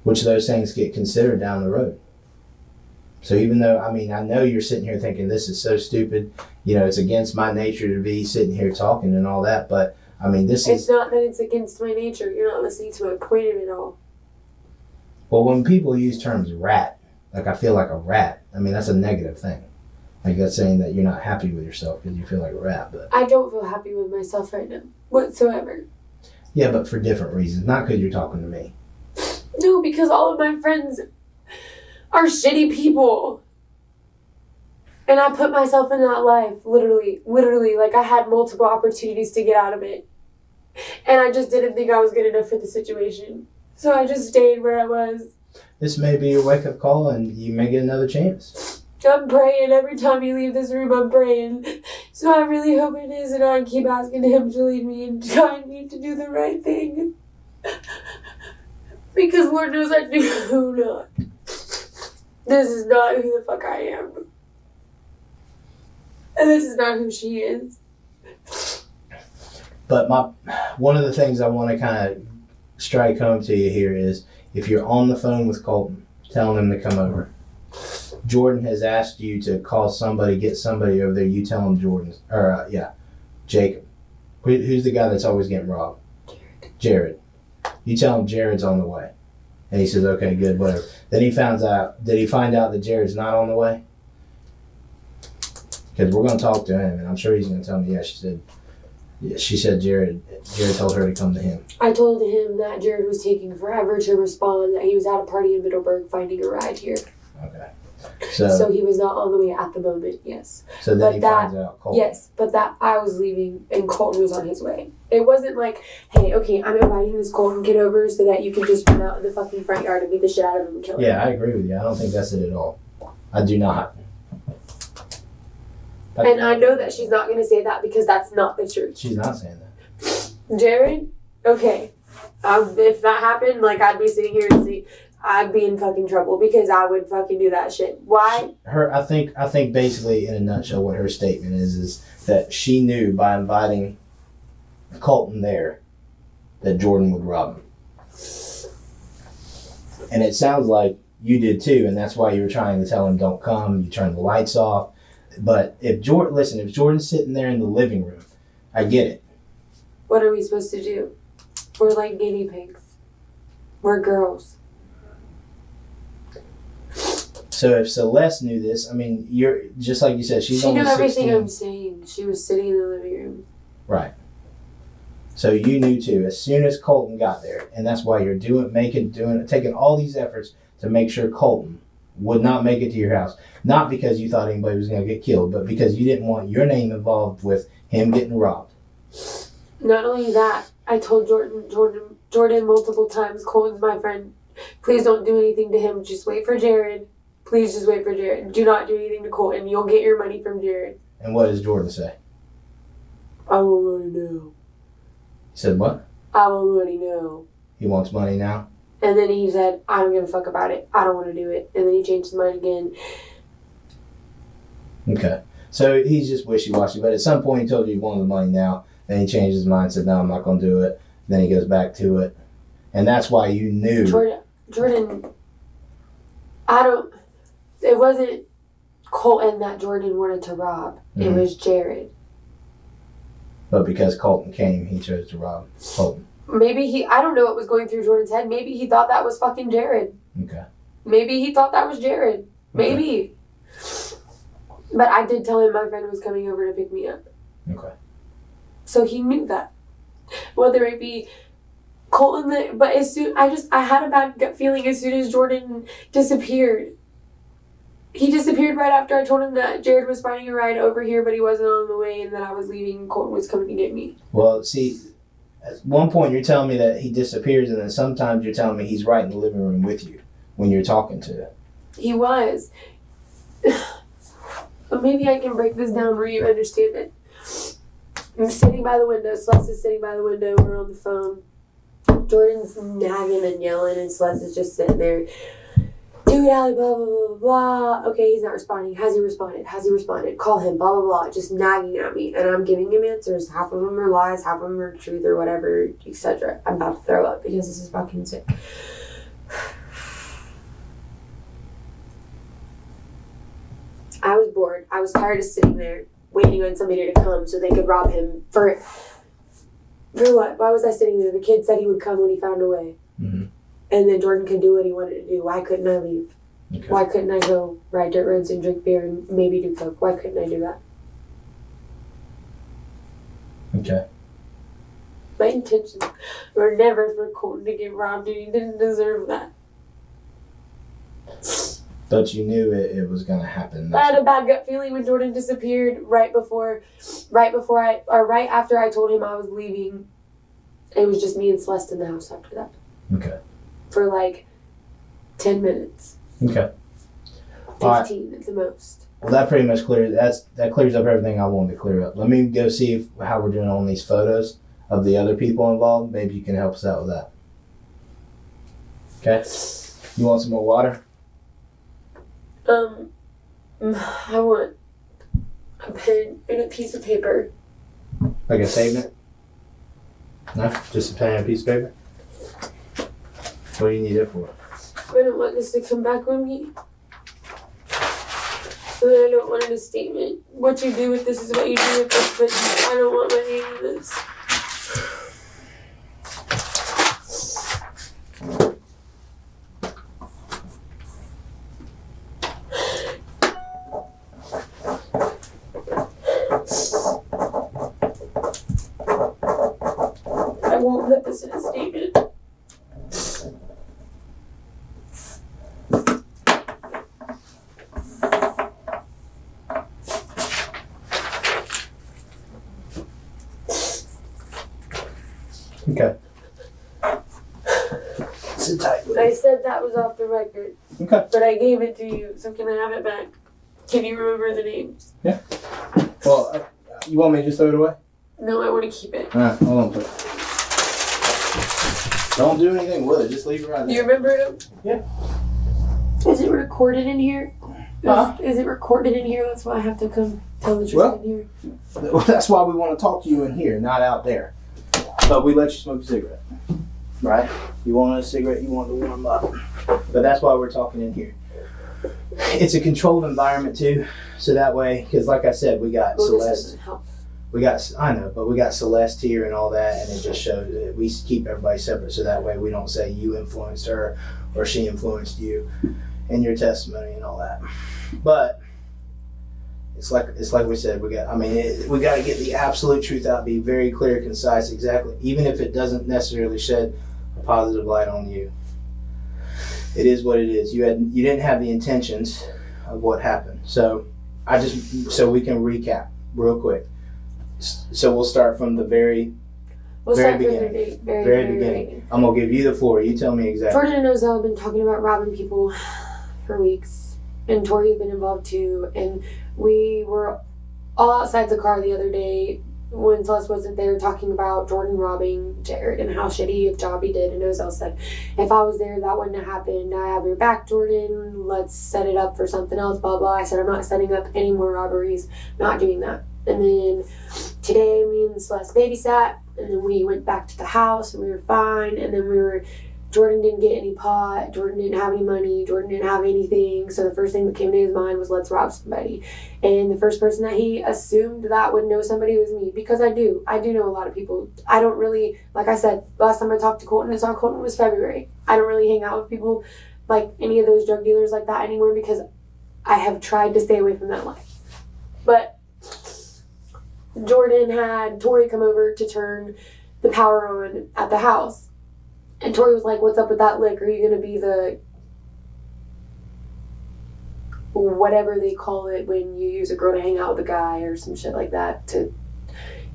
Which those things get considered down the road. So even though, I mean, I know you're sitting here thinking this is so stupid, you know, it's against my nature to be sitting here talking and all that, but I mean, It's not that it's against my nature. You're not listening to my point of it all. Well, when people use terms rat, like I feel like a rat, I mean, that's a negative thing. Like that's saying that you're not happy with yourself because you feel like a rat, but... I don't feel happy with myself right now, whatsoever. Yeah, but for different reasons, not because you're talking to me. No, because all of my friends are shitty people. And I put myself in that life, literally, like I had multiple opportunities to get out of it. And I just didn't think I was good enough for the situation. So I just stayed where I was. This may be your wake-up call and you may get another chance. I'm praying every time you leave this room, I'm praying. So I really hope it is, and I keep asking him to lead me and guide me to do the right thing. Because Lord knows I do not. This is not who the fuck I am. And this is not who she is. But one of the things I want to kind of strike home to you here is if you're on the phone with Colton, telling him to come over. Jordan has asked you to call somebody, get somebody over there. You tell him Jacob. Who's the guy that's always getting robbed? Jared. You tell him Jared's on the way. And he says, okay, good, whatever. Then he finds out, did he find out that Jared's not on the way? Because we're going to talk to him, and I'm sure he's going to tell me, she said Jared told her to come to him. I told him that Jared was taking forever to respond, that he was at a party in Middleburg finding a ride here. Okay. So he was not on the way at the moment, yes. So then he finds out Colton. Yes, but that I was leaving and Colton was on his way. It wasn't like, hey, okay, I'm inviting this Colton kid over so that you can just run out in the fucking front yard and beat the shit out of him and kill him. Yeah, I agree with you. I don't think that's it at all. I do not. And I know that she's not going to say that because that's not the truth. She's not saying that. Jared? Okay. If that happened, like, I'd be sitting here and see... I'd be in fucking trouble because I would fucking do that shit. Why? I think basically in a nutshell what her statement is that she knew by inviting Colton there that Jordan would rob him. And it sounds like you did too, and that's why you were trying to tell him don't come, you turned the lights off. But if Jordan's sitting there in the living room, I get it. What are we supposed to do? We're like guinea pigs. We're girls. So if Celeste knew this, I mean, you're just like you said, she knew everything 16. I'm saying. She was sitting in the living room. Right. So you knew too, as soon as Colton got there, and that's why you're taking all these efforts to make sure Colton would not make it to your house. Not because you thought anybody was going to get killed, but because you didn't want your name involved with him getting robbed. Not only that, I told Jordan multiple times, Colton's my friend. Please don't do anything to him. Just wait for Jared. Please just wait for Jared. Do not do anything to Colton. You'll get your money from Jared. And what does Jordan say? I want money now. He said what? I want money now. He wants money now? And then he said, I don't give a fuck about it. I don't want to do it. And then he changed his mind again. Okay. So he's just wishy-washy. But at some point he told you he wanted the money now. Then he changed his mind, said, no, I'm not going to do it. Then he goes back to it. And that's why you knew. Jordan, it wasn't Colton that Jordan wanted to rob. Mm-hmm. It was Jared. But because Colton came, he chose to rob Colton. Maybe I don't know what was going through Jordan's head. Maybe he thought that was fucking Jared. Okay. Maybe he thought that was Jared. Maybe. Okay. But I did tell him my friend was coming over to pick me up. Okay. So he knew that. Whether it be Colton, but I had a bad gut feeling as soon as Jordan disappeared. He disappeared right after I told him that Jared was finding a ride over here, but he wasn't on the way, and that I was leaving and Colton was coming to get me. Well, see, at one point you're telling me that he disappears, and then sometimes you're telling me he's right in the living room with you when you're talking to him. He was. But maybe I can break this down where you understand it. I'm sitting by the window. Celeste is sitting by the window. We're on the phone. Jordan's nagging and yelling, and Celeste is just sitting there. Dude, Allie, blah, blah, blah, blah. Okay, he's not responding. Has he responded? Has he responded? Call him, blah, blah, blah. Just nagging at me. And I'm giving him answers. Half of them are lies, half of them are truth or whatever, etc. I'm about to throw up because this is fucking sick. I was bored. I was tired of sitting there waiting on somebody to come so they could rob him. For what? Why was I sitting there? The kid said he would come when he found a way. Mm-hmm. And then Jordan could do what he wanted to do. Why couldn't I leave? Okay. Why couldn't I go ride dirt roads and drink beer and maybe do coke? Why couldn't I do that? Okay. My intentions were never for Colton to get robbed, and he didn't deserve that. But you knew it was going to happen. I had a bad gut feeling when Jordan disappeared right after I told him I was leaving. It was just me and Celeste in the house after that. Okay. For like 10 minutes. Okay. 15 at the most. Well, that pretty much clears up everything I wanted to clear up. Let me go see how we're doing on these photos of the other people involved. Maybe you can help us out with that. Okay. You want some more water? I want a pen and a piece of paper. Like a statement? No? Just a pen and a piece of paper? What do you need it for? I don't want this to come back on me. And I don't want a statement. What you do with this is what you do with this, but I don't want my name in this. I won't put this in a statement. Okay. Sit tight. I said that was off the record. Okay. But I gave it to you, so can I have it back? Can you remember the names? Yeah. Well, you want me to just throw it away? No, I want to keep it. Alright, hold on. Don't do anything with it. Just leave it right Do you there. remember them? Yeah. Is it recorded in here? Huh? Is it recorded in here? That's why I have to come tell the truth Well- in here. Well, that's why we want to talk to you in here, not out there. But we let you smoke a cigarette. Right? You want a cigarette, you want to warm up. But that's why we're talking in here. It's a controlled environment too, so that way, because like I said, we got Well, this Celeste. doesn't help. I know, but we got Celeste here and all that, and it just shows that we keep everybody separate, so that way we don't say you influenced her or she influenced you in your testimony and all that. But it's like we said, we got to get the absolute truth out, be very clear, concise, exactly, even if it doesn't necessarily shed a positive light on you. It is what it is. You didn't have the intentions of what happened. So we can recap real quick. So we'll start from the very beginning. Very beginning. I'm gonna give you the floor. You tell me exactly. Jordan and Ozell have been talking about robbing people for weeks, and Tori's been involved too. And we were all outside the car the other day when Celeste wasn't there, talking about Jordan robbing Jared and how shitty a job he did. And Ozell said, if I was there, that wouldn't have happened. I have your back, Jordan. Let's set it up for something else, blah, blah. I said, I'm not setting up any more robberies. Not doing that. And then today, me and Celeste babysat. And then we went back to the house and we were fine. And then Jordan didn't get any pot. Jordan didn't have any money. Jordan didn't have anything. So the first thing that came to his mind was, let's rob somebody. And the first person that he assumed that would know somebody was me. Because I do know a lot of people. I don't really, like I said, last time I talked to Colton, Colton was February. I don't really hang out with people like any of those drug dealers like that anymore because I have tried to stay away from that life. But Jordan had Tori come over to turn the power on at the house. And Tori was like, what's up with that lick? Are you going to be the whatever they call it when you use a girl to hang out with a guy or some shit like that to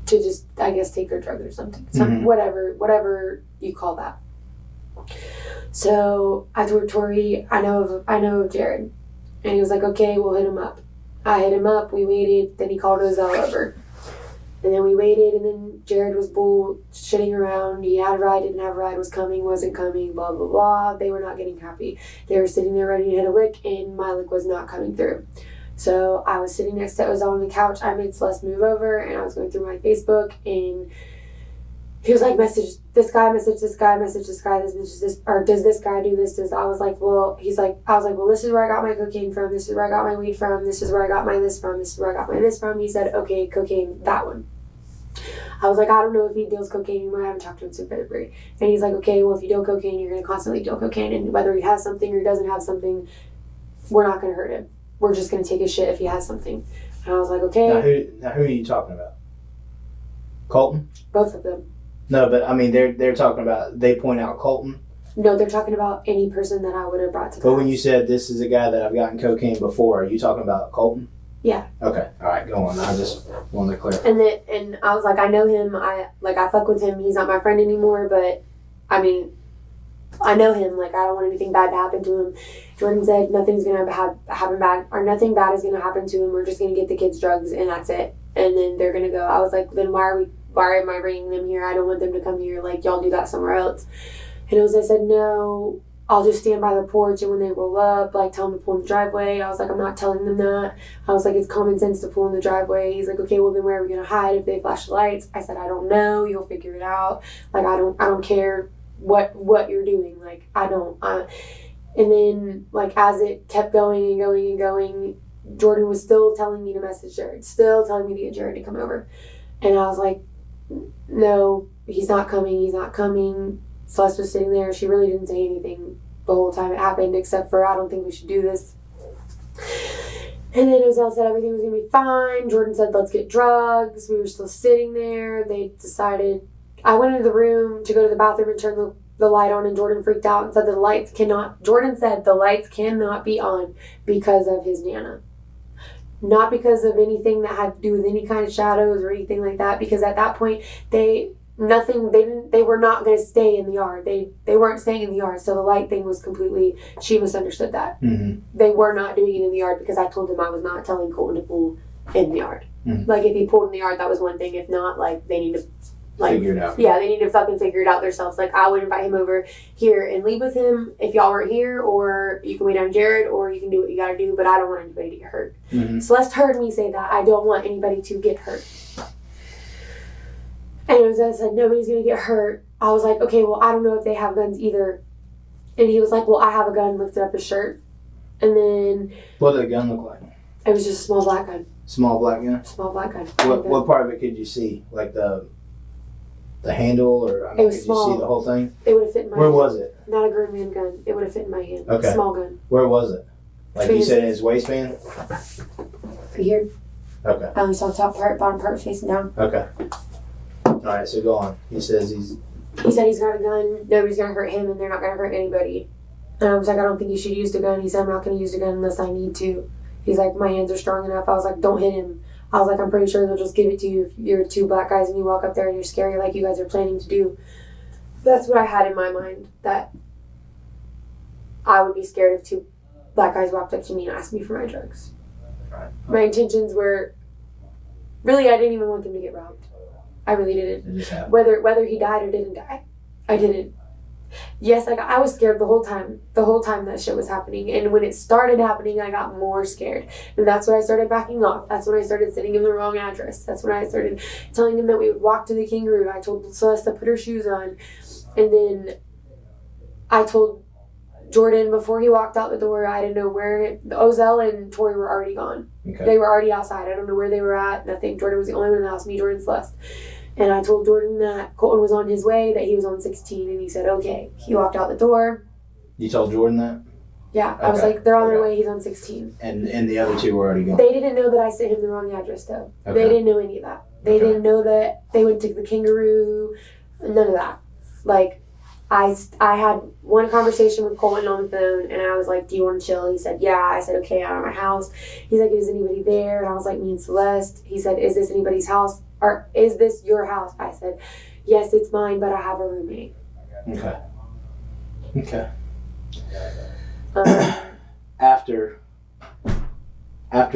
just, I guess, take their drugs or something. Whatever you call that. So I told Tori, I know of Jared. And he was like, okay, we'll hit him up. I hit him up. We waited. Then he called Ozell over. And then we waited, and then Jared was bullshitting around. He had a ride, didn't have a ride, was coming, wasn't coming, blah, blah, blah. They were not getting happy. They were sitting there ready to hit a lick, and my lick was not coming through. So I was sitting next to Ozell on the couch. I made Celeste move over, and I was going through my Facebook, and he was like, message this guy, message this guy, message this guy, this, or does this guy do this? I was like, well, this is where I got my cocaine from, this is where I got my weed from, this is where I got my this from, this is where I got my this from. He said, okay, cocaine, that one. I was like, I don't know if he deals cocaine anymore. I haven't talked to him since February. And he's like, okay, well, if you deal cocaine, you're going to constantly deal cocaine. And whether he has something or he doesn't have something, we're not going to hurt him. We're just going to take his shit if he has something. And I was like, okay. Now who are you talking about? Colton? Both of them. No, but I mean, they're talking about, they point out Colton. No, they're talking about any person that I would have brought to the But house. when you said this is a guy that I've gotten cocaine before, are you talking about Colton? Yeah. Okay. All right. Go on. I just wanted to clarify. And I was like, I know him. I fuck with him. He's not my friend anymore, but I mean, I know him. Like, I don't want anything bad to happen to him. Jordan said nothing's gonna happen bad, or nothing bad is gonna happen to him. We're just gonna get the kids drugs, and that's it. And then they're gonna go. I was like, then why am I bringing them here? I don't want them to come here. Like, y'all do that somewhere else. And Jose said, no, I'll just stand by the porch, and when they roll up, like, tell them to pull in the driveway. I was like, I'm not telling them that. I was like, it's common sense to pull in the driveway. He's like, okay, well, then where are we going to hide if they flash the lights? I said, I don't know. You'll figure it out. Like, I don't care what you're doing. Like, I don't. And then, like, as it kept going and going and going, Jordan was still telling me to message Jared, still telling me to get Jared to come over. And I was like, no, he's not coming. Celeste was sitting there. She really didn't say anything the whole time it happened, except for, I don't think we should do this. And then Ozell said everything was going to be fine. Jordan said, let's get drugs. We were still sitting there. They decided, I went into the room to go to the bathroom and turn the light on, and Jordan freaked out and said Jordan said the lights cannot be on because of his Nana. Not because of anything that had to do with any kind of shadows or anything like that, because at that point, they were not going to stay in the yard. They weren't staying in the yard. So the light thing was completely, she misunderstood that. Mm-hmm. They were not doing it in the yard because I told him I was not telling Colton to pull in the yard. Mm-hmm. Like, if he pulled in the yard, that was one thing. If not, like, they need to, like, figure it out. Yeah, they need to fucking figure it out themselves. Like, I would invite him over here and leave with him if y'all weren't here, or you can wait on Jared, or you can do what you gotta do, but I don't want anybody to get hurt. Mm-hmm. Celeste heard me say that. I don't want anybody to get hurt. And Jose said, nobody's going to get hurt. I was like, okay, well, I don't know if they have guns either. And he was like, well, I have a gun, lifted up his shirt. And then... What did the gun look like? It was just a small black gun. Small black gun? Small black gun. What part of it could you see? Like the handle, or it was could small. You see the whole thing? It would have fit in my Where hand. was it? Not a grown man gun. It would have fit in my hand. Okay. Small gun. Where was it? Like you said, in his waistband? Here. Okay. I only saw the top part, bottom part facing down. Okay. All right, so go on. He said he's got a gun. Nobody's going to hurt him, and they're not going to hurt anybody. And I was like, I don't think you should use the gun. He said, I'm not going to use the gun unless I need to. He's like, my hands are strong enough. I was like, don't hit him. I was like, I'm pretty sure they'll just give it to you if you're two black guys and you walk up there and you're scary like you guys are planning to do. That's what I had in my mind, that I would be scared if two black guys walked up to me and asked me for my drugs. Right. My intentions were Really, I didn't even want them to get robbed. I really didn't. It just happened. Whether he died or didn't die, I didn't. Yes, like I was scared the whole time that shit was happening. And when it started happening, I got more scared. And that's when I started backing off. That's when I started sending him the wrong address. That's when I started telling him that we would walk to the Kangaroo. I told Celeste to put her shoes on. And then I told Jordan before he walked out the door, I didn't know where Ozell and Tori were already gone. Okay. They were already outside. I don't know where they were at. Nothing. Jordan was the only one in the house. Me, Jordan, Celeste. And I told Jordan that Colton was on his way, that he was on 16, and he said, okay. He walked out the door. You told Jordan that? Yeah, I was Okay. like, they're on their Okay. way, he's on 16. And the other two were already gone. They didn't know that I sent him the wrong address, though. Okay. They didn't know any of that. They Okay. didn't know that they went to the Kangaroo, none of that. Like, I had one conversation with Colton on the phone, and I was like, do you want to chill? He said, yeah. I said, okay, I'm at my house. He's like, is anybody there? And I was like, me and Celeste. He said, is this anybody's house? Or is this your house? I said, yes, it's mine, but I have a roommate. Okay. Okay. Um, After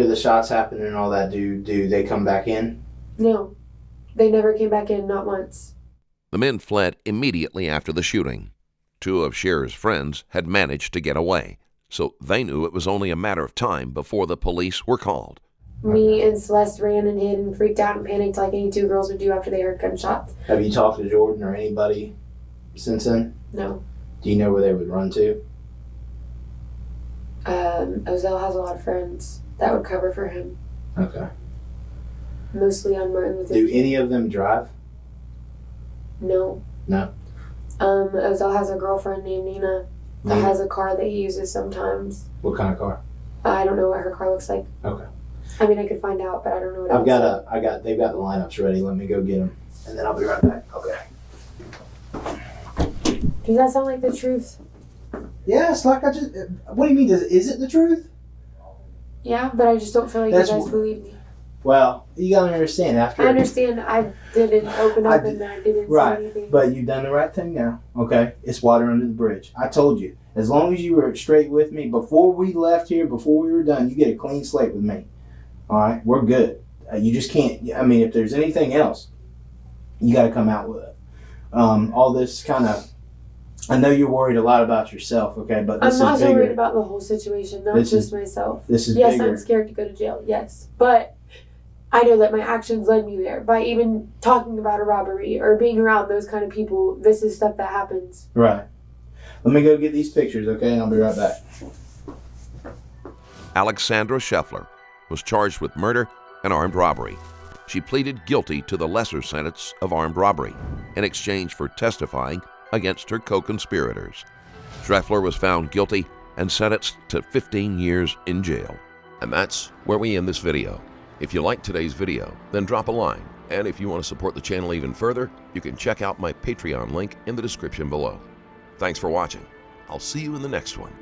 the shots happened and all that, do they come back in? no, they never came back in, not once. The men fled immediately after the shooting. Two of Scher's friends had managed to get away, so they knew it was only a matter of time before the police were called. Me and Celeste ran and hid and freaked out and panicked like any two girls would do after they heard gunshots. Have you talked to Jordan or anybody since then? No. Do you know where they would run to? Ozell has a lot of friends that would cover for him, Okay. mostly on Martin Luther Do King. any of them drive? No. No. Ozell has a girlfriend named Nina that Nina? has a car that he uses sometimes. What kind of car? I don't know what her car looks like. Okay. I mean, I could find out, but I don't know what it They've got the lineups ready. Let me go get them, and then I'll be right back. Okay. Does that sound like the truth? Yeah, it's like what do you mean? Is it the truth? Yeah, but I just don't feel like That's you guys wh- believe me. Well, you gotta understand after. I understand I didn't open up and I didn't say anything. But you've done the right thing now, okay? It's water under the bridge. I told you. As long as you were straight with me, before we left here, before we were done, you get a clean slate with me. All right? We're good. You just can't. I mean, if there's anything else, you got to come out with it. All this kind of. I know you're worried a lot about yourself, okay? But this I'm also is bigger. worried about the whole situation, not This just is- myself. This is Yes, bigger. I'm scared to go to jail, yes. But I know that my actions led me there. By even talking about a robbery or being around those kind of people, this is stuff that happens. Right. Let me go get these pictures, okay? And I'll be right back. Alexandra Schreffler was charged with murder and armed robbery. She pleaded guilty to the lesser sentence of armed robbery in exchange for testifying against her co-conspirators. Schreffler was found guilty and sentenced to 15 years in jail. And that's where we end this video. If you liked today's video, then drop a line. And if you want to support the channel even further, you can check out my Patreon link in the description below. Thanks for watching. I'll see you in the next one.